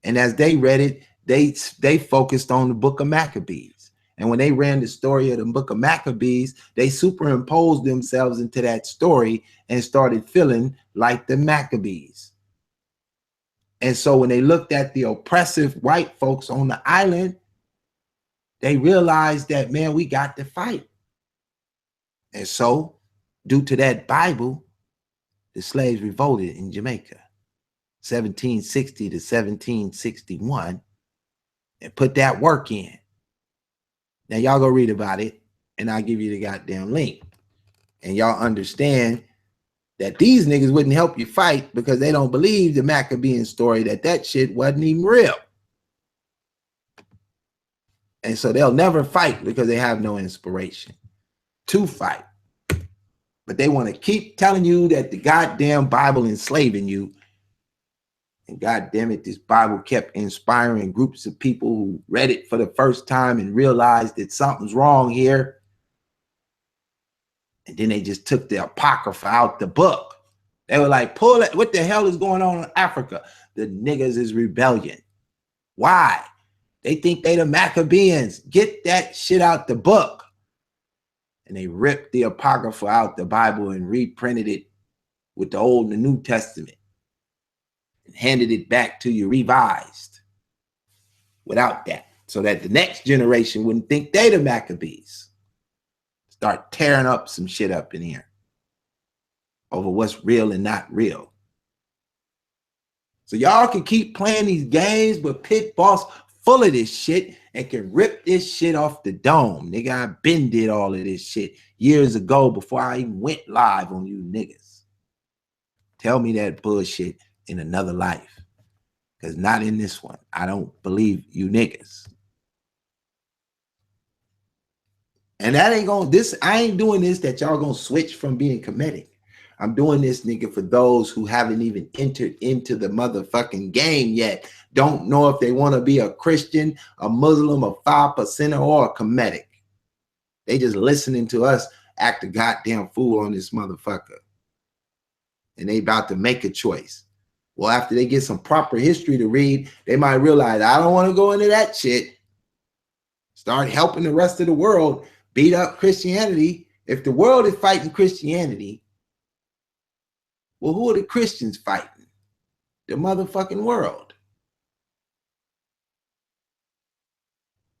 And as they read it, they focused on the book of Maccabees. And when they ran the story of the book of Maccabees, they superimposed themselves into that story and started feeling like the Maccabees. And so when they looked at the oppressive white folks on the island, they realized that, man, we got to fight. And so, due to that Bible, the slaves revolted in Jamaica, 1760 to 1761, and put that work in. Now, y'all go read about it, and I'll give you the goddamn link. And y'all understand that these niggas wouldn't help you fight because they don't believe the Maccabean story, that shit wasn't even real. And so they'll never fight because they have no inspiration to fight. But they want to keep telling you that the goddamn Bible enslaving you. And goddamn it, this Bible kept inspiring groups of people who read it for the first time and realized that something's wrong here. And then they just took the Apocrypha out the book. They were like, pull it. What the hell is going on in Africa? The niggas is rebellion. Why? They think they the Maccabees. Get that shit out the book. And they ripped the Apocrypha out the Bible and reprinted it with the Old and the New Testament and handed it back to you revised without that, so that the next generation wouldn't think they the Maccabees. Start tearing up some shit up in here. over what's real and not real. So y'all can keep playing these games, but Pit Boss full of this shit and can rip this shit off the dome. Nigga, I been did all of this shit years ago before I even went live on you niggas. Tell me that bullshit in another life. Because not in this one. I don't believe you niggas. And that ain't gonna, I ain't doing this that y'all gonna switch from being Kemetic. I'm doing this, nigga, for those who haven't even entered into the motherfucking game yet. Don't know if they want to be a Christian, a Muslim, a 5%er, or a Kemetic. They just listening to us act a goddamn fool on this motherfucker. And they about to make a choice. Well, after they get some proper history to read, they might realize, I don't want to go into that shit. Start helping the rest of the world beat up Christianity. If the world is fighting Christianity, well, who are the Christians fighting? The motherfucking world.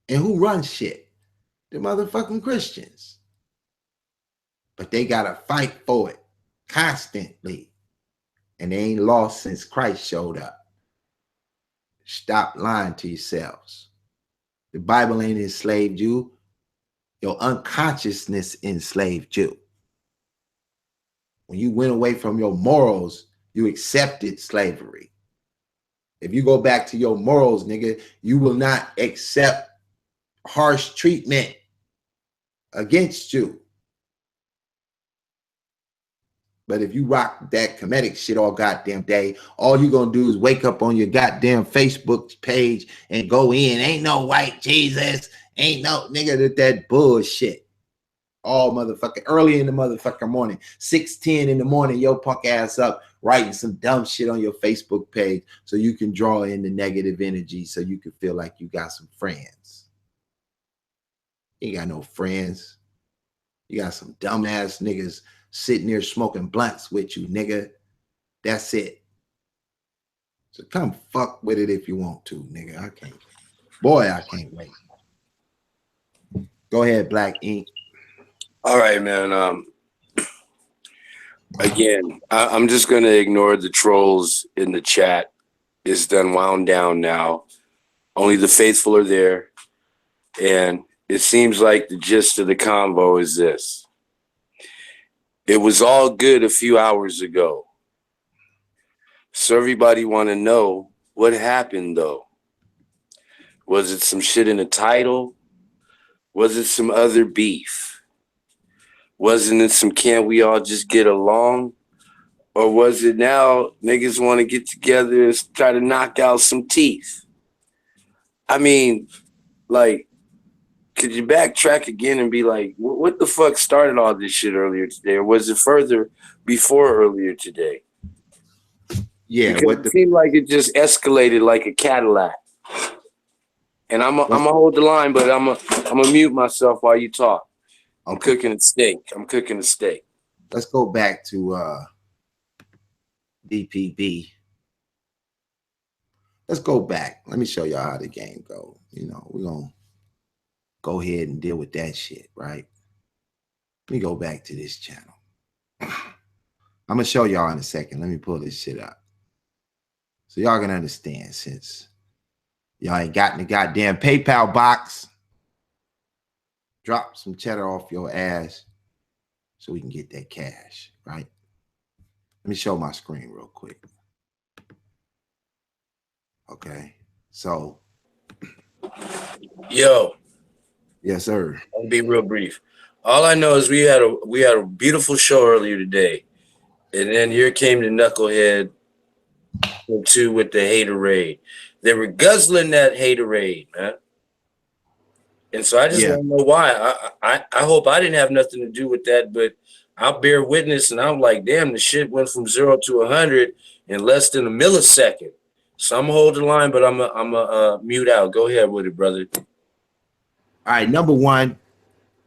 And who runs shit? The motherfucking Christians. But they got to fight for it constantly. And they ain't lost since Christ showed up. Stop lying to yourselves. The Bible ain't enslaved you. Your unconsciousness enslaved you. When you went away from your morals, you accepted slavery. If you go back to your morals, nigga, you will not accept harsh treatment against you. But if you rock that Kemetic shit all goddamn day, all you gonna do is wake up on your goddamn Facebook page and go in. Ain't no white Jesus. Ain't no nigga that bullshit. All motherfucking early in the motherfucking morning, 6:10 in the morning, your punk ass up writing some dumb shit on your Facebook page so you can draw in the negative energy so you can feel like you got some friends. You ain't got no friends. You got some dumbass niggas sitting there smoking blunts with you, nigga. That's it. So come fuck with it if you want to, nigga. I can't. Boy, I can't wait. Go ahead, Black Ink. All right, man. Again, I'm just going to ignore the trolls in the chat. It's done wound down now. Only the faithful are there. And it seems like the gist of the convo is this. It was all good a few hours ago. So everybody want to know what happened, though. Was it some shit in the title? Was it some other beef? Wasn't it some can't we all just get along? Or was it now niggas want to get together and try to knock out some teeth? I mean, like, could you backtrack again and be like, what the fuck started all this shit earlier today? Or was it further before earlier today? Yeah, because it seemed like it just escalated like a Cadillac. And I'm gonna hold the line, but I'm gonna mute myself while you talk. I'm cooking a steak. Let's go back to DPB. Let's go back. Let me show y'all how the game goes. You know, we're gonna go ahead and deal with that shit, right? Let me go back to this channel. I'm gonna show y'all in a second. Let me pull this shit up so y'all can understand, since y'all ain't got in the goddamn PayPal box. Drop some cheddar off your ass so we can get that cash, right? Let me show my screen real quick. Okay, so. Yo. Yes, sir. I'll be real brief. All I know is we had a beautiful show earlier today. And then here came the knucklehead two with the haterade. They were guzzling that haterade, man. And so I just want to know why. I hope I didn't have nothing to do with that, but I'll bear witness. And I'm like, damn, the shit went from 0 to 100 in less than a millisecond. So I'm gonna hold the line, but I'm a mute out. Go ahead with it, brother. All right, number one,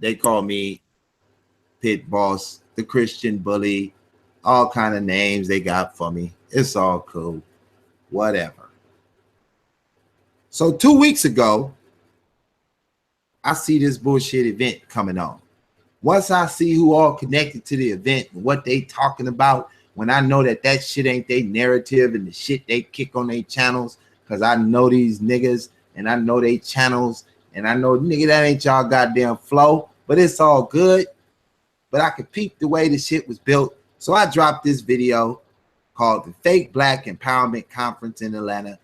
they call me Pit Boss, the Christian bully, all kind of names they got for me. It's all cool, whatever. So 2 weeks ago, I see this bullshit event coming on. Once I see who all connected to the event and what they talking about, when I know that that shit ain't their narrative and the shit they kick on their channels, because I know these niggas and I know they channels and I know, nigga, that ain't y'all goddamn flow, but it's all good. But I could peep the way the shit was built. So I dropped this video called The Fake Black Empowerment Conference in Atlanta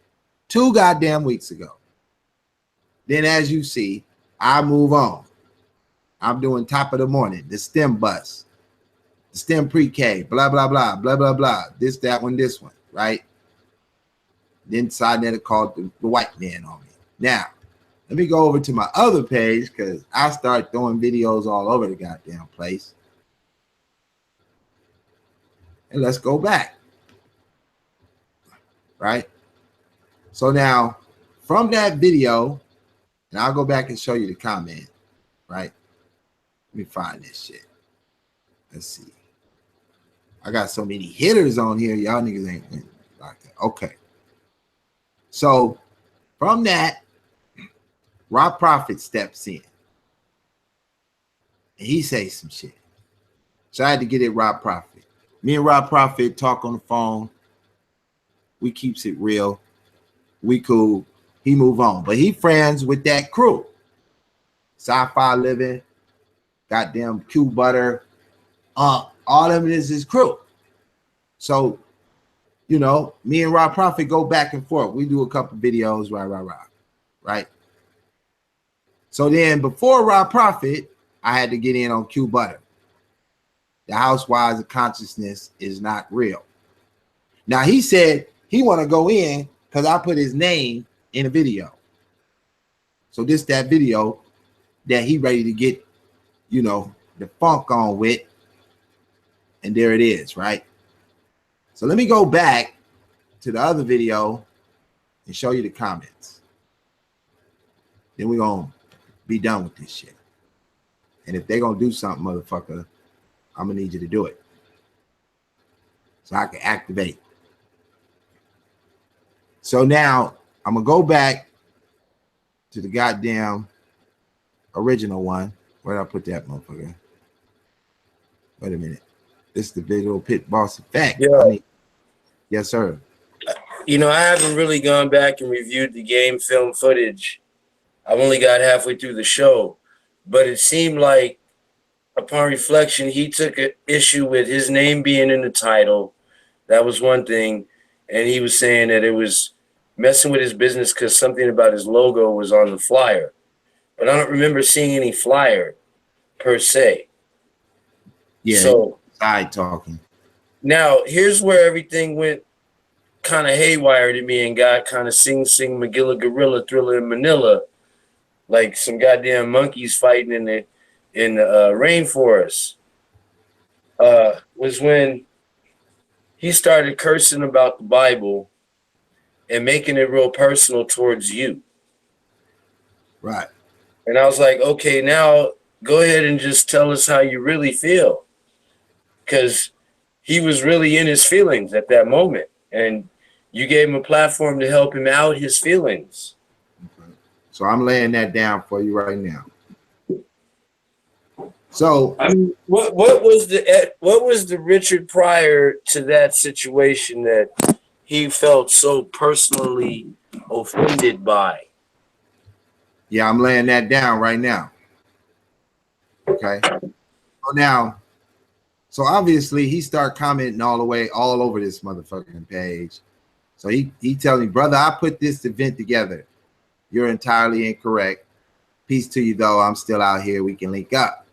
2 goddamn weeks ago. Then as you see, I move on. I'm doing top of the morning, the STEM bus, the STEM pre-K, blah, blah, blah, blah, blah, blah. This, that one, this one, right? Then Sidnetter called the white man on me. Now, let me go over to my other page because I start throwing videos all over the goddamn place. And let's go back. Right? So now, from that video, and I'll go back and show you the comment, right? Let me find this shit. Let's see. I got so many hitters on here, y'all niggas ain't like that. Okay. So, from that, Rob Prophet steps in. And he says some shit. So I had to get it Rob Prophet. Me and Rob Prophet talk on the phone. We keeps it real. We cool. He move on. But he friends with that crew. Sci-Fi Living, goddamn Q Butter. All of them is his crew. So, you know, me and Rob Prophet go back and forth. We do a couple videos, right? So then before Rob Prophet, I had to get in on Q Butter. The housewives of consciousness is not real. Now he said he want to go in because I put his name in a video. So this that video that he ready to get, you know, the funk on with. And there it is, right? So let me go back to the other video and show you the comments. Then we're going to be done with this shit. And if they're going to do something, motherfucker, I'm going to need you to do it. So I can activate. So now I'm going to go back to the goddamn original one. Where did I put that motherfucker? Wait a minute. This is the Visual Pit Boss Effect. Yeah. Yes, sir. You know, I haven't really gone back and reviewed the game film footage. I've only got halfway through the show. But it seemed like, upon reflection, he took an issue with his name being in the title. That was one thing. And he was saying that it was messing with his business because something about his logo was on the flyer. But I don't remember seeing any flyer per se. Yeah, so side talking. Now, here's where everything went kind of haywire to me and got kind of Sing Magilla Gorilla Thriller in Manila, like some goddamn monkeys fighting in the rainforest. Was when he started cursing about the Bible and making it real personal towards you. Right. And I was like, okay, now go ahead and just tell us how you really feel. Because he was really in his feelings at that moment. And you gave him a platform to help him out his feelings. Okay. So I'm laying that down for you right now. So I mean, what was the Richard prior to that situation that he felt so personally offended by? yeah, I'm laying that down right now. Okay. So now, so obviously he started commenting all over this motherfucking page. So he tells me, brother, I put this event together. You're entirely incorrect. Peace to you though. I'm still out here. We can link up.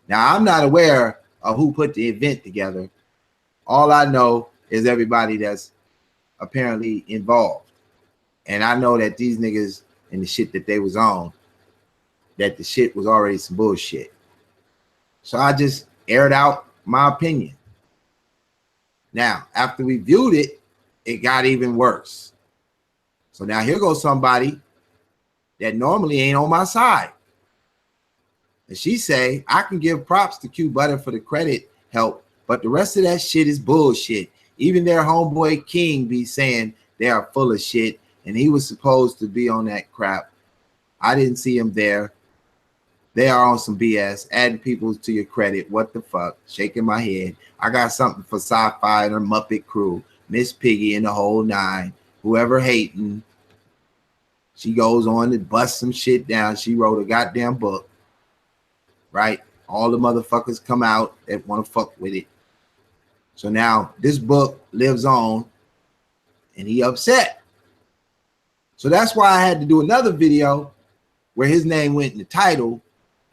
Now I'm not aware of who put the event together. All I know is everybody that's apparently involved. And I know that these niggas and the shit that they was on, that the shit was already some bullshit. So I just aired out my opinion. Now, after we viewed it, it got even worse. So now here goes somebody that normally ain't on my side. And she say, I can give props to Q Butter for the credit help, but the rest of that shit is bullshit. Even their homeboy King be saying they are full of shit, and he was supposed to be on that crap. I didn't see him there. They are on some BS, adding people to your credit. What the fuck? Shaking my head. I got something for Sci-Fi and her Muppet crew, Miss Piggy and the whole nine. Whoever hating, she goes on to bust some shit down. She wrote a goddamn book, right? All the motherfuckers come out that want to fuck with it. So now this book lives on, and he upset. So that's why I had to do another video where his name went in the title,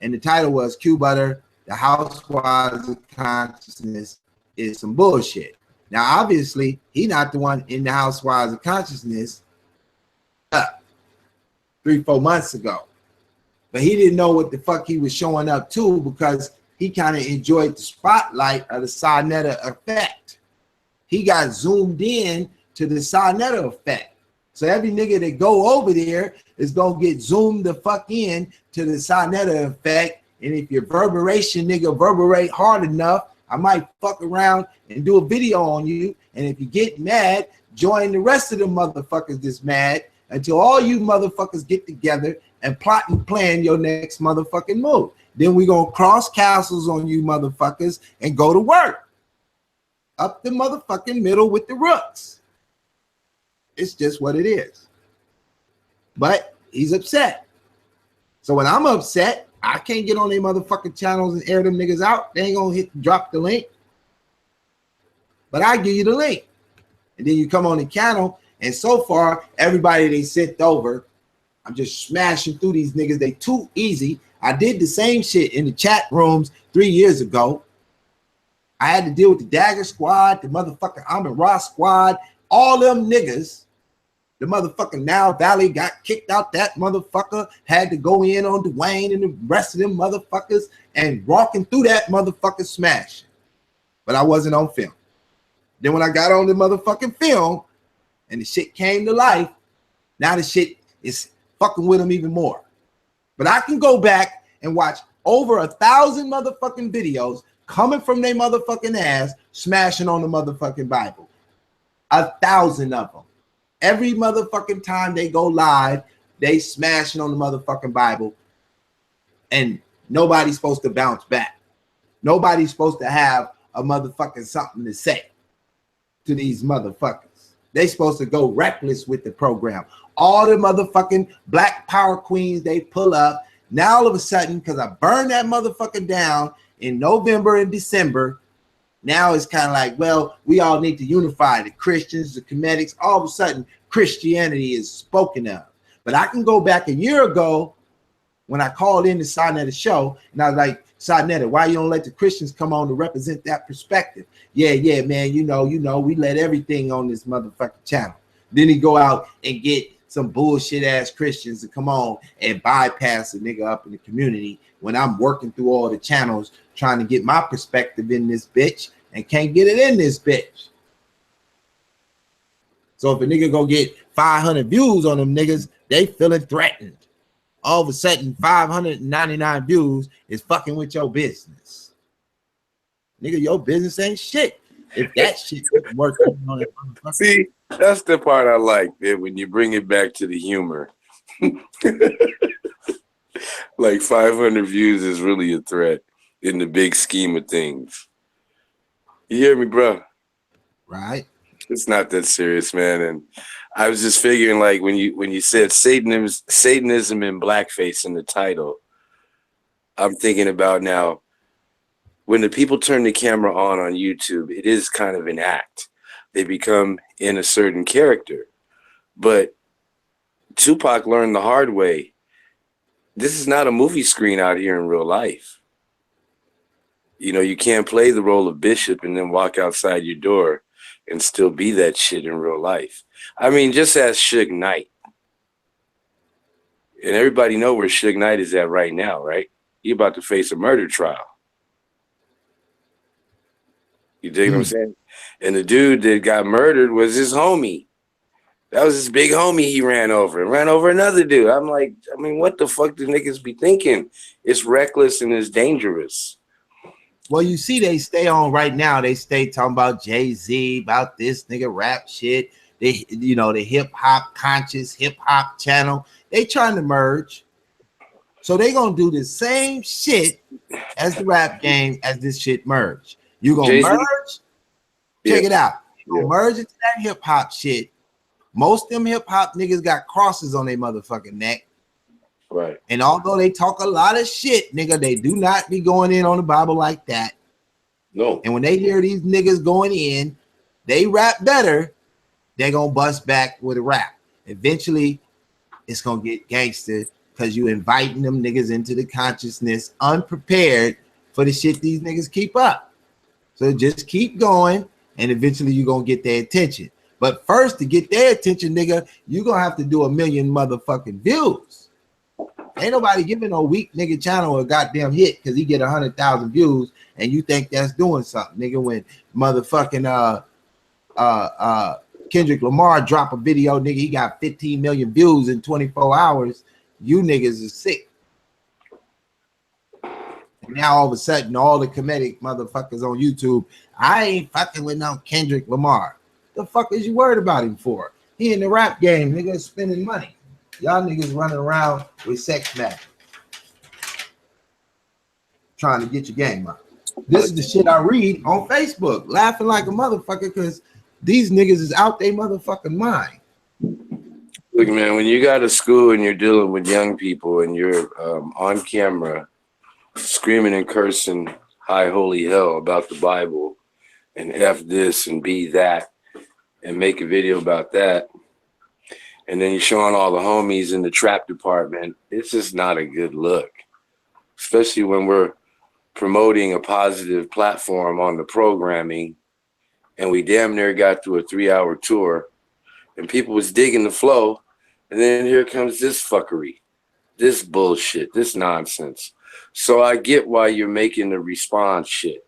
and the title was Q Butter, the Housewives of Consciousness is some bullshit. Now, obviously, he not the one in the Housewives of Consciousness 3-4 months ago. But he didn't know what the fuck he was showing up to because he kind of enjoyed the spotlight of the Sarnetta effect. He got zoomed in to the Sarnetta effect. So every nigga that go over there is gonna get zoomed the fuck in to the Sarnetta effect. And if your reverberation nigga reverberate hard enough, I might fuck around and do a video on you. And if you get mad, join the rest of the motherfuckers that's mad until all you motherfuckers get together and plot and plan your next motherfucking move. Then we gonna cross castles on you motherfuckers and go to work. Up the motherfucking middle with the rooks. It's just what it is. But he's upset. So when I'm upset, I can't get on their motherfucking channels and air them niggas out. They ain't gonna drop the link. But I give you the link. And then you come on the channel, and so far, everybody they sent over, I'm just smashing through these niggas. They too easy. I did the same shit in the chat rooms 3 years ago. I had to deal with the Dagger Squad, the motherfucking Amon Ross Squad, all them niggas. The motherfucking Now Valley got kicked out. That motherfucker had to go in on Dwayne and the rest of them motherfuckers and walking through that motherfucker smashing. But I wasn't on film. Then when I got on the motherfucking film and the shit came to life, now the shit is fucking with them even more. But I can go back and watch over 1,000 motherfucking videos coming from their motherfucking ass smashing on the motherfucking Bible. 1,000 of them. Every motherfucking time they go live, they smashing on the motherfucking Bible, and nobody's supposed to bounce back. Nobody's supposed to have a motherfucking something to say to these motherfuckers. They supposed to go reckless with the program. All the motherfucking black power queens they pull up. Now all of a sudden, because I burned that motherfucker down in November and December, now it's kind of like, well, we all need to unify the Christians, the Kemetics. All of a sudden, Christianity is spoken of. But I can go back a year ago when I called in to Sarnetta show, and I was like, Sarnetta, why you don't let the Christians come on to represent that perspective? Yeah, man, you know, we let everything on this motherfucking channel. Then he go out and get some bullshit ass Christians to come on and bypass a nigga up in the community when I'm working through all the channels trying to get my perspective in this bitch and can't get it in this bitch. So if a nigga go get 500 views on them niggas, they feeling threatened. All of a sudden, 599 views is fucking with your business. Nigga, your business ain't shit. If that shit works on it. See, that's the part I like, man, when you bring it back to the humor. Like 500 views is really a threat in the big scheme of things. You hear me, bro? Right. It's not that serious, man. And I was just figuring, like, when you said Satanism and blackface in the title, I'm thinking about now, when the people turn the camera on YouTube, it is kind of an act. They become in a certain character. But Tupac learned the hard way. This is not a movie screen out here in real life. You know, you can't play the role of Bishop and then walk outside your door and still be that shit in real life. I mean, just ask Suge Knight. And everybody know where Suge Knight is at right now, right? He about to face a murder trial. You dig what I'm saying? And the dude that got murdered was his homie. That was his big homie he ran over. And ran over another dude. I'm like, I mean, what the fuck do niggas be thinking? It's reckless and it's dangerous. Well, you see, they stay on right now. They stay talking about Jay-Z, about this nigga rap shit. They, you know, the hip hop conscious hip hop channel. They trying to merge. So they gonna do the same shit as the rap game as this shit merge. You gonna Jay-Z? merge? Check it out. You Yeah. gonna merge into that hip hop shit. Most of them hip hop niggas got crosses on their motherfucking neck. Right. And although they talk a lot of shit, nigga, they do not be going in on the Bible like that. No. And when they hear these niggas going in, they rap better, they gonna bust back with a rap. Eventually, it's gonna get gangster because you inviting them niggas into the consciousness unprepared for the shit these niggas keep up. So just keep going, and eventually you're gonna get their attention. But first, to get their attention, nigga, you're gonna have to do 1 million motherfucking views. Ain't nobody giving no weak nigga channel a goddamn hit because he get 100,000 views, and you think that's doing something, nigga. When motherfucking Kendrick Lamar drop a video, nigga, he got 15 million views in 24 hours. You niggas is sick. And now all of a sudden, all the Kemetic motherfuckers on YouTube, I ain't fucking with no Kendrick Lamar. The fuck is you worried about him for? He in the rap game, nigga, spending money. Y'all niggas running around with sex magic, trying to get your game up. This is the shit I read on Facebook, laughing like a motherfucker because these niggas is out their motherfucking mind. Look, man, when you got a school and you're dealing with young people and you're on camera screaming and cursing high holy hell about the Bible and F this and B that and make a video about that, and then you're showing all the homies in the trap department, it's just not a good look, especially when we're promoting a positive platform on the programming, and we damn near got through a 3-hour tour, and people was digging the flow, and then here comes this fuckery, this bullshit, this nonsense. So I get why you're making the response shit,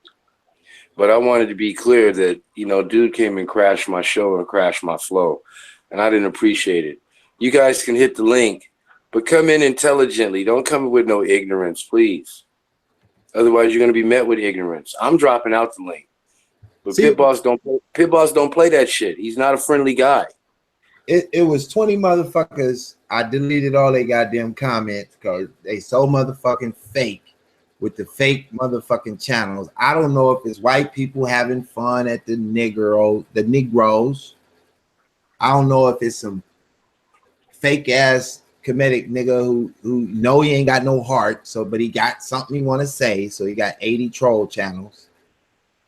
but I wanted to be clear that, you know, dude came and crashed my show and crashed my flow, and I didn't appreciate it. You guys can hit the link, but come in intelligently. Don't come with no ignorance, please. Otherwise, you're going to be met with ignorance. I'm dropping out the link. But Pit Boss don't play that shit. He's not a friendly guy. It was 20 motherfuckers. I deleted all their goddamn comments because they so motherfucking fake with the fake motherfucking channels. I don't know if it's white people having fun at the Negroes. I don't know if it's some fake ass Kemetic nigga who know he ain't got no heart, but he got something he want to say, so he got 80 troll channels.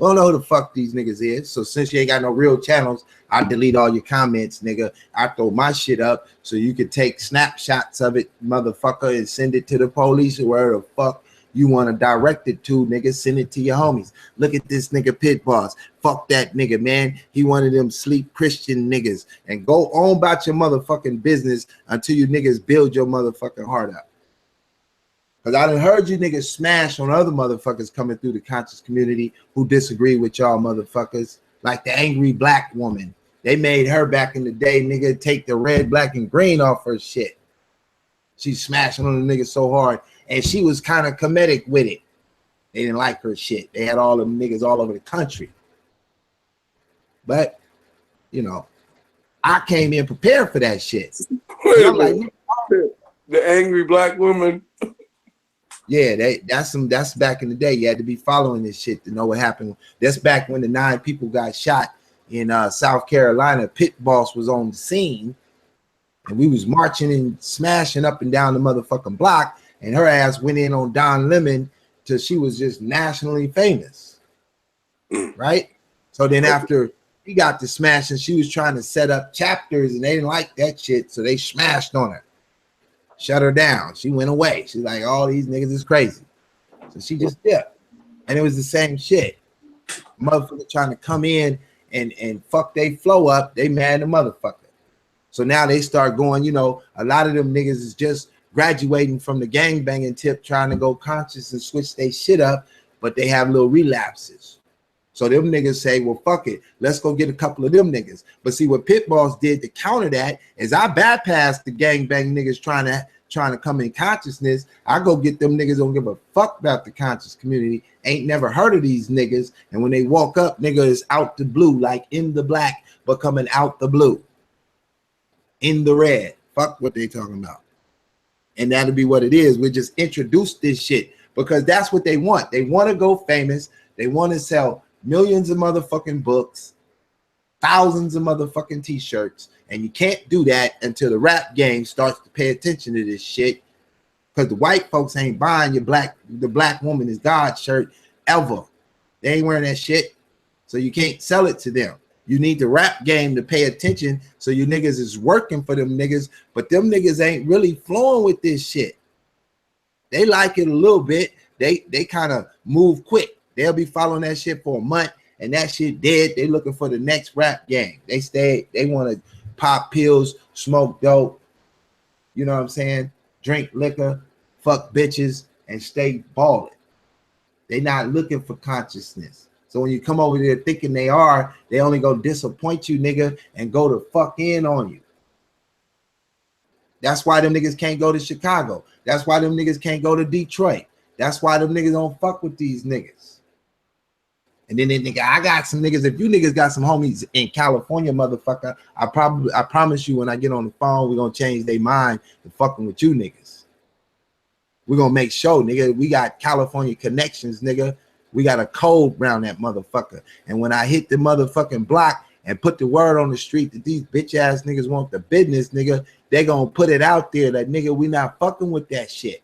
I don't know who the fuck these niggas is. So since you ain't got no real channels, I delete all your comments, nigga. I throw my shit up so you can take snapshots of it, motherfucker, and send it to the police or where the fuck you want to direct it to, nigga. Send it to your homies. Look at this nigga Pit Boss. Fuck that nigga, man. He one of them sleep Christian niggas. And go on about your motherfucking business until you niggas build your motherfucking heart up. Because I done heard you niggas smash on other motherfuckers coming through the conscious community who disagree with y'all motherfuckers. Like the angry black woman. They made her back in the day, nigga, take the red, black, and green off her shit. She's smashing on the niggas so hard. And she was kind of Kemetic with it. They didn't like her shit. They had all them niggas all over the country. But, you know, I came in prepared for that shit. I'm like, the angry black woman. Yeah, that's back in the day. You had to be following this shit to know what happened. That's back when the 9 people got shot in South Carolina. Pit Boss was on the scene, and we was marching and smashing up and down the motherfucking block, and her ass went in on Don Lemon till she was just nationally famous, right? So then after he got to smashing, she was trying to set up chapters, and they didn't like that shit, so they smashed on her. Shut her down. She went away. She's like, all these niggas is crazy. So she just dipped. And it was the same shit. Motherfucker trying to come in and fuck they flow up. They mad the motherfucker. So now they start going, you know, a lot of them niggas is just graduating from the gangbanging tip, trying to go conscious and switch their shit up, but they have little relapses. So them niggas say, well, fuck it. Let's go get a couple of them niggas. But see, what Pit Boss did to counter that is I bypassed the gangbang niggas trying to come in consciousness. I go get them niggas don't give a fuck about the conscious community. Ain't never heard of these niggas. And when they walk up, nigga is out the blue, like in the black, but coming out the blue. In the red. Fuck what they talking about. And that'll be what it is. We just introduce this shit because that's what they want. They want to go famous. They want to sell millions of motherfucking books, thousands of motherfucking t-shirts. And you can't do that until the rap game starts to pay attention to this shit. Because the white folks ain't buying the black woman is God shirt ever. They ain't wearing that shit. So you can't sell it to them. You need the rap game to pay attention. So you niggas is working for them niggas, but them niggas ain't really flowing with this shit. They like it a little bit. They kind of move quick. They'll be following that shit for a month and that shit dead. They looking for the next rap game. They want to pop pills, smoke dope, you know what I'm saying? Drink liquor, fuck bitches, and stay balling. They not looking for consciousness. So when you come over there thinking they only gonna disappoint you, nigga, and go to fuck in on you. That's why them niggas can't go to Chicago. That's why them niggas can't go to Detroit. That's why them niggas don't fuck with these niggas. And then I got some niggas. If you niggas got some homies in California, motherfucker, I promise you when I get on the phone, we're gonna change their mind to fucking with you niggas. We're gonna make sure, nigga, we got California connections, nigga. We got a code around that motherfucker. And when I hit the motherfucking block and put the word on the street that these bitch ass niggas want the business, nigga, they gonna put it out there that, nigga, we not fucking with that shit.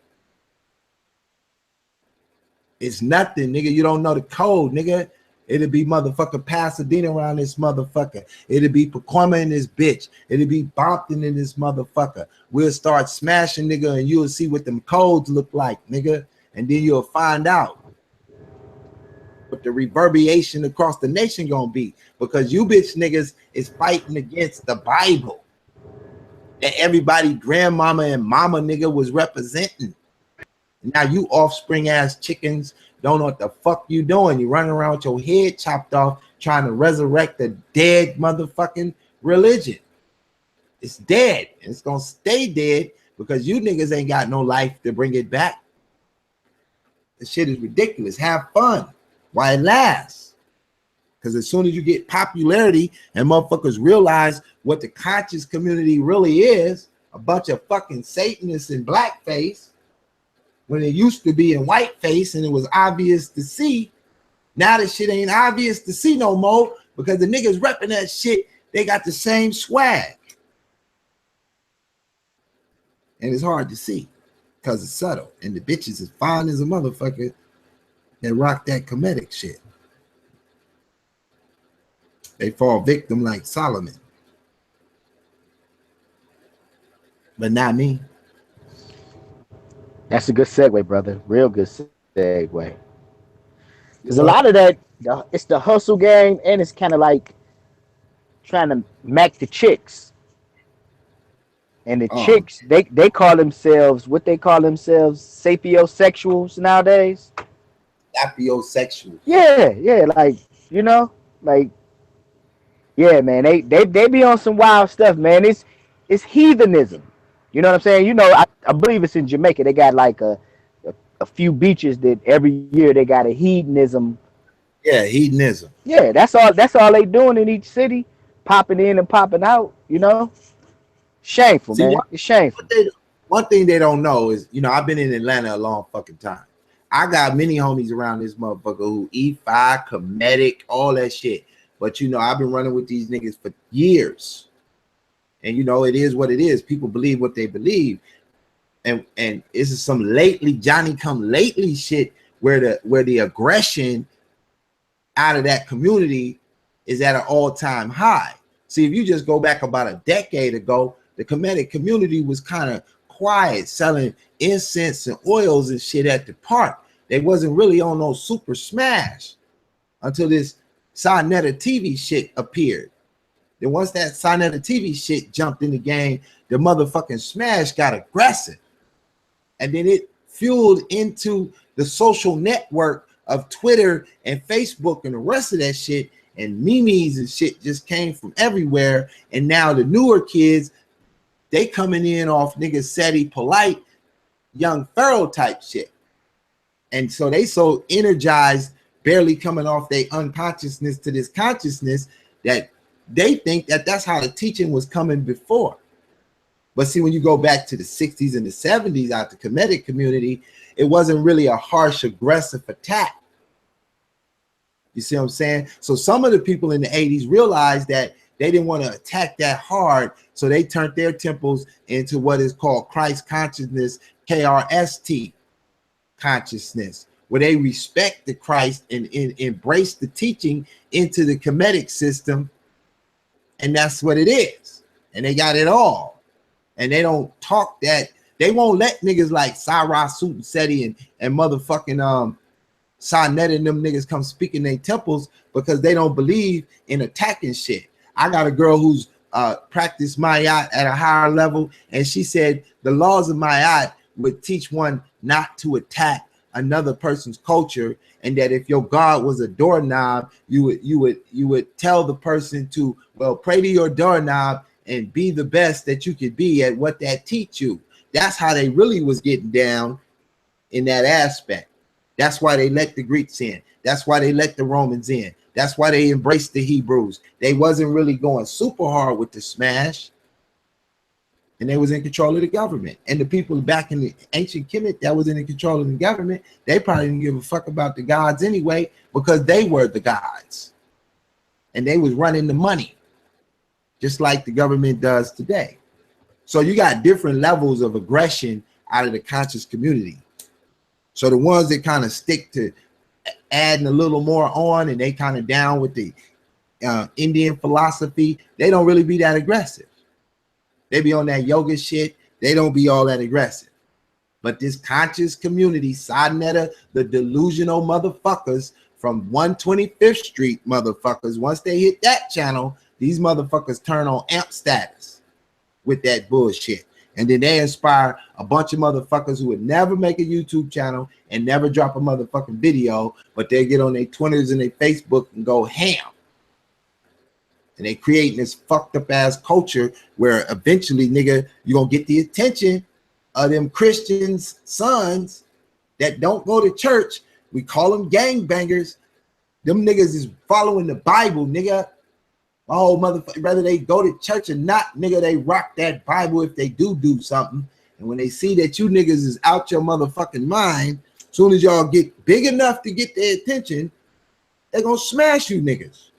It's nothing, nigga. You don't know the code, nigga. It'll be motherfucking Pasadena around this motherfucker. It'll be Pacoima in this bitch. It'll be Bompton in this motherfucker. We'll start smashing, nigga, and you'll see what them codes look like, nigga. And then you'll find out what the reverberation across the nation gonna be, because you bitch niggas is fighting against the Bible that everybody grandmama and mama nigga was representing. Now you offspring ass chickens don't know what the fuck you doing. You running around with your head chopped off trying to resurrect the dead motherfucking religion. It's dead and it's gonna stay dead because you niggas ain't got no life to bring it back. This shit is ridiculous. Have fun while it lasts. Because as soon as you get popularity and motherfuckers realize what the conscious community really is, a bunch of fucking Satanists in blackface, when it used to be in whiteface and it was obvious to see, now this shit ain't obvious to see no more because the niggas repping that shit, they got the same swag. And it's hard to see because it's subtle. And the bitches is fine as a motherfucker that rock that Kemetic shit. They fall victim like Solomon. But not me. That's a good segue, brother. Real good segue. Because a lot of that, it's the hustle game, and it's kind of like trying to mac the chicks. And the chicks, they call themselves, what they call themselves, sapiosexuals nowadays. Sapiosexual. Yeah, like, you know, like, yeah, man, they be on some wild stuff, man. It's heathenism. You know what I'm saying? You know, I believe it's in Jamaica. They got like a few beaches that every year they got a hedonism. Yeah, hedonism. Yeah, that's all they doing in each city, popping in and popping out, you know? Shameful, man. It's shameful. One thing they don't know is, you know, I've been in Atlanta a long fucking time. I got many homies around this motherfucker who E5, Kemetic, all that shit. But, you know, I've been running with these niggas for years. And, you know, it is what it is. People believe what they believe. And this is some Johnny come lately shit where the aggression out of that community is at an all-time high. See, if you just go back about a decade ago, the Kemetic community was kind of quiet, selling incense and oils and shit at the park. They wasn't really on no super smash until this Sonetta TV shit appeared. Then once that Sonetta TV shit jumped in the game, the motherfucking smash got aggressive. And then it fueled into the social network of Twitter and Facebook and the rest of that shit. And memes and shit just came from everywhere. And now the newer kids, they coming in off niggas SETI polite, young Pharaoh type shit. And so they so energized, barely coming off their unconsciousness to this consciousness that they think that that's how the teaching was coming before. But see, when you go back to the 60s and the 70s out the Kemetic community, it wasn't really a harsh, aggressive attack. You see what I'm saying? So some of the people in the 80s realized that they didn't want to attack that hard, so they turned their temples into what is called Christ consciousness, KRST consciousness, where they respect the Christ and embrace the teaching into the Kemetic system, and that's what it is. And they got it all. And they don't talk that. They won't let niggas like Sarah Seti and motherfucking Sonnet and them niggas come speak in their temples because they don't believe in attacking shit. I got a girl who's practiced Mayat at a higher level, and she said the laws of Mayat would teach one not to attack another person's culture, and that if your God was a doorknob, you would tell the person to, well, pray to your doorknob and be the best that you could be at what that teach you. That's how they really was getting down in that aspect. That's why they let the Greeks in. That's why they let the Romans in. That's why they embraced the Hebrews. They wasn't really going super hard with the smash. And they was in control of the government. And the people back in the ancient Kemet that was in control of the government, they probably didn't give a fuck about the gods anyway, because they were the gods. And they was running the money, just like the government does today. So you got different levels of aggression out of the conscious community. So the ones that kind of stick to adding a little more on, and they kind of down with the Indian philosophy, they don't really be that aggressive. They be on that yoga shit. They don't be all that aggressive. But this conscious community, Sadnetta, the delusional motherfuckers from 125th Street motherfuckers, once they hit that channel, these motherfuckers turn on amp status with that bullshit. And then they inspire a bunch of motherfuckers who would never make a YouTube channel and never drop a motherfucking video, but they get on their Twitters and their Facebook and go ham. And they creating this fucked up ass culture where eventually, nigga, you're gonna get the attention of them Christians' sons that don't go to church. We call them gangbangers. Them niggas is following the Bible, nigga. Oh, motherfucker, whether they go to church or not, nigga, they rock that Bible if they do something. And when they see that you niggas is out your motherfucking mind, as soon as y'all get big enough to get their attention, they're gonna smash you niggas.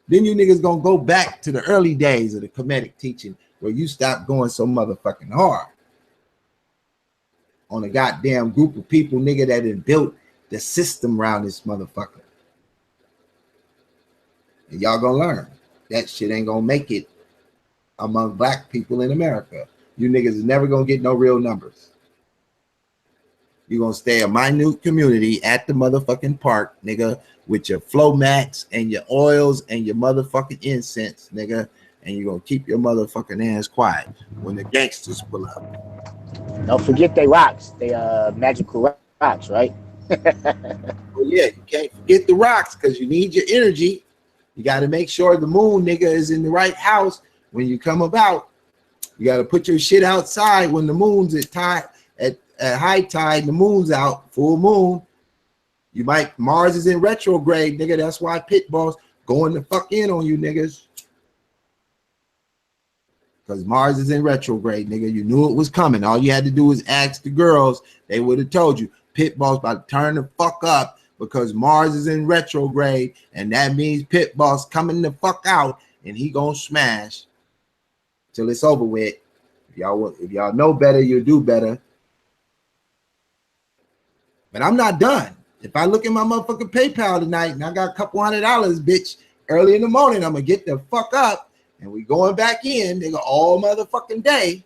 Then you niggas gonna go back to the early days of the Kemetic teaching where you stop going so motherfucking hard on a goddamn group of people, nigga, that had built the system around this motherfucker. And y'all gonna learn that shit ain't gonna make it among black people in America. You niggas is never gonna get no real numbers. You're gonna stay a minute community at the motherfucking park, nigga, with your flow mats and your oils and your motherfucking incense, nigga, and you're gonna keep your motherfucking ass quiet when the gangsters pull up. Don't forget they rocks. They magical rocks, right? Well, yeah, you can't forget the rocks because you need your energy. You got to make sure the moon, nigga, is in the right house when you come about. You got to put your shit outside when the moon's at tide, at high tide, the moon's out, full moon. You might, Mars is in retrograde, nigga. That's why pit boss going the fuck in on you niggas. Because Mars is in retrograde, nigga. You knew it was coming. All you had to do was ask the girls. They would have told you. Pit boss about to turn the fuck up because Mars is in retrograde, and that means pit boss coming the fuck out, and he gonna smash till it's over with. If y'all know better, you'll do better. But I'm not done. If I look at my motherfucking PayPal tonight and I got a couple $100, bitch, early in the morning, I'm gonna get the fuck up and we going back in, nigga, all motherfucking day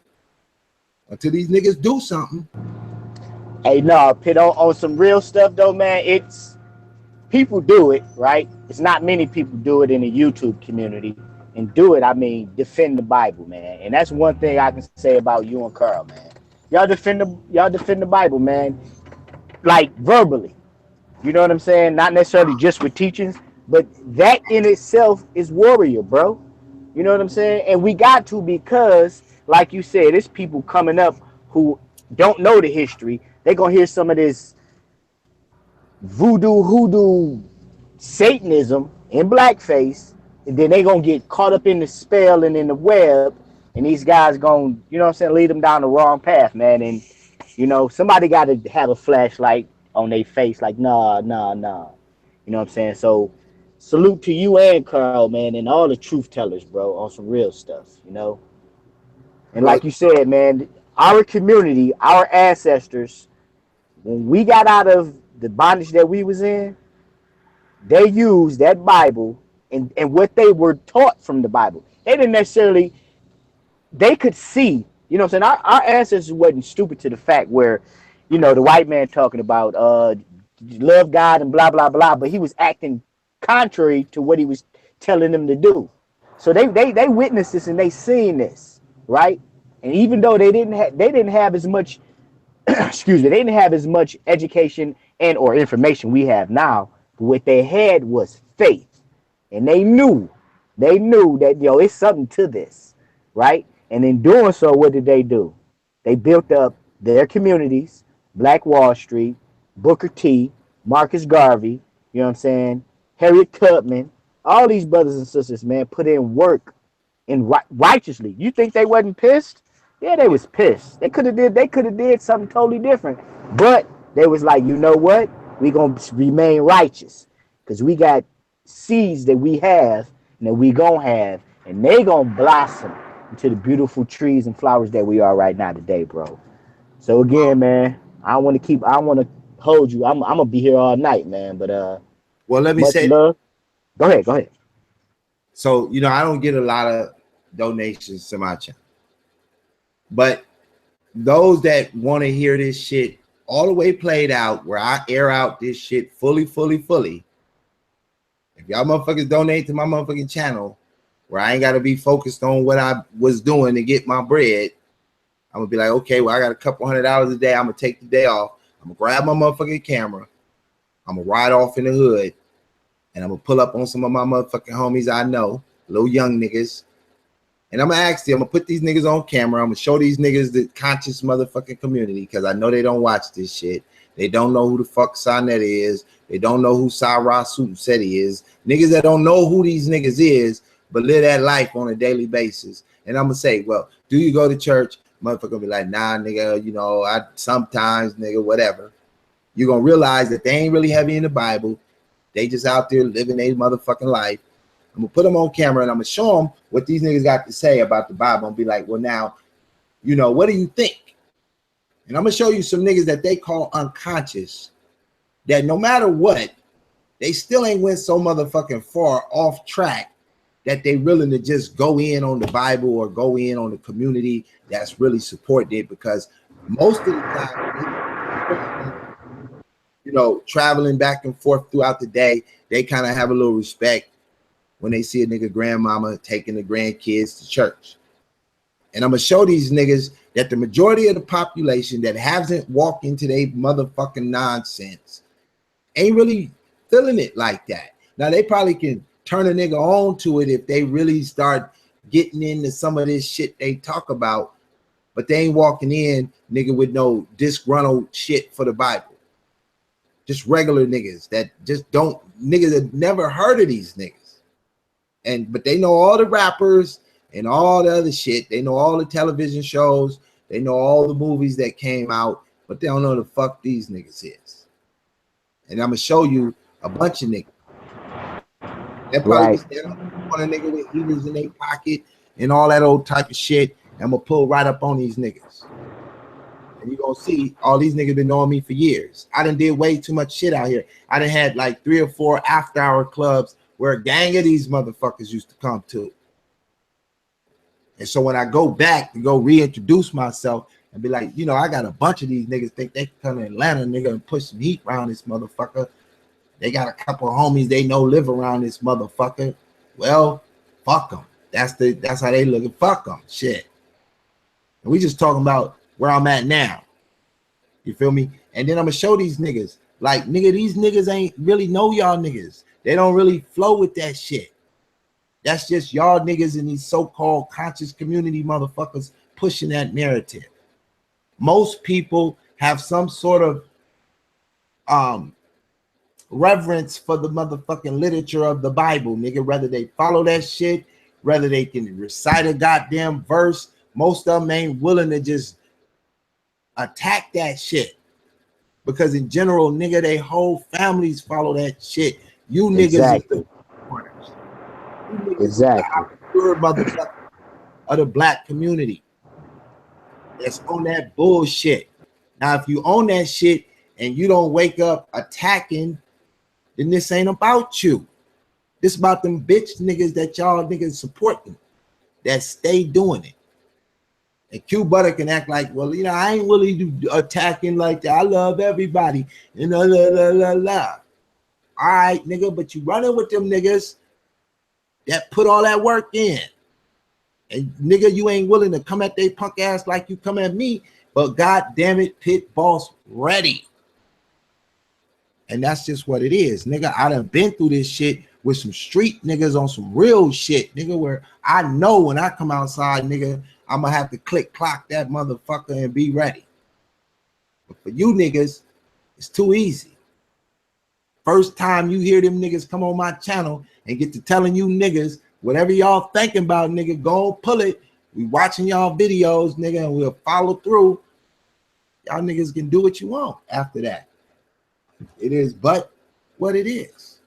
until these niggas do something. Hey, no, Pit, on some real stuff though, man. It's people do it, right? It's not many people do it in the YouTube community. And do it, I mean, defend the Bible, man. And that's one thing I can say about you and Carl, man. Y'all defend the Bible, man. Like verbally. You know what I'm saying? Not necessarily just with teachings, but that in itself is warrior, bro. You know what I'm saying? And we got to, because, like you said, it's people coming up who don't know the history. They're going to hear some of this voodoo, hoodoo, Satanism in blackface, and then they're going to get caught up in the spell and in the web, and these guys going, you know what I'm saying, lead them down the wrong path, man. And you know, somebody got to have a flashlight on their face, like, nah, nah, nah. You know what I'm saying? So, salute to you and Carl, man, and all the truth tellers, bro, on some real stuff, you know? And Well, like you said, man, our community, our ancestors, when we got out of the bondage that we was in, they used that Bible and what they were taught from the Bible. They didn't necessarily, they could see, you know what I'm saying? Our ancestors wasn't stupid to the fact where, you know, the white man talking about love God and blah blah blah, but he was acting contrary to what he was telling them to do. So they witnessed this and they seen this, right? And even though they didn't have as much excuse me, they didn't have as much education and or information we have now, but what they had was faith. And they knew that yo, it's something to this, right? And in doing so, what did they do? They built up their communities, Black Wall Street, Booker T, Marcus Garvey, you know what I'm saying? Harriet Tubman, all these brothers and sisters, man, put in work and righteously. You think they wasn't pissed? Yeah, they was pissed. They could have did something totally different. But they was like, you know what? We gonna remain righteous. Because we got seeds that we have and that we gonna have, and they gonna blossom into the beautiful trees and flowers that we are right now today, bro. So again, man, I wanna hold you. I'm gonna be here all night, man. But well, let me much say, love. Go ahead. so I don't get a lot of donations to my channel, but those that want to hear this shit all the way played out, where I air out this shit fully, if y'all motherfuckers donate to my motherfucking channel, where I ain't got to be focused on what I was doing to get my bread, I'm gonna be like, okay, well, I got a couple $100 a day. I'm gonna take the day off. I'm gonna grab my motherfucking camera. I'm gonna ride off in the hood, and I'm gonna pull up on some of my motherfucking homies I know, little young niggas. And I'm gonna ask them, I'm gonna put these niggas on camera. I'm gonna show these niggas the conscious motherfucking community, because I know they don't watch this shit. They don't know who the fuck Sonnet is. They don't know who Sarah said he is. Niggas that don't know who these niggas is, but live that life on a daily basis. And I'm gonna say, well, do you go to church? Motherfucker gonna be like, nah, nigga, I sometimes, nigga, whatever. You're gonna realize that they ain't really heavy in the Bible. They just out there living their motherfucking life. I'm gonna put them on camera and I'm gonna show them what these niggas got to say about the Bible and be like, well, now, what do you think? And I'm gonna show you some niggas that they call unconscious, that no matter what, they still ain't went so motherfucking far off track that they willing to just go in on the Bible or go in on the community that's really supporting it, because most of the time, traveling back and forth throughout the day, they kind of have a little respect when they see a nigga grandmama taking the grandkids to church. And I'm gonna show these niggas that the majority of the population that hasn't walked into their motherfucking nonsense ain't really feeling it like that. Now they probably can turn a nigga on to it if they really start getting into some of this shit they talk about, but they ain't walking in, nigga, with no disgruntled shit for the Bible. Just regular niggas that just don't, niggas that never heard of these niggas. But they know all the rappers and all the other shit. They know all the television shows. They know all the movies that came out, but they don't know the fuck these niggas is. And I'm gonna show you a bunch of niggas. They'll probably be standing on a nigga with heaters in their pocket and all that old type of shit. I'm gonna pull right up on these niggas. And you're gonna see all these niggas been knowing me for years. I done did way too much shit out here. I done had like 3 or 4 after-hour clubs where a gang of these motherfuckers used to come to. And so when I go back to go reintroduce myself and be like, I got a bunch of these niggas think they can come to Atlanta, nigga, and push some heat around this motherfucker. They got a couple of homies they know live around this motherfucker. Well, fuck them. That's how they look. Fuck them. Shit. And we just talking about where I'm at now. You feel me? And then I'm gonna show these niggas, like, nigga, these niggas ain't really know y'all niggas. They don't really flow with that shit. That's just y'all niggas in these so-called conscious community motherfuckers pushing that narrative. Most people have some sort of reverence for the motherfucking literature of the Bible, nigga, whether they follow that shit whether they can recite a goddamn verse. Most of them ain't willing to just attack that shit. Because in general, nigga, they whole families follow that shit. You niggas Exactly. is the corners. You niggas Exactly. is the pure motherfucker of the black community that's on that bullshit. Now, if you own that shit and you don't wake up attacking, then this ain't about you. This about them bitch niggas that y'all niggas supporting that stay doing it. And Q Butter can act like, well, you know, I ain't really do attacking like that. I love everybody. You know, la la la la. All right, nigga, but you running with them niggas that put all that work in. And nigga, you ain't willing to come at they punk ass like you come at me, but god damn it, pit boss ready. And that's just what it is, nigga. I done been through this shit with some street niggas on some real shit, nigga, where I know when I come outside, nigga, I'm gonna have to click clock that motherfucker and be ready. But for you niggas, it's too easy. First time you hear them niggas come on my channel and get to telling you niggas whatever y'all thinking about, nigga, go pull it. We watching y'all videos, nigga, and we'll follow through. Y'all niggas can do what you want after that. It is but what it is.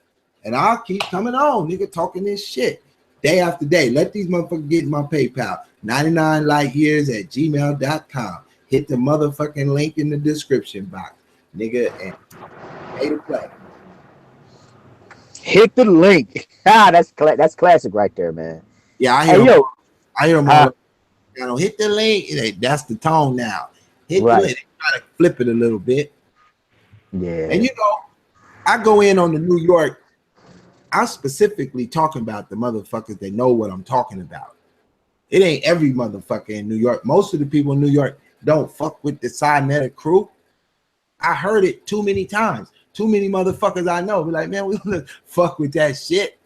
And I'll keep coming on, nigga, talking this shit day after day. Let these motherfuckers get in my PayPal. 99lightyears@gmail.com. Hit the motherfucking link in the description box, nigga, and pay to play. Hit the link. That's classic right there, man. Yeah, I hear Hey, them. yo, I hear them all. You know, hit the link. That's the tone now. Hit the link. They gotta flip it a little bit. Yeah. And you know, I go in on the New York. I'm specifically talking about the motherfuckers that know what I'm talking about. It ain't every motherfucker in New York. Most of the people in New York don't fuck with the Sinetta crew. I heard it too many times. Too many motherfuckers I know be like, man, we don't fuck with that shit.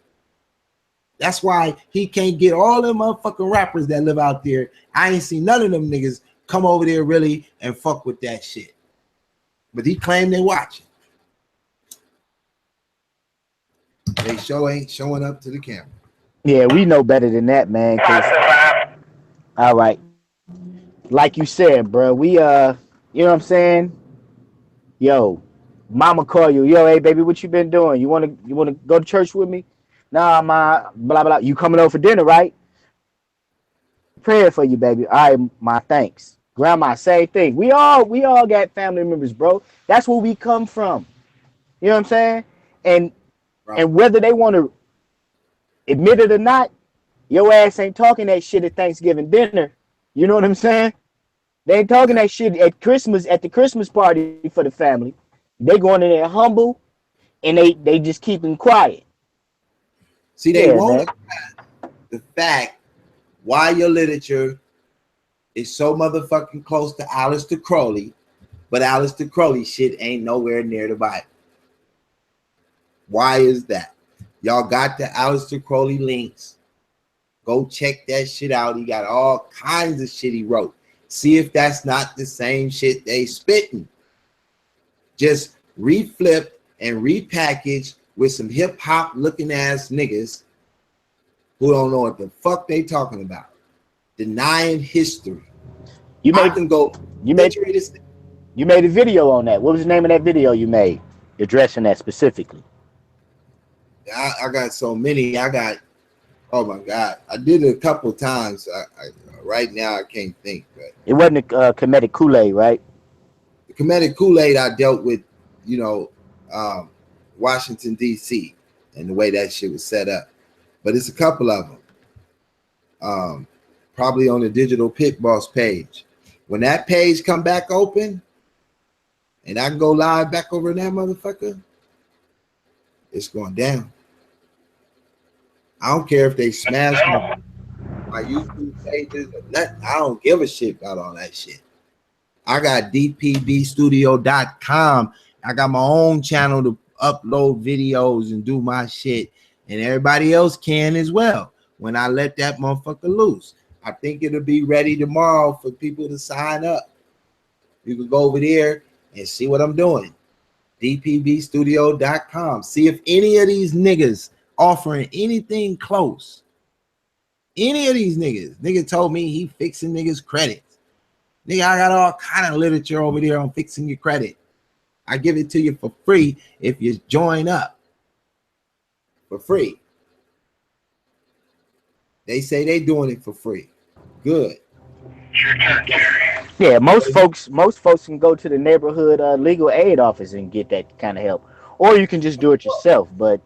That's why he can't get all them motherfucking rappers that live out there. I ain't seen none of them niggas come over there really and fuck with that shit. But he claimed they watching. They show ain't showing up to the camera. Yeah, we know better than that, man. All right. Like you said, bro, we you know what I'm saying? Yo, mama call you. Yo, hey baby, what you been doing? You wanna go to church with me? Nah, my blah blah. You coming over for dinner, right? Praying for you, baby. All right, my thanks. Grandma, same thing. We all got family members, bro. That's where we come from. You know what I'm saying? And Right. and whether they want to admit it or not, your ass ain't talking that shit at Thanksgiving dinner. You know what I'm saying? They ain't talking that shit at Christmas, at the Christmas party for the family. They going in there humble and they just keeping quiet. See, they Yeah, won't man. accept the fact why your literature is so motherfucking close to Aleister Crowley, but Aleister Crowley shit ain't nowhere near the Bible. Why is that? Y'all got the Aleister Crowley links. Go check that shit out. He got all kinds of shit he wrote. See if that's not the same shit they spitting. Just reflipped and repackaged with some hip hop looking ass niggas who don't know what the fuck they talking about. Denying history. You I made can go you made literally this. you made a video on that. What was the name of that video you made addressing that specifically? I got so many. I got, oh my God. I did it a couple times. Right now I can't think, but It wasn't a Kemetic Kool-Aid, right? the Kemetic Kool-Aid I dealt with, you know, Washington, D.C. and the way that shit was set up. But it's a couple of them. Probably on the Digital Pit Boss page. When that page come back open and I can go live back over that motherfucker, it's going down. I don't care if they smash my YouTube pages or nothing. I don't give a shit about all that shit. I got dpbstudio.com. I got my own channel to upload videos and do my shit, and everybody else can as well when I let that motherfucker loose. I think it'll be ready tomorrow for people to sign up. You can go over there and see what I'm doing. dpbstudio.com. See if any of these niggas offering anything close any of these niggas. Nigga told me he fixing niggas' credits. Nigga, I got all kind of literature over there on fixing your credit. I give it to you for free if you join up. For free. They say they doing it for free. Good. Your turn, Jerry. Yeah, most folks can go to the neighborhood legal aid office and get that kind of help, or you can just do it yourself. But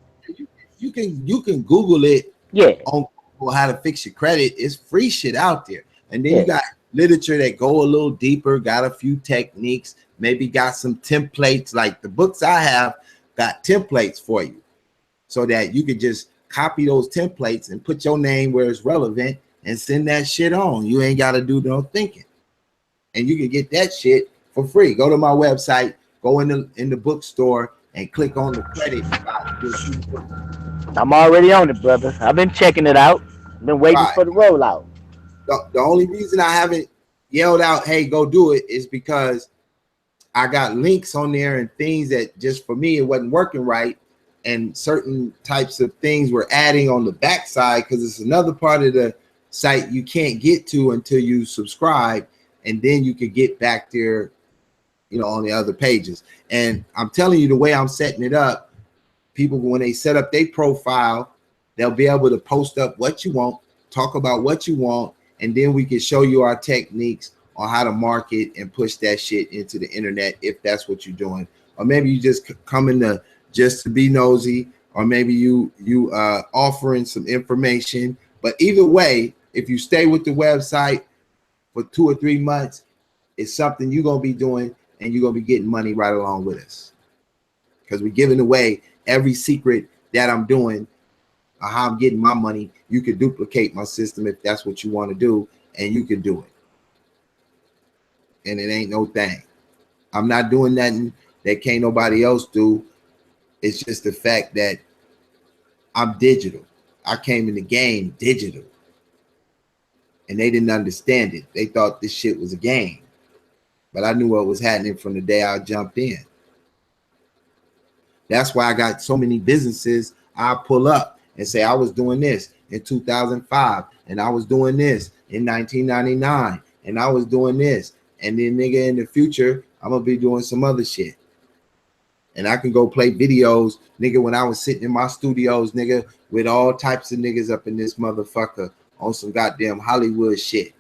you can Google it. Yeah, On how to fix your credit. It's free shit out there. And then Yeah. you got literature that go a little deeper, got a few techniques, maybe got some templates. Like the books I have got templates for you so that you could just copy those templates and put your name where it's relevant and send that shit on. You ain't got to do no thinking. And you can get that shit for free. Go to my website, go in the bookstore and click on the credit. I'm already on it, brother. I've been checking it out. I've been waiting for the rollout. The only reason I haven't yelled out, hey, go do it, is because I got links on there and things that just for me, it wasn't working right. And certain types of things we're adding on the backside because it's another part of the site you can't get to until you subscribe. And then you could get back there, you know, on the other pages. And I'm telling you, the way I'm setting it up, people, when they set up their profile, they'll be able to post up what you want, talk about what you want, and then we can show you our techniques on how to market and push that shit into the internet if that's what you're doing. Or maybe you just come in to just to be nosy, or maybe you offering some information. But either way, if you stay with the website for 2 or 3 months, it's something you're gonna be doing, and you're gonna be getting money right along with us. Because we're giving away every secret that I'm doing, how I'm getting my money. You could duplicate my system if that's what you want to do, and you can do it. And it ain't no thing. I'm not doing nothing that can't nobody else do. It's just the fact that I'm digital. I came in the game digital. And they didn't understand it. They thought this shit was a game. But I knew what was happening from the day I jumped in. That's why I got so many businesses I pull up and say I was doing this in 2005, and I was doing this in 1999, and I was doing this. And then, nigga, in the future, I'm going to be doing some other shit. And I can go play videos, nigga, when I was sitting in my studios, nigga, with all types of niggas up in this motherfucker on some goddamn Hollywood shit.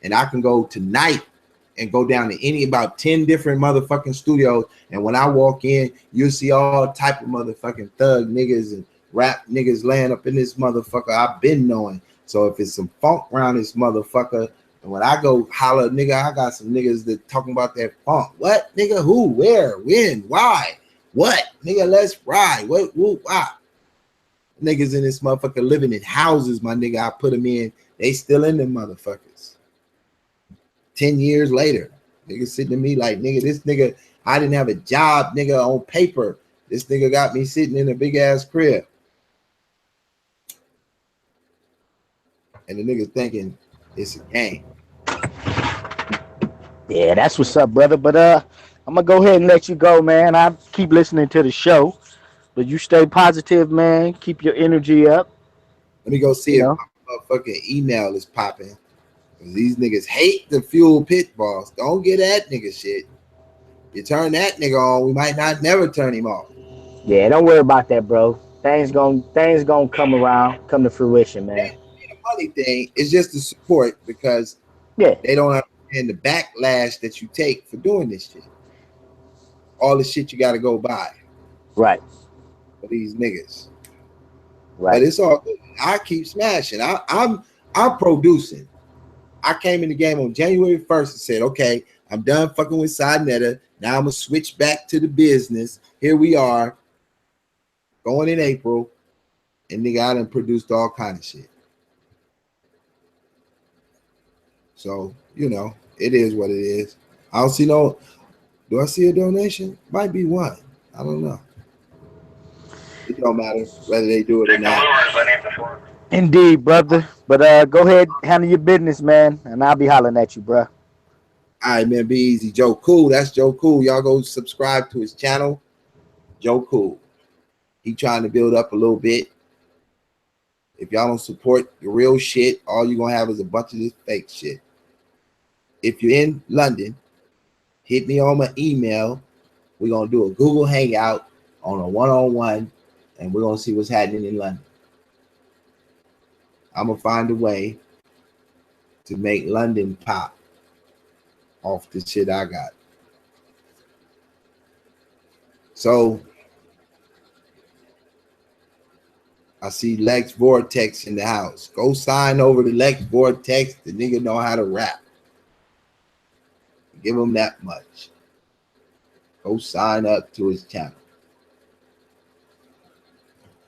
And I can go tonight and go down to any about 10 different motherfucking studios. And when I walk in, you'll see all type of motherfucking thug niggas and rap niggas laying up in this motherfucker I've been knowing. So if it's some funk around this motherfucker, and when I go holler, nigga, I got some niggas that talking about that funk. What, nigga? Who? Where? When? Why? What? Nigga, let's ride. What? Who? Why? Niggas in this motherfucker living in houses, my nigga. I put them in. They still in them motherfuckers. 10 years later, nigga sitting to me like, nigga, this nigga, I didn't have a job, nigga, on paper. This nigga got me sitting in a big ass crib. And the nigga thinking it's a game. Yeah, that's what's up, brother. But I'm gonna go ahead and let you go, man. I keep listening to the show, but you stay positive, man. Keep your energy up. Let me go see if my motherfucking email is popping. These niggas hate the fuel pit boss. Don't get that nigga shit. You turn that nigga on, we might not never turn him off. Yeah, don't worry about that, bro. Things gonna come around, come to fruition, man. The money thing is just the support, because they don't understand the backlash that you take for doing this shit. All the shit you got to go buy. Right. For these niggas. Right. But it's all good. I keep smashing. I'm producing. I came in the game on January 1st and said, okay, I'm done fucking with Sidnetta. Now I'm gonna switch back to the business. Here we are, going in April, and nigga, I done produced all kind of shit. So, you know, it is what it is. I don't see no, do I see a donation? Might be one. I don't know. It don't matter whether they do it or not. Indeed, brother. But go ahead, handle your business, man, and I'll be hollering at you, bro. All right, man, be easy. Joe Cool, that's Joe Cool. Y'all go subscribe to his channel. Joe Cool. He trying to build up a little bit. If y'all don't support the real shit, all you're gonna have is a bunch of this fake shit. If you're in London, hit me on my email. We're gonna do a Google Hangout on a one-on-one, and we're gonna see what's happening in London. I'm gonna find a way to make London pop off the shit I got. So I see Lex Vortex in the house. Go sign over to Lex Vortex. The nigga know how to rap. Give him that much. Go sign up to his channel.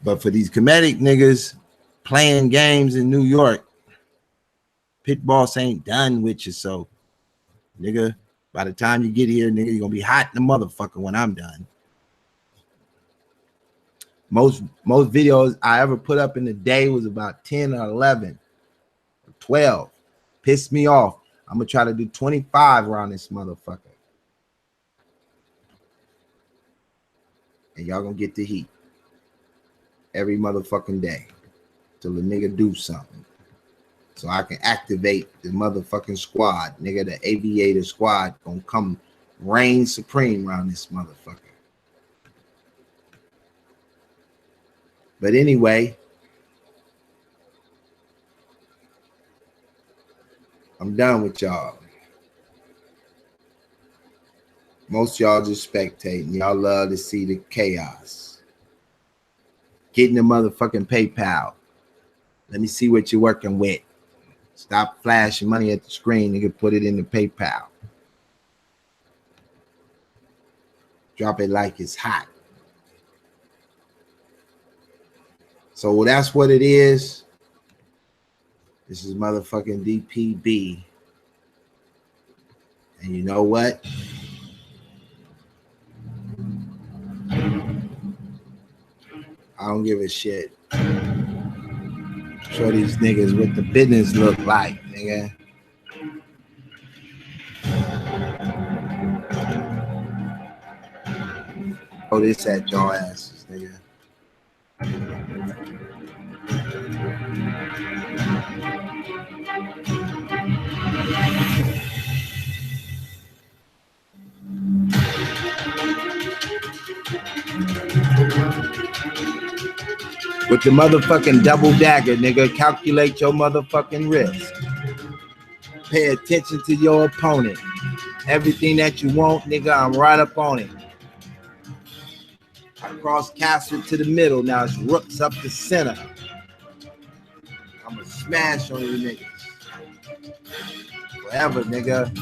But for these Kemetic niggas playing games in New York, Pit Boss ain't done with you. So, nigga, by the time you get here, nigga, you're gonna be hot in the motherfucker when I'm done. Most videos I ever put up in a day was about 10 or 11 or 12. Pissed me off. I'm gonna try to do 25 around this motherfucker. And y'all gonna get the heat every motherfucking day till the nigga do something. So I can activate the motherfucking squad. Nigga, the aviator squad gonna come reign supreme around this motherfucker. But anyway, I'm done with y'all. Most of y'all just spectating. Y'all love to see the chaos. Get in the motherfucking PayPal. Let me see what you're working with. Stop flashing money at the screen. Nigga, put it in the PayPal. Drop it like it's hot. So that's what it is. This is motherfucking DPB. And you know what? I don't give a shit. Show these niggas what the business look like, nigga. Oh, this at y'all asses, nigga. With the motherfucking double dagger, nigga, calculate your motherfucking risk. Pay attention to your opponent. Everything that you want, nigga, I'm right up on it. I cross castle to the middle. Now it's rooks up the center. I'm gonna smash on you niggas. Forever, nigga.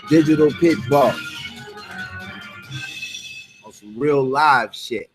Digital Pit Boss. On some real live shit.